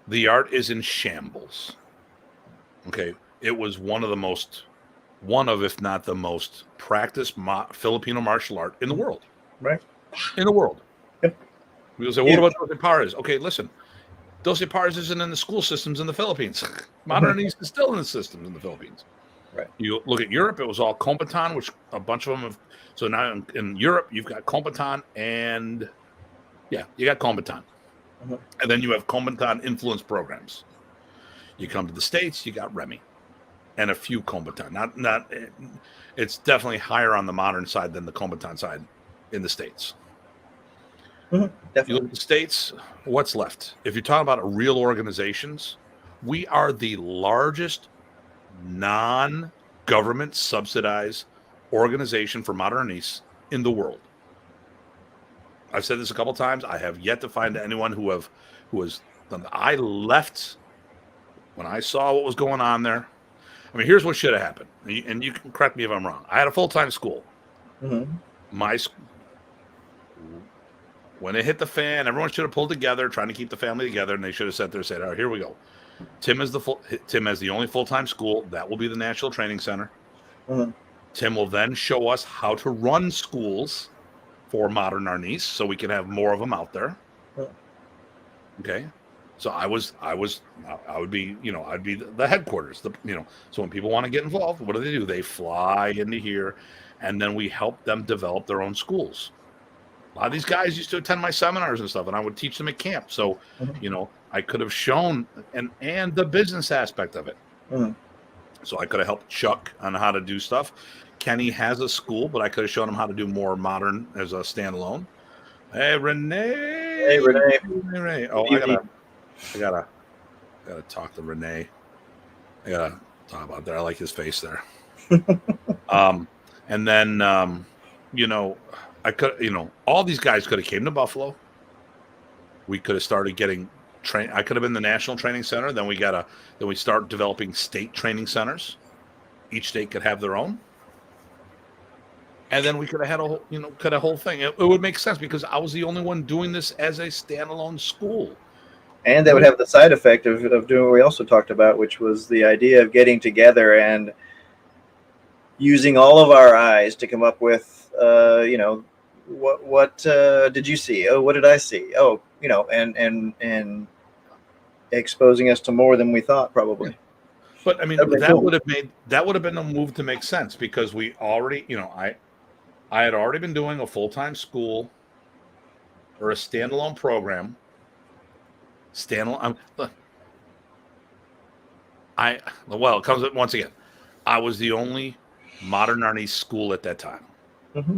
The art is in shambles. Okay, it was one of, if not the most practiced Filipino martial art in the world. Right. In the world. Yep. People say, well, what about Dos Pares? Okay, listen, Dos Pares isn't in the school systems in the Philippines. Modern Arnis is still in the systems in the Philippines. Right. You look at Europe, it was all Combatant, which a bunch of them have. So now in Europe, you've got Combatant and, you got Combatant. Mhm. And then you have Combatant influence programs. You come to the States, you got Remy and a few Combatant. Not. It's definitely higher on the modern side than the Combatant side in the States. You look Definitely. at the States, what's left? If you're talking about real organizations, we are the largest non-government subsidized organization for Modern Arnis in the world. I've said this a couple times. I have yet to find anyone who has done. I left when I saw what was going on there. I mean, here's what should have happened, and you can correct me if I'm wrong. I had a full-time school. Mm-hmm. My when it hit the fan, everyone should have pulled together, trying to keep the family together, and they should have sat there and said, "All right, here we go. Tim has the only full-time school. That will be the National Training Center. Mm-hmm. Tim will then show us how to run schools for Modern Arnis, so we can have more of them out there." Okay, so I would be, I'd be the headquarters. So when people want to get involved, what do? They fly into here, and then we help them develop their own schools. A lot of these guys used to attend my seminars and stuff, and I would teach them at camp. So, I could have shown and the business aspect of it. Mm-hmm. So I could have helped Chuck on how to do stuff. Kenny has a school, but I could have shown him how to do more modern as a standalone. Hey, Renee. Hey, Renee. Renee. Oh, I gotta talk to Renee. I gotta talk about that. I like his face there. And then, I could, all these guys could have came to Buffalo. We could have started getting train. I could have been the National Training Center. Then we start developing state training centers. Each state could have their own. And then we could have had a whole thing. It would make sense because I was the only one doing this as a standalone school. And that would have the side effect of doing what we also talked about, which was the idea of getting together and using all of our eyes to come up with, what did you see? Oh, what did I see? Oh, and exposing us to more than we thought, probably. But I mean, that would have been a move to make sense because we already, I had already been doing a full-time school or a standalone program. Standalone. It comes up once again. I was the only Modern Arnis school at that time. Mm-hmm.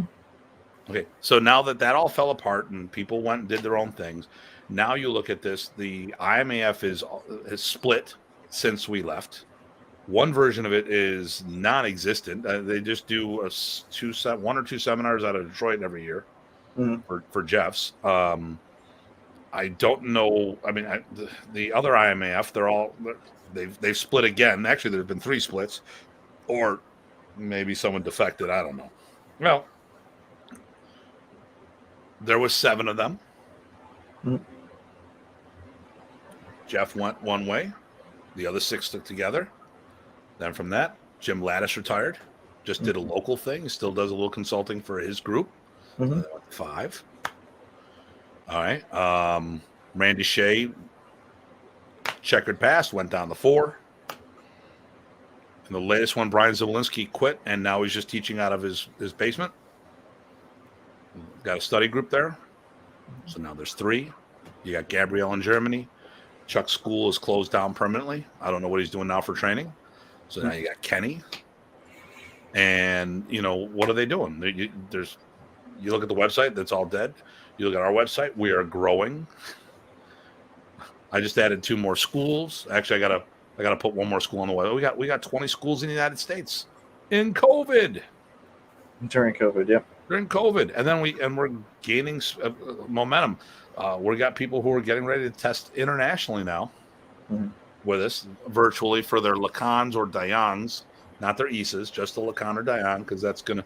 Okay, so now that all fell apart and people went and did their own things, now you look at this. The IMAF is split since we left. One version of it is non-existent. They just do one or two seminars out of Detroit every year for Jeff's. I don't know. I mean, the other IMAF, they've split again. Actually, there's been 3 splits, or maybe someone defected. I don't know. Well, there was 7 of them. Mm-hmm. Jeff went one way. The other 6 stuck together. Then from that, Jim Lattis retired. Just did a local thing. He still does a little consulting for his group. Mm-hmm. 5. All right. Randy Shea, checkered past, went down to 4. And the latest one, Brian Zawalinski, quit, and now he's just teaching out of his basement. Got a study group there. So now there's 3. You got Gabrielle in Germany. Chuck's school is closed down permanently. I don't know what he's doing now for training. So now you got Kenny. And, what are they doing? You look at the website, that's all dead. You look at our website, we are growing. I just added 2 more schools. Actually, I gotta put 1 more school on the way. We got 20 schools in the United States in COVID. During COVID, yeah. during COVID, and then we're gaining momentum. We got people who are getting ready to test internationally now with us virtually for their Lacans or Dayans, not their ISAs, just the Lacan or Dayan, because that's gonna.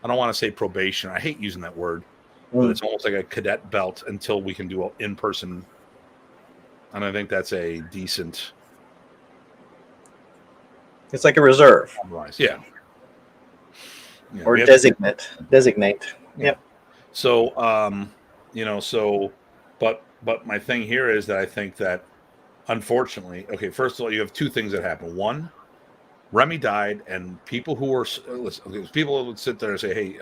I don't want to say probation. I hate using that word, but it's almost like a cadet belt until we can do an in-person. And I think that's a decent. It's like a reserve. Yeah. Or designate. Yep. So, but my thing here is that I think that, unfortunately, okay, first of all, you have two things that happen. One, Remy died, and people who were people would sit there and say, "Hey,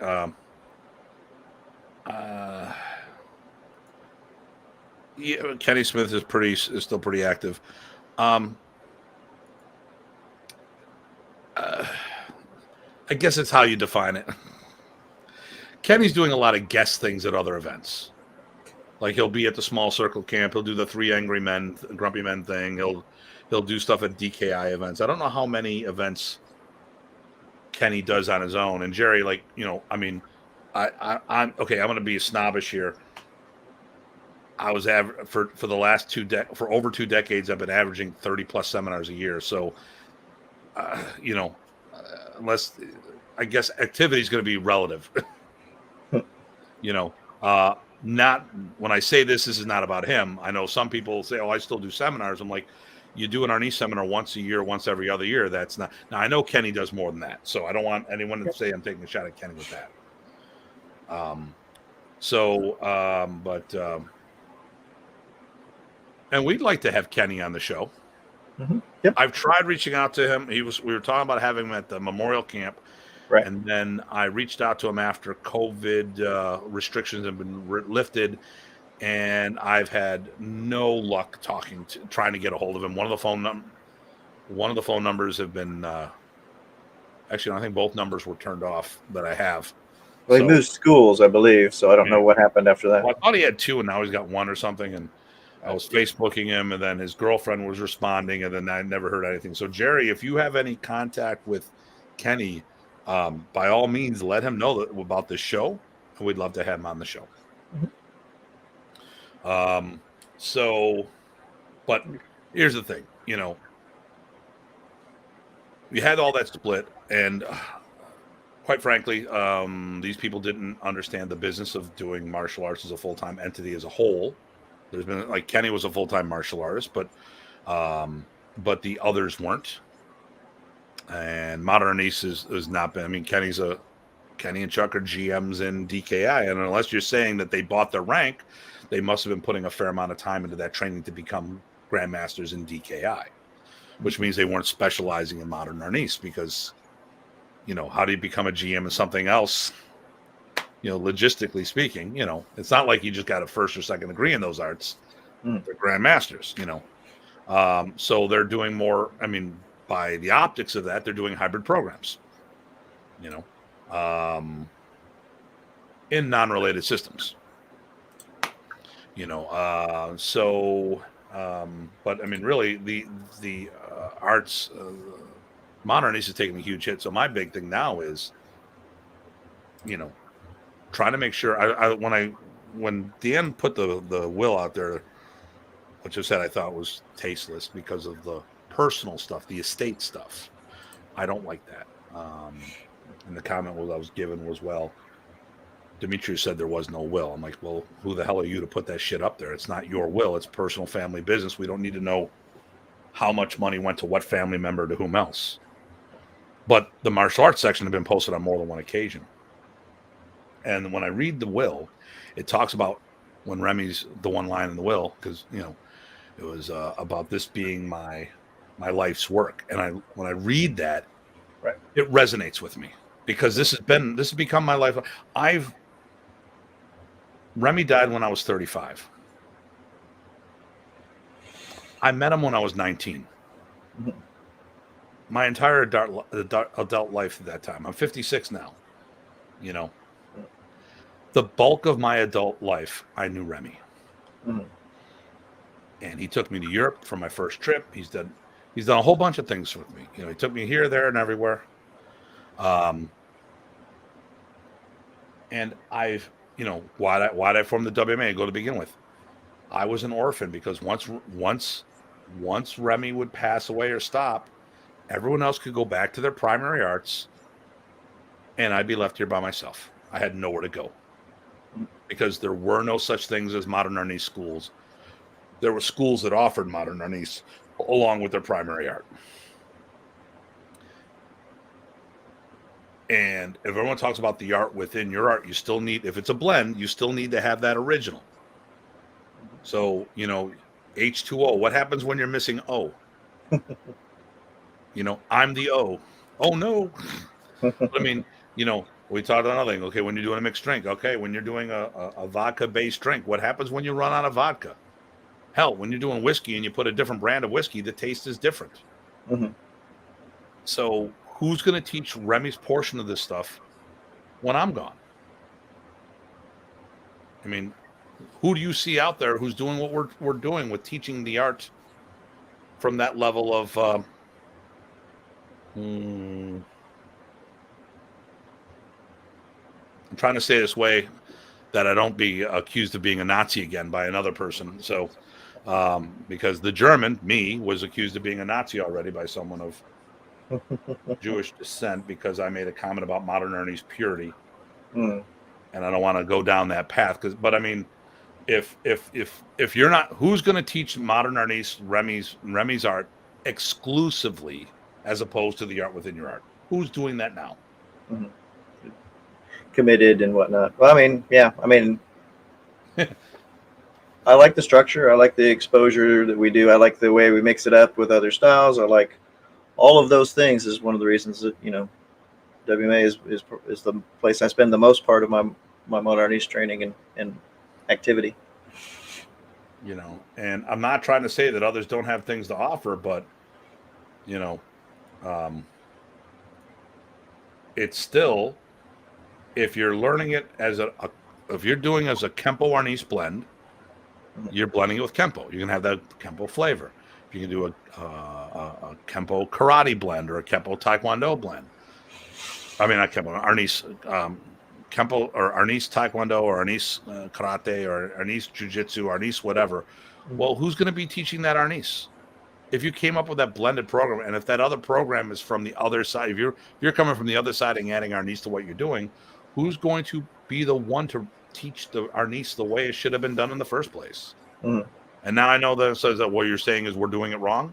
yeah, Kenny Smith is still pretty active." I guess it's how you define it. Kenny's doing a lot of guest things at other events. Like he'll be at the small circle camp. He'll do the 3 angry men, grumpy men thing. He'll do stuff at DKI events. I don't know how many events Kenny does on his own. And Jerry, like, I mean, I'm okay. I'm going to be snobbish here. I was for the last for over 2 decades. I've been averaging 30 plus seminars a year. So, unless I guess activity is going to be relative. Not when I say this is not about him. I know some people say, "Oh, I still do seminars." I'm like, you do an Arnis seminar once a year, once every other year. That's not. Now I know Kenny does more than that, so I don't want anyone to say I'm taking a shot at Kenny with that. And we'd like to have Kenny on the show. Yep. I've tried reaching out to him. We were talking about having him at the memorial camp. Right. And then I reached out to him after COVID restrictions have been lifted, and I've had no luck trying to get a hold of him. One of the phone numbers have been actually, I think both numbers were turned off that I have. Well, he moved schools, I believe, so I don't know what happened after that. Well, I thought he had 2, and now he's got 1 or something. And I was Facebooking him, and then his girlfriend was responding, and then I never heard anything. So, Jerry, if you have any contact with Kenny, by all means, let him know about this show. We'd love to have him on the show. But here's the thing, you had all that split, and quite frankly, these people didn't understand the business of doing martial arts as a full-time entity as a whole. There's been, like, Kenny was a full-time martial artist, but the others weren't. And Modern Arnis has not been. I mean, Kenny and Chuck are GMs in DKI, and unless you're saying that they bought their rank, they must have been putting a fair amount of time into that training to become grandmasters in DKI, which means they weren't specializing in Modern Arnis. Because, how do you become a GM in something else? Logistically speaking, it's not like you just got a first or second degree in those arts. They're grandmasters, so they're doing more. I mean, by the optics of that, they're doing hybrid programs, in non-related systems, but I mean, really, the arts, Modern Arnis is taking a huge hit. So my big thing now is, trying to make sure when Dan put the will out there, which I said I thought was tasteless because of the personal stuff, the estate stuff. I don't like that. And the comment I was given was, well, Demetrius said there was no will. I'm like, well, who the hell are you to put that shit up there? It's not your will. It's personal family business. We don't need to know how much money went to what family member to whom else. But the martial arts section had been posted on more than one occasion. And when I read the will, it talks about when Remy's the one line in the will, because, it was about this being my life's work. And when I read that, right, it resonates with me, because this has become my life. Remy died when I was 35. I met him when I was 19. My entire adult life at that time. I'm 56 now. The bulk of my adult life, I knew Remy. And he took me to Europe for my first trip. He's done a whole bunch of things with me. He took me here, there, and everywhere. And I've, why'd I form the WMA go to begin with? I was an orphan because once Remy would pass away or stop, everyone else could go back to their primary arts, and I'd be left here by myself. I had nowhere to go because there were no such things as modern Arnis schools. There were schools that offered modern Arnis along with their primary art. And if everyone talks about the art within your art, you still need, if it's a blend, you still need to have that original. So, H2O, what happens when you're missing O? I'm the O. Oh, no. I mean, we talked about another thing. Okay, when you're doing a mixed drink. Okay, when you're doing a vodka-based drink, what happens when you run out of vodka? Hell, when you're doing whiskey and you put a different brand of whiskey, the taste is different. Mm-hmm. So who's going to teach Remy's portion of this stuff when I'm gone? I mean, who do you see out there who's doing what we're doing with teaching the art from that level of I'm trying to say this way that I don't be accused of being a Nazi again by another person. So because the German, me, was accused of being a Nazi already by someone of Jewish descent because I made a comment about modern Arnis purity. And I don't want to go down that path but I mean, if you're not, who's going to teach modern Arnis Remy's art exclusively as opposed to the art within your art? Who's doing that now? Mm-hmm. Committed and whatnot. Well, I mean, I like the structure. I like the exposure that we do. I like the way we mix it up with other styles. I like all of those things. Is one of the reasons that WMA is the place I spend the most part of my modern Arnis training and activity. And I'm not trying to say that others don't have things to offer, but it's still, if you're learning it as if you're doing as a Kempo Arnis blend, you're blending it with Kempo. You can have that Kempo flavor. If you can do a Kempo karate blend or a Kempo Taekwondo blend. I mean, not Kempo, Arnis, Kempo or Arnis Taekwondo or Arnis karate or Arnis Jiu-Jitsu, Arnis whatever. Well, who's going to be teaching that Arnis? If you came up with that blended program, and if that other program is from the other side, if you're coming from the other side and adding Arnis to what you're doing, who's going to be the one to teach the Arnis the way it should have been done in the first place? Mm-hmm. And now I know that says that what you're saying is we're doing it wrong.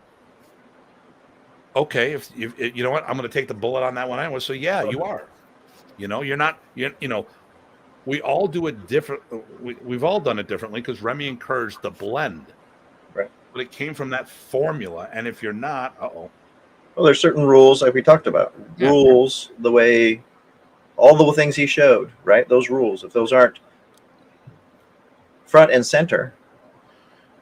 Okay, if you know what, I'm going to take the bullet on that one anyway. So yeah, you are. You're not. We all do it different. We've all done it differently because Remy encouraged the blend. Right. But it came from that formula, and if you're not, well, there's certain rules like we talked about. Yeah. Rules, the way, all the things he showed, right? Those rules, if those aren't front and center.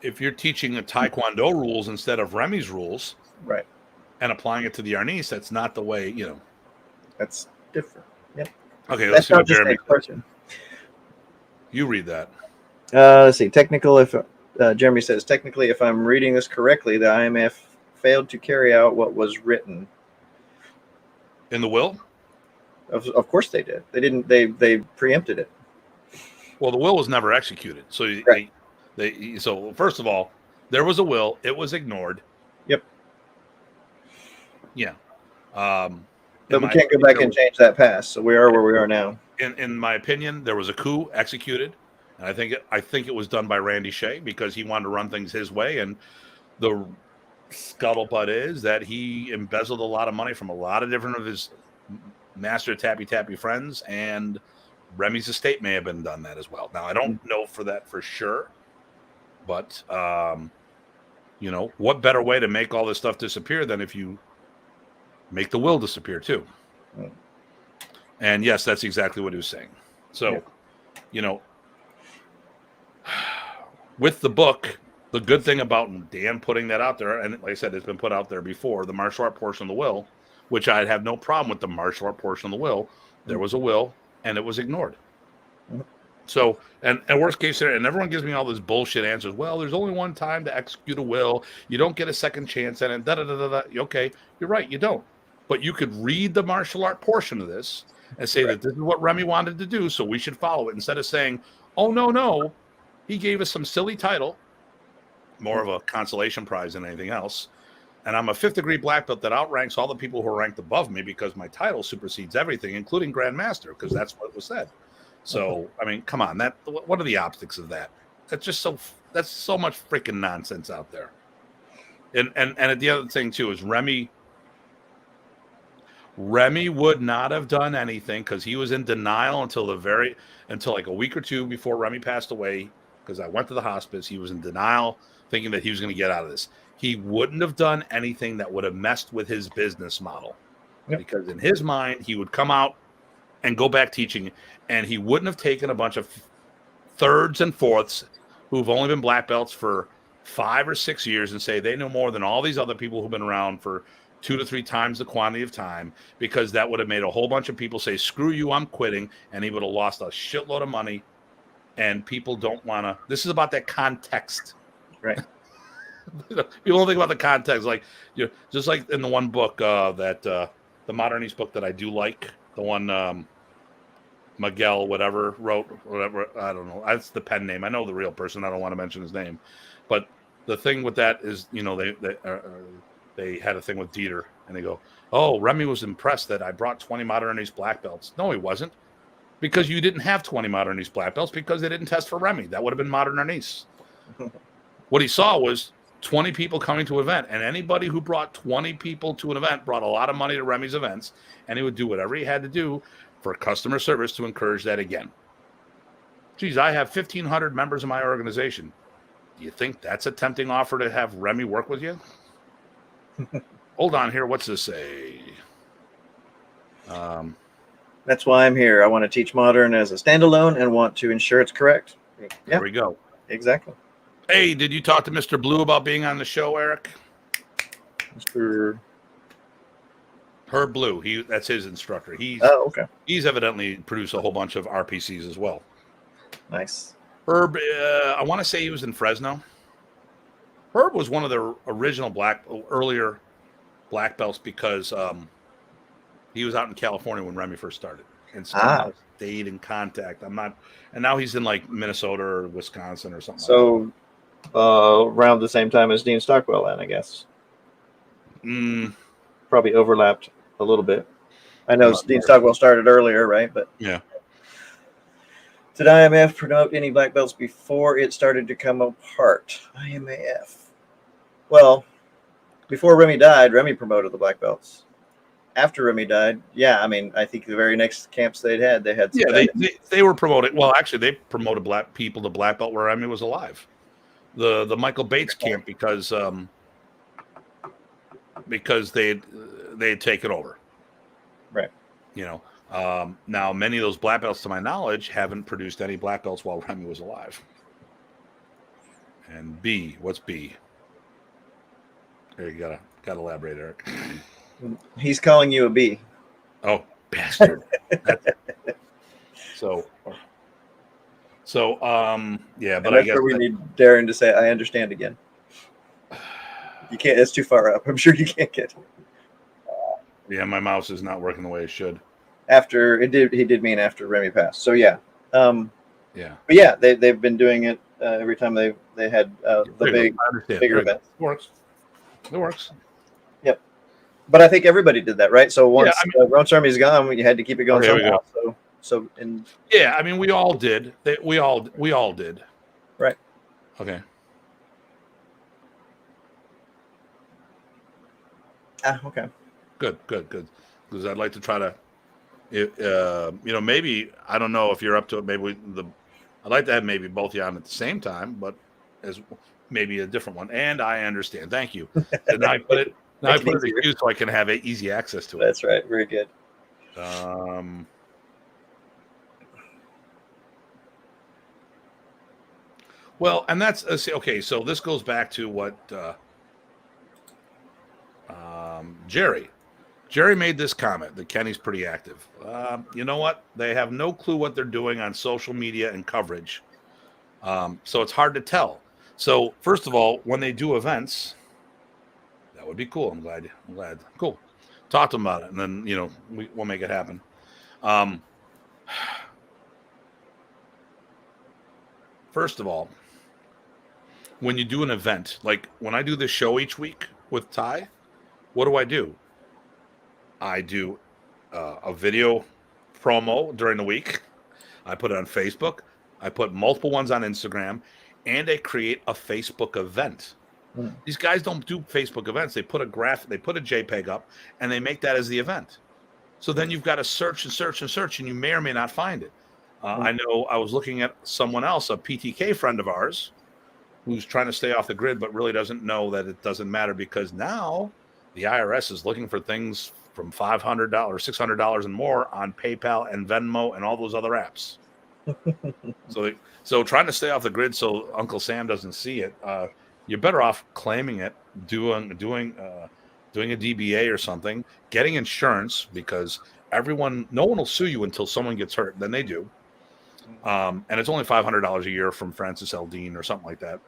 If you're teaching the Taekwondo rules instead of Remy's rules, right, and applying it to the Arnis, that's not the way, That's different. Yep. Okay, let's see what Jeremy says. You read that. Let's see. Jeremy says, technically, if I'm reading this correctly, the IMF failed to carry out what was written. In the will? Of course they did. They didn't. They preempted it. Well, the will was never executed. So right. So first of all, there was a will. It was ignored. Yep. Yeah. But we can't go back and change that past. So we are where we are now. In my opinion, there was a coup executed. And I think it was done by Randy Shea because he wanted to run things his way. And the scuttlebutt is that he embezzled a lot of money from a lot of different of his master tappy friends, and Remy's estate may have been done that as well. Now, I don't know for sure, but what better way to make all this stuff disappear than if you make the will disappear too? And yes, that's exactly what he was saying. So, with the book, the good thing about Dan putting that out there, and like I said, it's been put out there before, the martial art portion of the will, which I'd have no problem with the martial art portion of the will. There was a will, and it was ignored. So, and worst case scenario, and everyone gives me all this bullshit answers. Well, there's only one time to execute a will. You don't get a second chance at it. Okay, you're right, you don't. but you could read the martial art portion of this and say that this is what Remy wanted to do, so we should follow it, instead of saying, oh, no, he gave us some silly title, more of a consolation prize than anything else, and I'm a 5th degree black belt that outranks all the people who are ranked above me because my title supersedes everything, including Grandmaster, because that's what was said. So, I mean, come on, what are the optics of that? That's so much freaking nonsense out there. And the other thing too is Remy would not have done anything because he was in denial until like a week or two before Remy passed away. Because I went to the hospice, he was in denial, thinking that he was going to get out of this. He wouldn't have done anything that would have messed with his business model, because in his mind, he would come out and go back teaching, and he wouldn't have taken a bunch of 3rds and 4ths who've only been black belts for 5 or 6 years and say they know more than all these other people who've been around for 2 to 3 times the quantity of time, because that would have made a whole bunch of people say, screw you, I'm quitting, and he would have lost a shitload of money. And people don't want to. This is about that context, right? People don't think about the context, like just like in the one book that the Modernist book that I do like, the one Miguel whatever wrote, whatever, I don't know. That's the pen name. I know the real person. I don't want to mention his name, but the thing with that is, they had a thing with Dieter, and they go, "Oh, Remy was impressed that I brought 20 Modernist black belts." No, he wasn't. Because you didn't have 20 Modern Arnis black belts because they didn't test for Remy. That would have been Modern Arnis. What he saw was 20 people coming to an event, and anybody who brought 20 people to an event brought a lot of money to Remy's events, and he would do whatever he had to do for customer service to encourage that again. Geez, I have 1,500 members in my organization. Do you think that's a tempting offer to have Remy work with you? Hold on here. What's this say? That's why I'm here. I want to teach modern as a standalone and want to ensure it's correct. There we go. Exactly. Hey, did you talk to Mr. Blue about being on the show, Eric? Mr. Herb Blue. That's his instructor. Okay. He's evidently produced a whole bunch of RPCs as well. Nice. Herb, I want to say he was in Fresno. Herb was one of the original earlier black belts because he was out in California when Remy first started, and stayed in contact. And now he's in like Minnesota or Wisconsin or something. So, around the same time as Dean Stockwell, then I guess. Probably overlapped a little bit. I know Dean Stockwell started earlier, right? But yeah. Did IMF promote any black belts before it started to come apart? IMAF. Well, before Remy died, Remy promoted the black belts. After Remy died, I mean, I think the very next camps they had. Yeah, they were promoting. Well, actually, they promoted black people to black belt where Remy was alive. The Michael Bates camp because they had taken over. Right. Now many of those black belts, to my knowledge, haven't produced any black belts while Remy was alive. And B, what's B? There, you gotta elaborate, Eric. He's calling you a B. Oh, bastard. So, yeah, but I guess we need Darren to say, "I understand" again. You can't. It's too far up. I'm sure you can't get. Yeah, my mouse is not working the way it should. After it did, he did mean after Remy passed. So yeah. Yeah. But yeah, they've been doing it every time they had the bigger events. It works. Yep. But I think everybody did that, right? So once Roach Army's gone, you had to keep it going somehow. Yeah, I mean, we all did. We all did. Right. Okay. Okay. Good. Because I'd like to try to, maybe, I don't know if you're up to it. Maybe I'd like to have maybe both of you on at the same time, but as maybe a different one. And I understand. Thank you. And I put it to you so I can have easy access to it. That's right. Very good. Well, and that's okay. So this goes back to what Jerry made this comment that Kenny's pretty active. You know what? They have no clue what they're doing on social media and coverage. So it's hard to tell. So first of all, when they do events, that would be cool. I'm glad. Cool. Talk to them about it, and then we'll make it happen. Um, first of all, when you do an event, like when I do this show each week with Ty, what do? I do a video promo during the week. I put it on Facebook. I put multiple ones on Instagram, and I create a Facebook event. Mm. These guys don't do Facebook events. They put a JPEG up, and they make that as the event. So then you've got to search and search and search, and you may or may not find it. I know I was looking at someone else, a PTK friend of ours, who's trying to stay off the grid, but really doesn't know that it doesn't matter, because now the IRS is looking for things from $500, $600 and more on PayPal and Venmo and all those other apps. So trying to stay off the grid so Uncle Sam doesn't see it, you're better off claiming it, doing a DBA or something, getting insurance, because no one will sue you until someone gets hurt. Then they do. And it's only $500 a year from Francis L. Dean or something like that.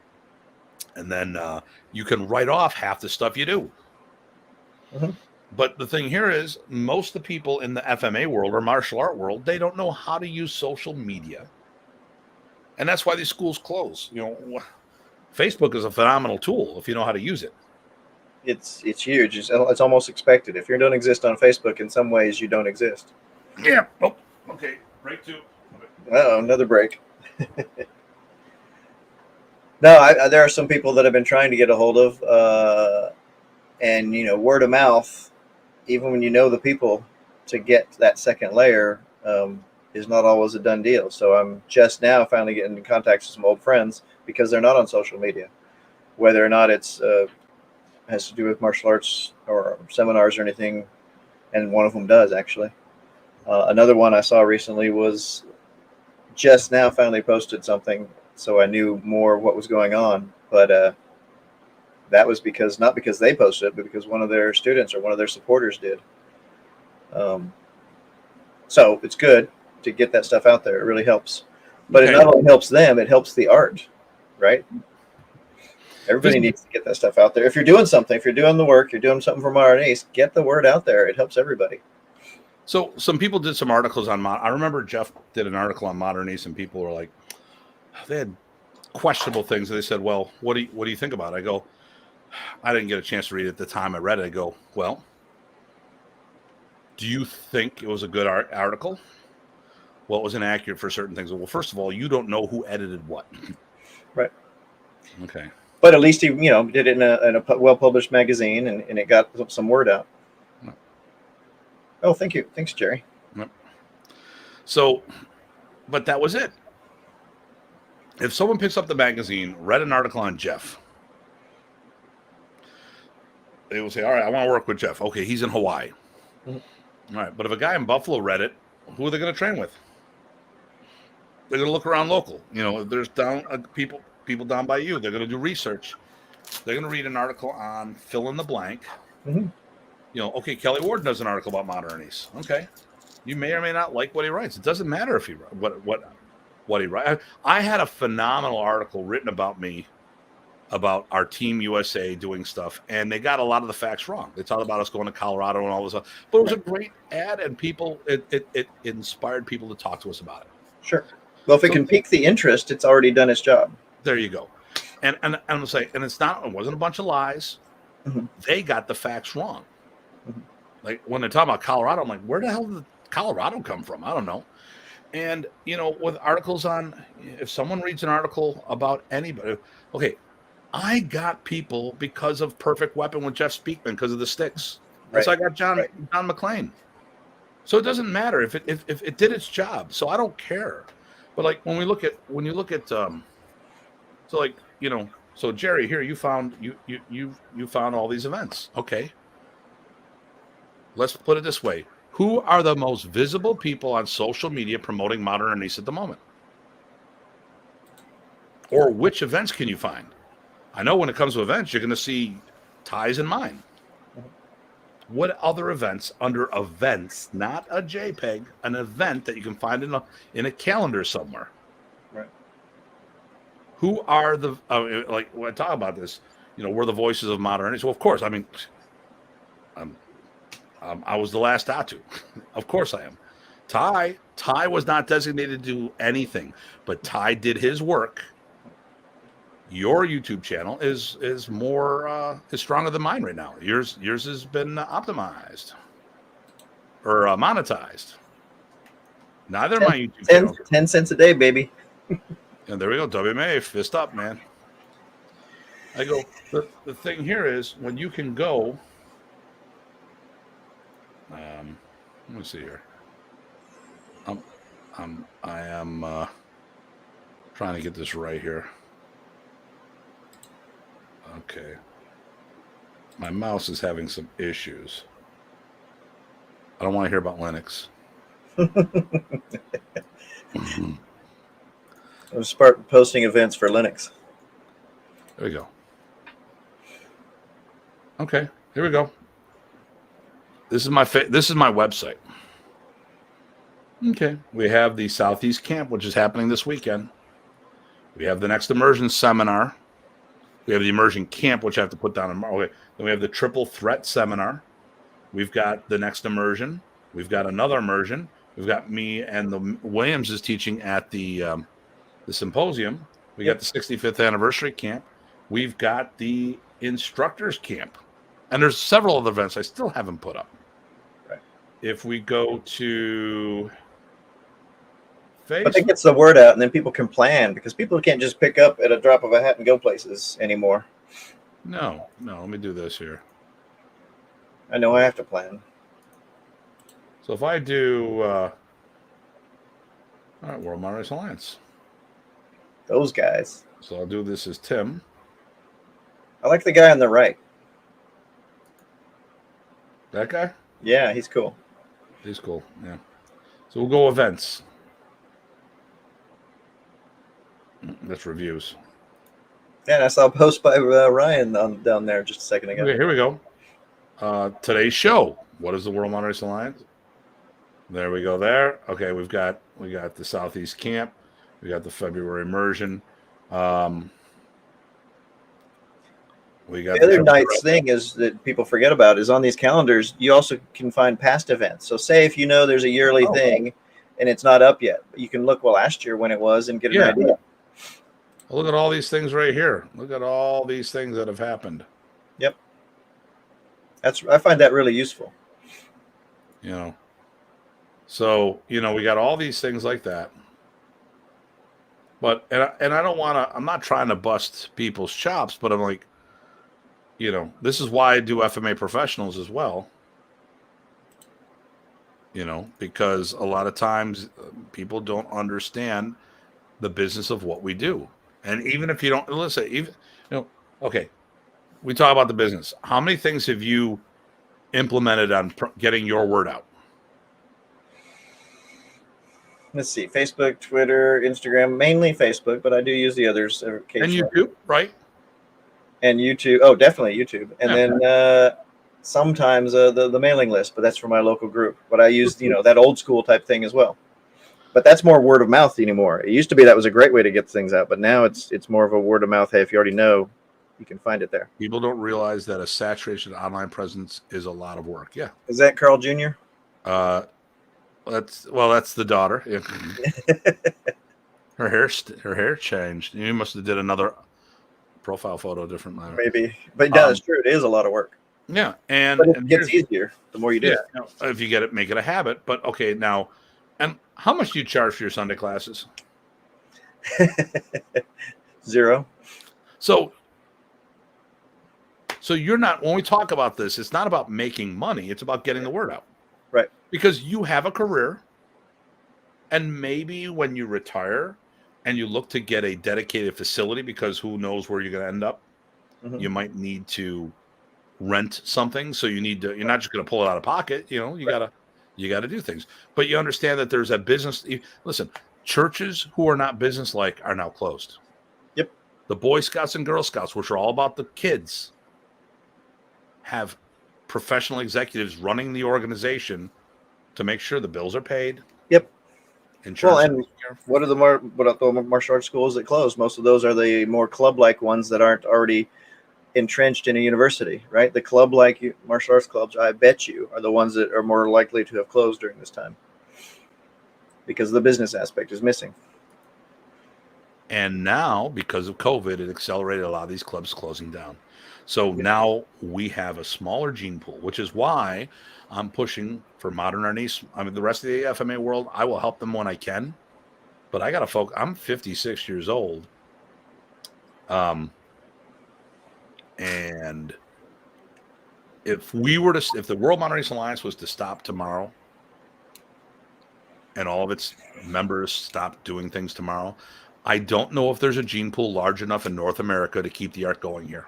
And then you can write off half the stuff you do. Mm-hmm. But the thing here is, most of the people in the FMA world or martial art world, they don't know how to use social media. And that's why these schools close. Facebook is a phenomenal tool if you know how to use it. It's huge. It's almost expected. If you don't exist on Facebook, in some ways, you don't exist. Yeah. Oh, okay. Break 2. Oh, another break. No, there are some people that I've been trying to get a hold of, and word of mouth, even when you know the people, to get that second layer is not always a done deal. So I'm just now finally getting in contact with some old friends because they're not on social media, whether or not it's has to do with martial arts or seminars or anything, and one of them does actually. Another one I saw recently was just now finally posted something, so I knew more of what was going on. But that was not because they posted it, but because one of their students or one of their supporters did. So it's good to get that stuff out there. It really helps. But It not only helps them, it helps the art, right? Everybody needs to get that stuff out there. If you're doing something, if you're doing the work, you're doing something for Modern Arnis, get the word out there. It helps everybody. So some people did some articles on I remember Jeff did an article on Modern Arnis, and people were like, they had questionable things. And they said, well, what do you think about it? I go, I didn't get a chance to read it at the time I read it. I go, well, do you think it was a good article? Well, it was inaccurate for certain things. Well, first of all, you don't know who edited what. Right. Okay. But at least he, did it in a well-published magazine, and it got some word out. No. Oh, thank you. Thanks, Jerry. Yep. So, but that was it. If someone picks up the magazine, read an article on Jeff, they will say, all right, I want to work with Jeff. Okay, he's in Hawaii. Mm-hmm. All right, but if a guy in Buffalo read it, who are they going to train with? They're going to look around local. If there's people down by you, they're going to do research. They're going to read an article on fill in the blank. Mm-hmm. Okay, Kelly Ward does an article about Modern Arnis. Okay, you may or may not like what he writes. It doesn't matter if he what he writes. I had a phenomenal article written about me, about our Team USA doing stuff, and they got a lot of the facts wrong. They talked about us going to Colorado and all this stuff, but it was a great ad, and it inspired people to talk to us about it. Sure. Well, if it can pique the interest, it's already done its job. There you go. And I'm saying, and it wasn't a bunch of lies. Mm-hmm. They got the facts wrong. Mm-hmm. Like when they talk about Colorado, I'm like, where the hell did Colorado come from? I don't know. And with articles on, if someone reads an article about anybody, okay, I got people because of Perfect Weapon with Jeff Speakman because of the sticks. Right. So I got John McClain. So it doesn't matter if it did its job. So I don't care. But like when you look at so Jerry, here you found all these events. Okay. Let's put it this way. Who are the most visible people on social media promoting Modern Arnis at the moment? Or which events can you find? I know when it comes to events, you're going to see Ty's and mine. What other events under events, not a JPEG, an event that you can find in a calendar somewhere? Right. Who are the like when I talk about this? We're the voices of Modern Arnis. Well, of course. I mean, I was the last Datu. Of course I am. Ty was not designated to do anything, but Ty did his work. Your YouTube channel is more is stronger than mine right now. Yours has been optimized or monetized. Neither of my YouTube channels. 10 cents a day, baby. And there we go. WMA, fist up, man. I go. The thing here is when you can go. Let me see here. I am trying to get this right here. Okay. My mouse is having some issues. I don't want to hear about Linux. I'm start posting events for Linux. There we go. Okay, here we go. This is my website. Okay, we have the Southeast Camp, which is happening this weekend. We have the next immersion seminar. We have the immersion camp, which I have to put down. Okay, then we have the triple threat seminar. We've got the next immersion. We've got another immersion. We've got me and the Williams is teaching at the symposium. We got the 65th anniversary camp. We've got the instructors camp, and there's several other events I still haven't put up. Right. If we go to Facebook, but it gets the word out, and then people can plan because people can't just pick up at a drop of a hat and go places anymore. No. Let me do this here. I know I have to plan. So if I do, all right, World Modern Arnis Alliance. Those guys. So I'll do this as Tim. I like the guy on the right. That guy? Yeah, he's cool. He's cool, yeah. So we'll go events. That's reviews. Yeah, and I saw a post by Ryan down there just a second ago. Okay, here we go. Today's show. What is the World Modern Arnis Alliance? There we go there. Okay, we got the Southeast Camp. We got the February immersion. We got the other night's thing is that people forget about is on these calendars, you also can find past events. So say if you know there's a yearly thing and it's not up yet, you can look last year when it was and get an idea. Look at all these things right here. Look at all these things that have happened. Yep. I find that really useful. So, we got all these things like that. But, and I don't want to, I'm not trying to bust people's chops, but I'm like, this is why I do FMA professionals as well. Because a lot of times people don't understand the business of what we do. And even if you don't listen, okay, we talk about the business. How many things have you implemented on getting your word out? Let's see, Facebook, Twitter, Instagram, mainly Facebook, but I do use the others occasionally. And YouTube, right? And YouTube. Oh, definitely YouTube. And then sometimes the mailing list, but that's for my local group. But I use, that old school type thing as well. But that's more word of mouth anymore. It used to be that was a great way to get things out, but now it's more of a word of mouth. Hey, if you already know, you can find it there. People don't realize that a saturation online presence is a lot of work. Yeah. Is that Carl Jr.? That's the daughter. Yeah. her hair changed. You must have did another profile photo differently. Maybe, but it's true. It is a lot of work. Yeah, but it gets easier the more you do. Yeah, if you get it, make it a habit. But okay, now, and how much do you charge for your Sunday classes? $0. So you're not, when we talk about this, it's not about making money. It's about getting the word out. Right. Because you have a career, and maybe when you retire and you look to get a dedicated facility, because who knows where you're going to end up, you might need to rent something. So you're not just going to pull it out of pocket. You got to do things. But you understand that there's a business. Listen, churches who are not business-like are now closed. Yep. The Boy Scouts and Girl Scouts, which are all about the kids, have professional executives running the organization to make sure the bills are paid. Yep. Insurance. Well, and what are the martial arts schools that close? Most of those are the more club-like ones that aren't already entrenched in a university, right? The club, like martial arts clubs, I bet you, are the ones that are more likely to have closed during this time because the business aspect is missing. And now, because of COVID, it accelerated a lot of these clubs closing down. So now we have a smaller gene pool, which is why I'm pushing for Modern Arnis. I mean, the rest of the FMA world, I will help them when I can. But I got to focus. I'm 56 years old. And if the World Modern Arnis Alliance was to stop tomorrow and all of its members stop doing things tomorrow, I don't know if there's a gene pool large enough in North America to keep the art going here.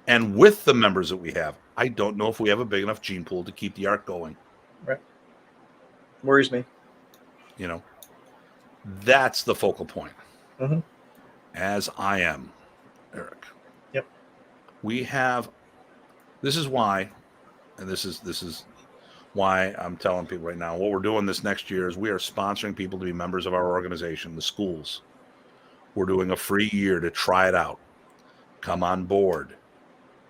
And with the members that we have, I don't know if we have a big enough gene pool to keep the art going. Right. Worries me. You know, that's the focal point. Mm-hmm. As I am, Eric. Yep. This is why, and this is why I'm telling people right now, what we're doing this next year is we are sponsoring people to be members of our organization, the schools. We're doing a free year to try it out. Come on board,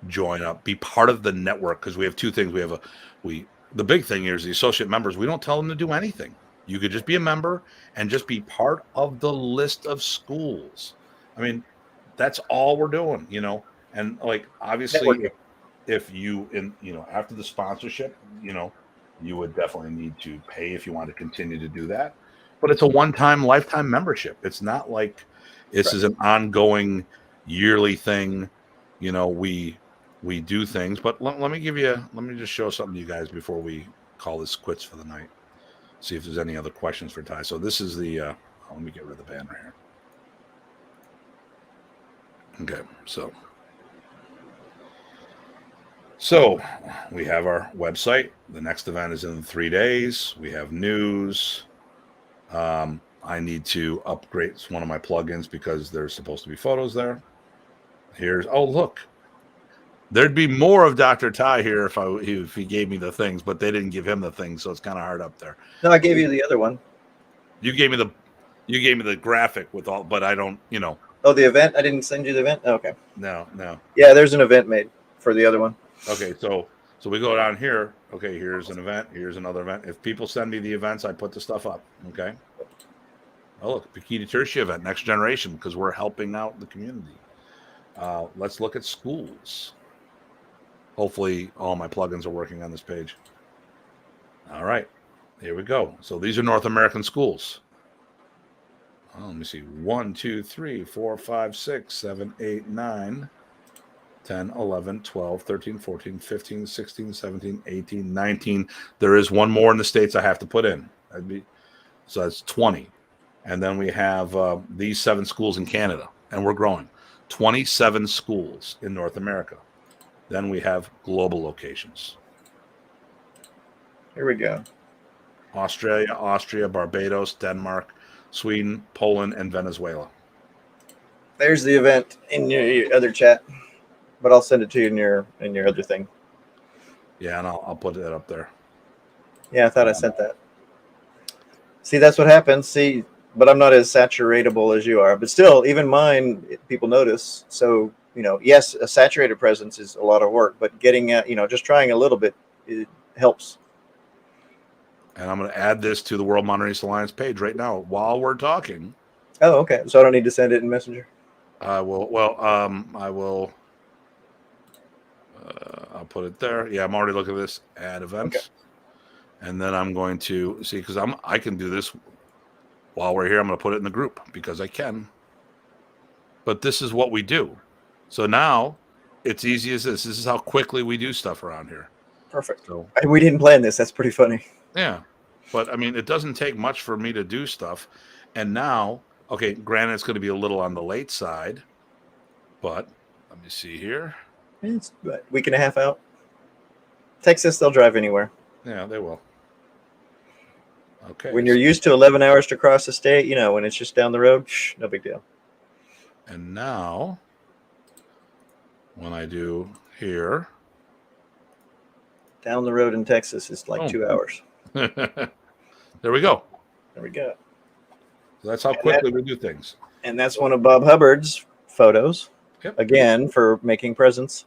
join up, be part of the network, because we have two things. The big thing here is the associate members. We don't tell them to do anything. You could just be a member and just be part of the list of schools. I mean, that's all we're doing, you know. And like, obviously, if you after the sponsorship, you know, you would definitely need to pay if you want to continue to do that. But it's a one-time, lifetime membership. It's not like this is an ongoing yearly thing. You know, we do things. But let me just show something to you guys before we call this quits for the night. See if there's any other questions for Ty. So this is the let me get rid of the banner here. Okay, so we have our website. The next event is in 3 days. We have news. I need to upgrade one of my plugins because there's supposed to be photos there. Look. There'd be more of Dr. Ty here if he gave me the things, but they didn't give him the things, so it's kind of hard up there. No, I gave you the other one. You gave me the graphic with all, but I don't, you know. Oh, the event? I didn't send you the event? Oh, okay. No. Yeah, there's an event made for the other one. Okay, so we go down here. Okay, here's an event. Here's another event. If people send me the events, I put the stuff up. Okay. Oh, look, Bikini Tertia event, next generation, because we're helping out the community. Let's look at schools. Hopefully all my plugins are working on this page. All right, here we go. So these are North American schools. Let me see. 1, 2, 3, 4, 5, 6, 7, 8, 9, 10, 11, 12, 13, 14, 15, 16, 17, 18, 19. There is one more in the States I have to put in. So that's 20. And then we have these 7 schools in Canada, and we're growing. 27 schools in North America. Then we have global locations. Here we go. Australia, Austria, Barbados, Denmark, Sweden, Poland, and Venezuela. There's the event in your other chat, but I'll send it to you in your other thing. Yeah, and I'll put it up there. Yeah, I thought I sent that. See, that's what happens. See, but I'm not as saturatable as you are. But still, even mine, people notice. So, you know, yes, a saturated presence is a lot of work, but getting just trying a little bit, it helps. And I'm going to add this to the World Modern Arnis Alliance page right now while we're talking. Oh, okay. So I don't need to send it in Messenger. I will. Well, I will. I'll put it there. Yeah, I'm already looking at this. Add events, okay. And then I'm going to see because I can do this while we're here. I'm going to put it in the group because I can. But this is what we do. So now it's easy as this. This is how quickly we do stuff around here. Perfect. So we didn't plan this. That's pretty funny. Yeah. But I mean, it doesn't take much for me to do stuff. And now, okay, granted, it's going to be a little on the late side, but let me see here. It's a week and a half out. Texas, they'll drive anywhere. Yeah, they will. Okay. When you're used to 11 hours to cross the state, when it's just down the road, no big deal. And now, when I do here. Down the road in Texas, it's like 2 hours. There we go. There we go. So that's how quickly we do things. And that's one of Bob Hubbard's photos. Yep. Again, for making presents.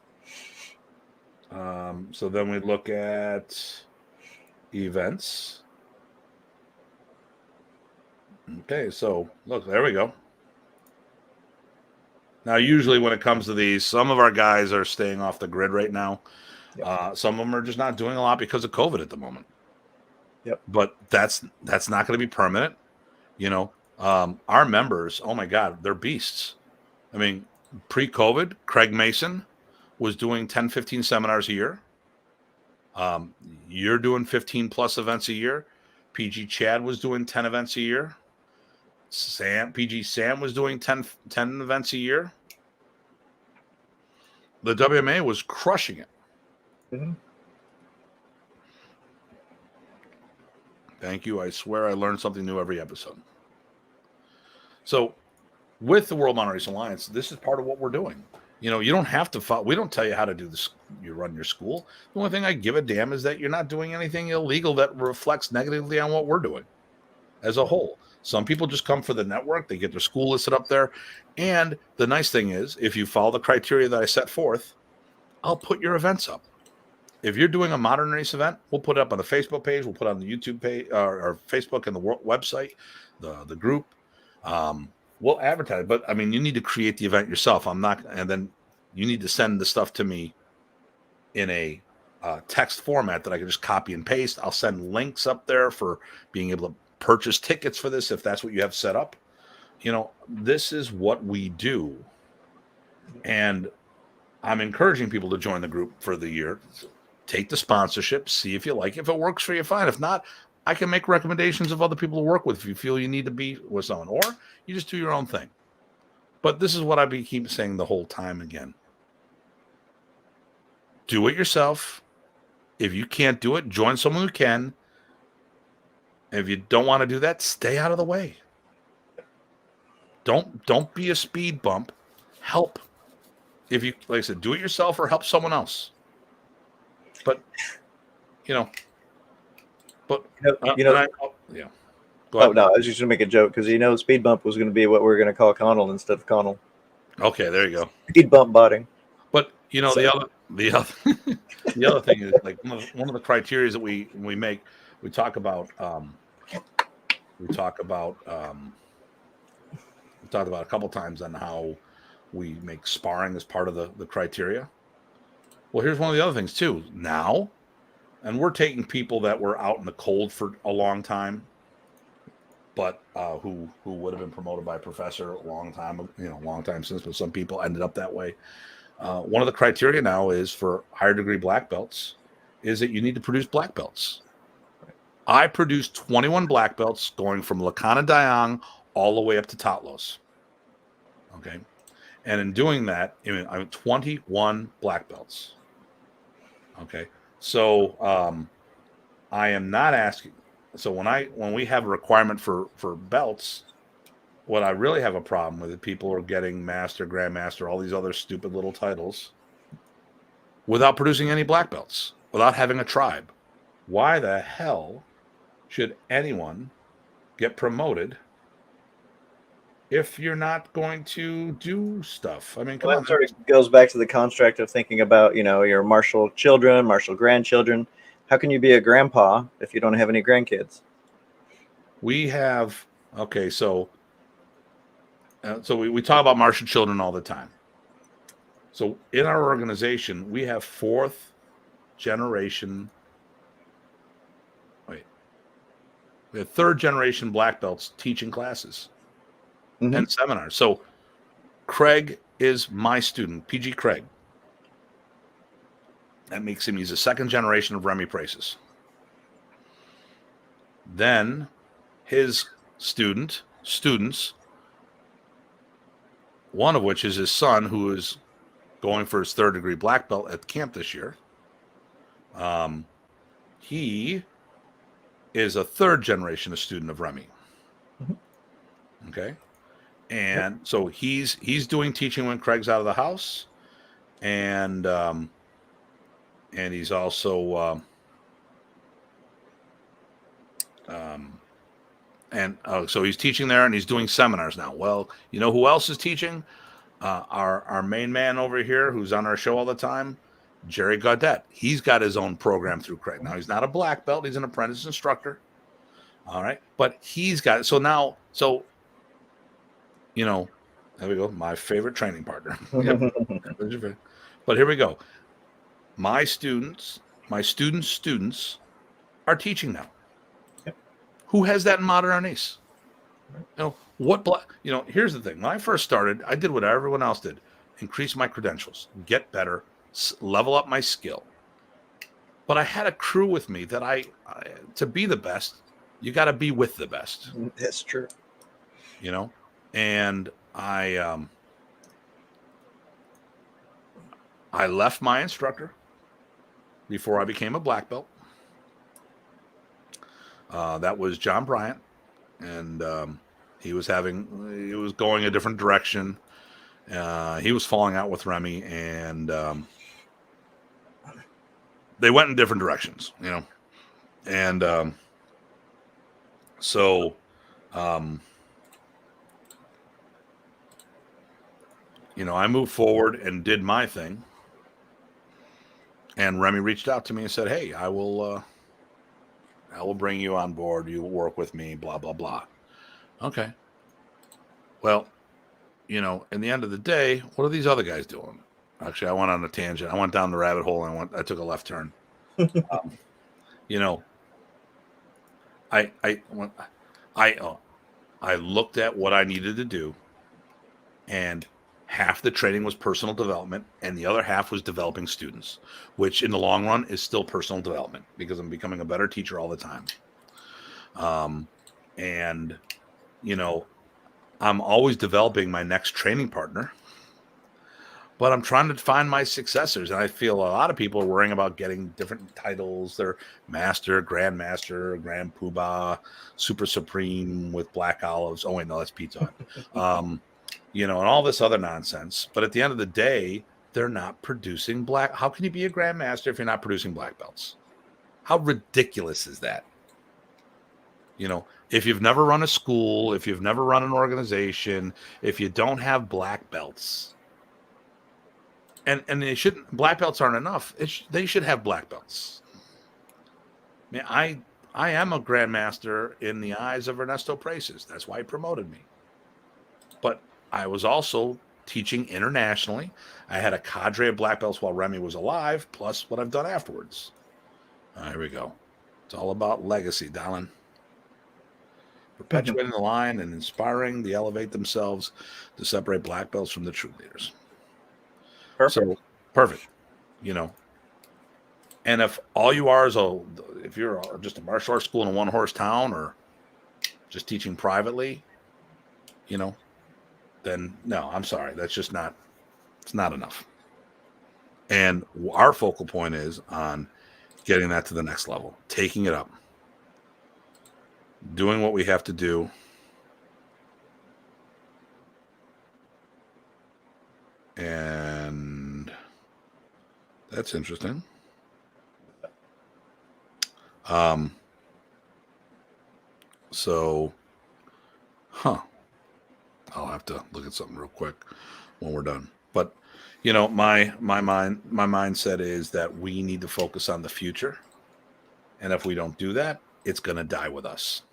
So then we look at events. Okay, so look, there we go. Now, usually when it comes to these, some of our guys are staying off the grid right now. Yep. Some of them are just not doing a lot because of COVID at the moment. Yep. But that's not going to be permanent. Our members, oh my God, they're beasts. I mean, pre-COVID, Craig Mason was doing 10, 15 seminars a year. You're doing 15 plus events a year. PG Chad was doing 10 events a year. PG Sam was doing 10 events a year. The WMA was crushing it. Mm-hmm. Thank you. I swear I learned something new every episode. So with the World Modern Arnis Alliance, this is part of what we're doing. You don't have to follow. We don't tell you how to do this. You run your school. The only thing I give a damn is that you're not doing anything illegal that reflects negatively on what we're doing as a whole. Some people just come for the network. They get their school listed up there. And the nice thing is, if you follow the criteria that I set forth, I'll put your events up. If you're doing a modern race event, we'll put it up on the Facebook page. We'll put it on the YouTube page, or Facebook and the website, the group. We'll advertise, but I mean, you need to create the event yourself. I'm not, and then you need to send the stuff to me in a text format that I can just copy and paste. I'll send links up there for being able to purchase tickets for this if that's what you have set up. This is what we do, and I'm encouraging people to join the group for the year. Take the sponsorship, see if you like it. If it works for you, fine. If not, I can make recommendations of other people to work with if you feel you need to be with someone, or you just do your own thing. But this is what I keep saying the whole time again. Do it yourself. If you can't do it, join someone who can. And if you don't want to do that, stay out of the way. Don't be a speed bump. Help. If you, like I said, do it yourself or help someone else. But, yeah. Oh no, I was just gonna make a joke because speed bump was gonna be what we're gonna call Connell instead of Connell. Okay, there you go. Speed bump botting. But the other thing is, like, one of the criteria that we make, we talk about a couple times on how we make sparring as part of the criteria. Well, here's one of the other things too. Now, and we're taking people that were out in the cold for a long time, but who would have been promoted by a professor a long time since, but some people ended up that way. One of the criteria now is for higher degree black belts is that you need to produce black belts. I produced 21 black belts going from Lakana Dayang all the way up to Tatlos. Okay. And in doing that, I have 21 black belts. Okay. So I am not asking. So when we have a requirement for belts, what I really have a problem with is people are getting master, grandmaster, all these other stupid little titles without producing any black belts, without having a tribe. Why the hell should anyone get promoted if you're not going to do stuff? I mean, come on. That sort of goes back to the construct of thinking about, your martial children, martial grandchildren. How can you be a grandpa if you don't have any grandkids? We have, okay, so we talk about martial children all the time. So in our organization, we have we have third generation black belts teaching classes and seminars. So Craig is my student, PG Craig. That makes him, he's a second generation of Remy Praces. Then his students, one of which is his son, who is going for his third degree black belt at camp this year. He is a third generation student of Remy. Okay. And so he's doing teaching when Craig's out of the house. And he's also so he's teaching there and he's doing seminars now. Well, you know who else is teaching? Our main man over here, who's on our show all the time, Jerry Gaudette. He's got his own program through Craig. Now he's not a black belt; he's an apprentice instructor. All right, but he's got so you know, there we go. My favorite training partner. Yep. But here we go. My students, students are teaching now. Yep. Who has that in modern Arnis? Here's the thing. When I first started, I did what everyone else did: increase my credentials, get better, level up my skill. But I had a crew with me that to be the best, you got to be with the best. That's true. And I left my instructor before I became a black belt. That was John Bryant, and he was going a different direction. He was falling out with Remy, and they went in different directions, and I moved forward and did my thing. And Remy reached out to me and said, "Hey, I will bring you on board. You will work with me, blah, blah, blah." Okay. Well, in the end of the day, what are these other guys doing? Actually, I went on a tangent. I went down the rabbit hole and I took a left turn. I looked at what I needed to do, and half the training was personal development, and the other half was developing students, which in the long run is still personal development because I'm becoming a better teacher all the time. I'm always developing my next training partner, but I'm trying to find my successors. And I feel a lot of people are worrying about getting different titles. They're master, grandmaster, grand poobah, super supreme with black olives. Oh wait, no, that's Pizza Hut. And all this other nonsense. But at the end of the day, they're not producing black. How can you be a grandmaster if you're not producing black belts? How ridiculous is that? If you've never run a school, if you've never run an organization, if you don't have black belts, and black belts aren't enough. They should have black belts. I am a grandmaster in the eyes of Ernesto Preces. That's why he promoted me. But I was also teaching internationally. I had a cadre of black belts while Remy was alive, plus what I've done afterwards. Here we go. It's all about legacy, darling. Perpetuating the line and inspiring the elevate themselves to separate black belts from the true leaders. Perfect. So, perfect. And if all you are is if you're just a martial arts school in a one-horse town or just teaching privately, then no, I'm sorry. That's just it's not enough. And our focal point is on getting that to the next level, taking it up, doing what we have to do. And that's interesting. I'll have to look at something real quick when we're done. But my mindset is that we need to focus on the future. And if we don't do that, it's going to die with us.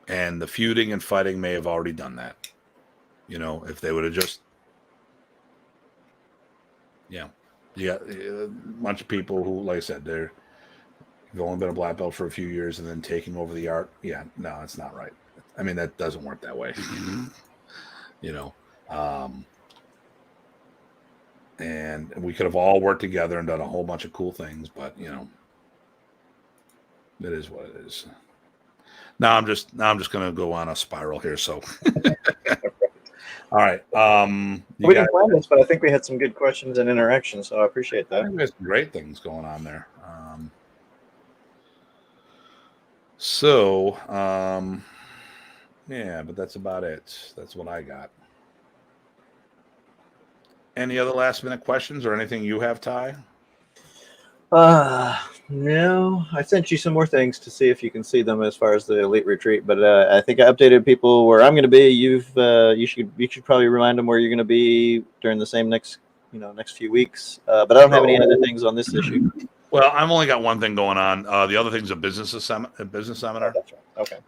And the feuding and fighting may have already done that. If they would have just, you got a bunch of people who, like I said, they've only been a black belt for a few years and then taking over the art. Yeah, no, it's not right. I mean, that doesn't work that way. And we could have all worked together and done a whole bunch of cool things, but it is what it is. Now I'm just going to go on a spiral here. So, all right. We didn't plan this, but I think we had some good questions and interactions, so I appreciate that. I think there's some great things going on there. Yeah, but that's about it. That's what I got. Any other last minute questions or anything you have, Ty? No, I sent you some more things to see if you can see them as far as the elite retreat. But I think I updated people where I'm going to be. You should probably remind them where you're going to be during the same next few weeks. But I don't have any other things on this issue. Well, I've only got one thing going on. The other thing's a business Oh, seminar. that's right. Okay.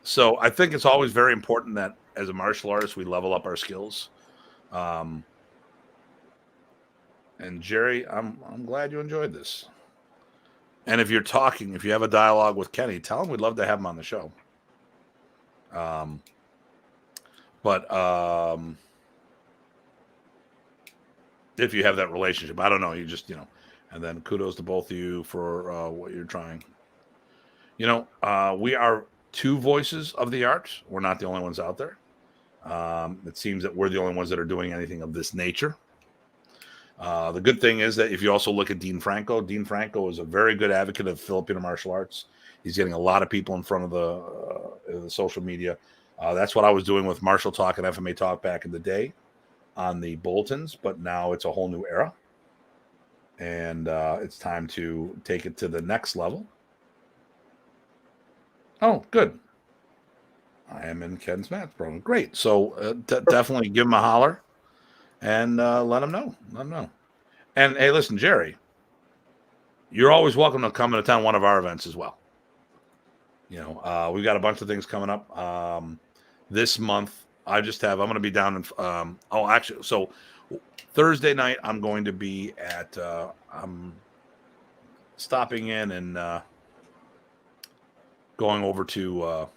So I think it's always very important that as a martial artist we level up our skills. And Jerry, I'm glad you enjoyed this. And if you have a dialogue with Kenny, tell him we'd love to have him on the show. But if you have that relationship, I don't know. You just, and then kudos to both of you for what you're trying. We are two voices of the art. We're not the only ones out there. It seems that we're the only ones that are doing anything of this nature. The good thing is that if you also look at Dean Franco is a very good advocate of Filipino martial arts. He's getting a lot of people in front of the social media. That's what I was doing with Martial Talk and FMA Talk back in the day on the bulletins, but now it's a whole new era. And it's time to take it to the next level. Oh, good. I am in Ken's math program. Great. So definitely give him a holler and let him know. And hey, listen, Jerry, you're always welcome to come and attend one of our events as well. We've got a bunch of things coming up this month. I'm going to be down in, so Thursday night, I'm going to be at, I'm stopping in and going over to,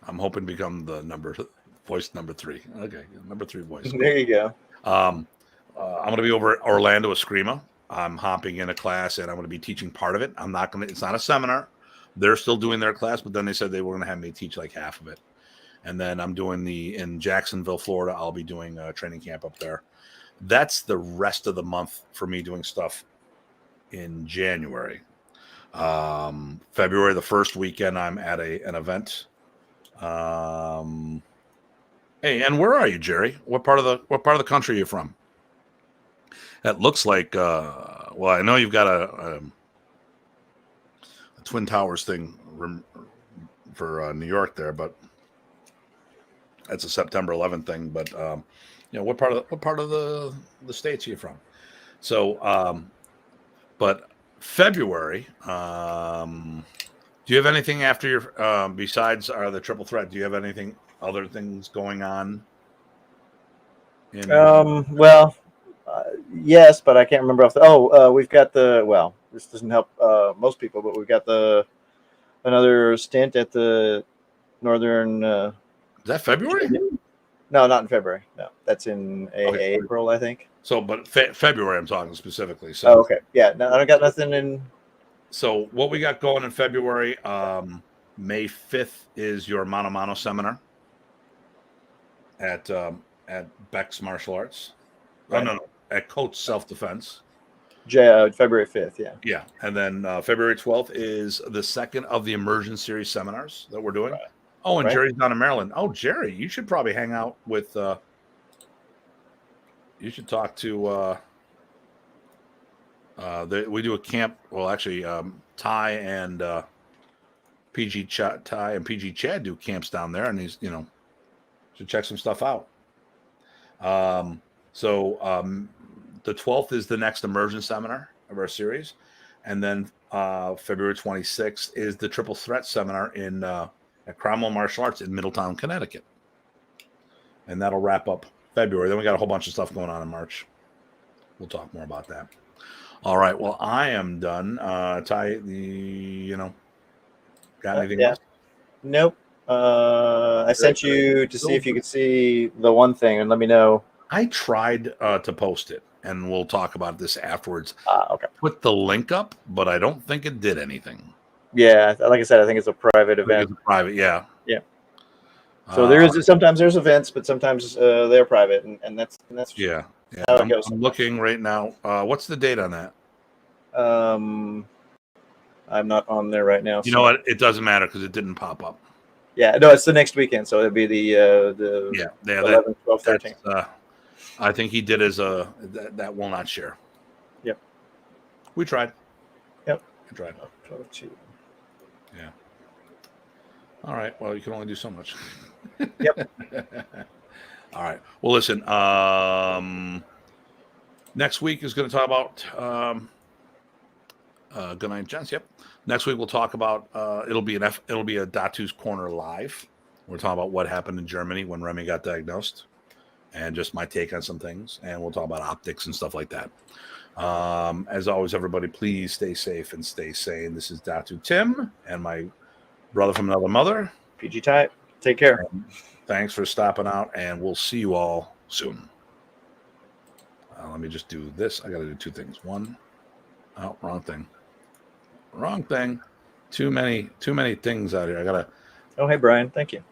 I'm hoping to become the voice number 3. Okay. Number 3 voice. There you go. I'm going to be over at Orlando Eskrima. I'm hopping in a class and I'm going to be teaching part of it. It's not a seminar. They're still doing their class, but then they said they were going to have me teach like half of it. And then I'm doing in Jacksonville, Florida. I'll be doing a training camp up there. That's the rest of the month for me doing stuff in January. February, the first weekend, I'm at an event. Hey, and where are you, Jerry? What part of the country are you from? That looks like, well, I know you've got a Twin Towers thing for New York there, but that's a September 11th thing. But what part of the states are you from? So, but February, do you have anything after your besides the triple threat? Do you have anything other things going on? Well, yes, but I can't remember we've got this doesn't help most people, but we've got another stint at the Northern. Is that February? No, not in February. No, that's in April, I think. So, but February, I'm talking specifically. So, okay, yeah. No, I don't got nothing in. So, what we got going in February? May 5th is your Mano Mano seminar at Beck's Martial Arts. Right. No, at Coach Self Defense. February 5th, yeah. Yeah, and then February 12th is the second of the Immersion Series seminars that we're doing. Right. Oh, and Jerry's down in Maryland. Oh, Jerry, you should probably hang out with. You should talk to. We do a camp. Well, actually, Ty and PG Chad do camps down there, and he's should check some stuff out. So the 12th is the next immersion seminar of our series, and then February 26th is the triple threat seminar at Cromwell Martial Arts in Middletown, Connecticut, and that'll wrap up February. Then we got a whole bunch of stuff going on in March. We'll talk more about that. All right. Well, I am done. Ty, got anything else? Nope. I sent you to see if you could see the one thing and let me know. I tried to post it, and we'll talk about this afterwards. Okay. Put the link up, but I don't think it did anything. Yeah, like I said, I think it's a private event. It's private, yeah. Yeah. So sometimes there's events, but sometimes they're private, and that's yeah. how it goes. I'm looking right now. What's the date on that? I'm not on there right now. You know what? It doesn't matter because it didn't pop up. Yeah, no, it's the next weekend, so it'll be the 11th, 12th, 13th. I think he did as that will not share. Yep. We tried. Yep. We tried. Pro 2. Yeah. All right. Well, you can only do so much. Yep. All right. Well, listen. Next week is going to talk about. Good night, gents. Yep. Next week we'll talk about. It'll be a Datu's Corner live. We're talking about what happened in Germany when Remy got diagnosed, and just my take on some things. And we'll talk about optics and stuff like that. As always, everybody, please stay safe and stay sane. This is Datu Tim and my brother from another mother. PG Type. Take care. Thanks for stopping out, and we'll see you all soon. Let me just do this. I got to do two things. One, oh, wrong thing. Wrong thing. Too many things out here. I gotta. Oh, hey, Brian. Thank you.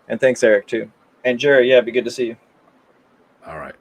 And thanks, Eric, too. And Jerry, yeah, it'd be good to see you. All right.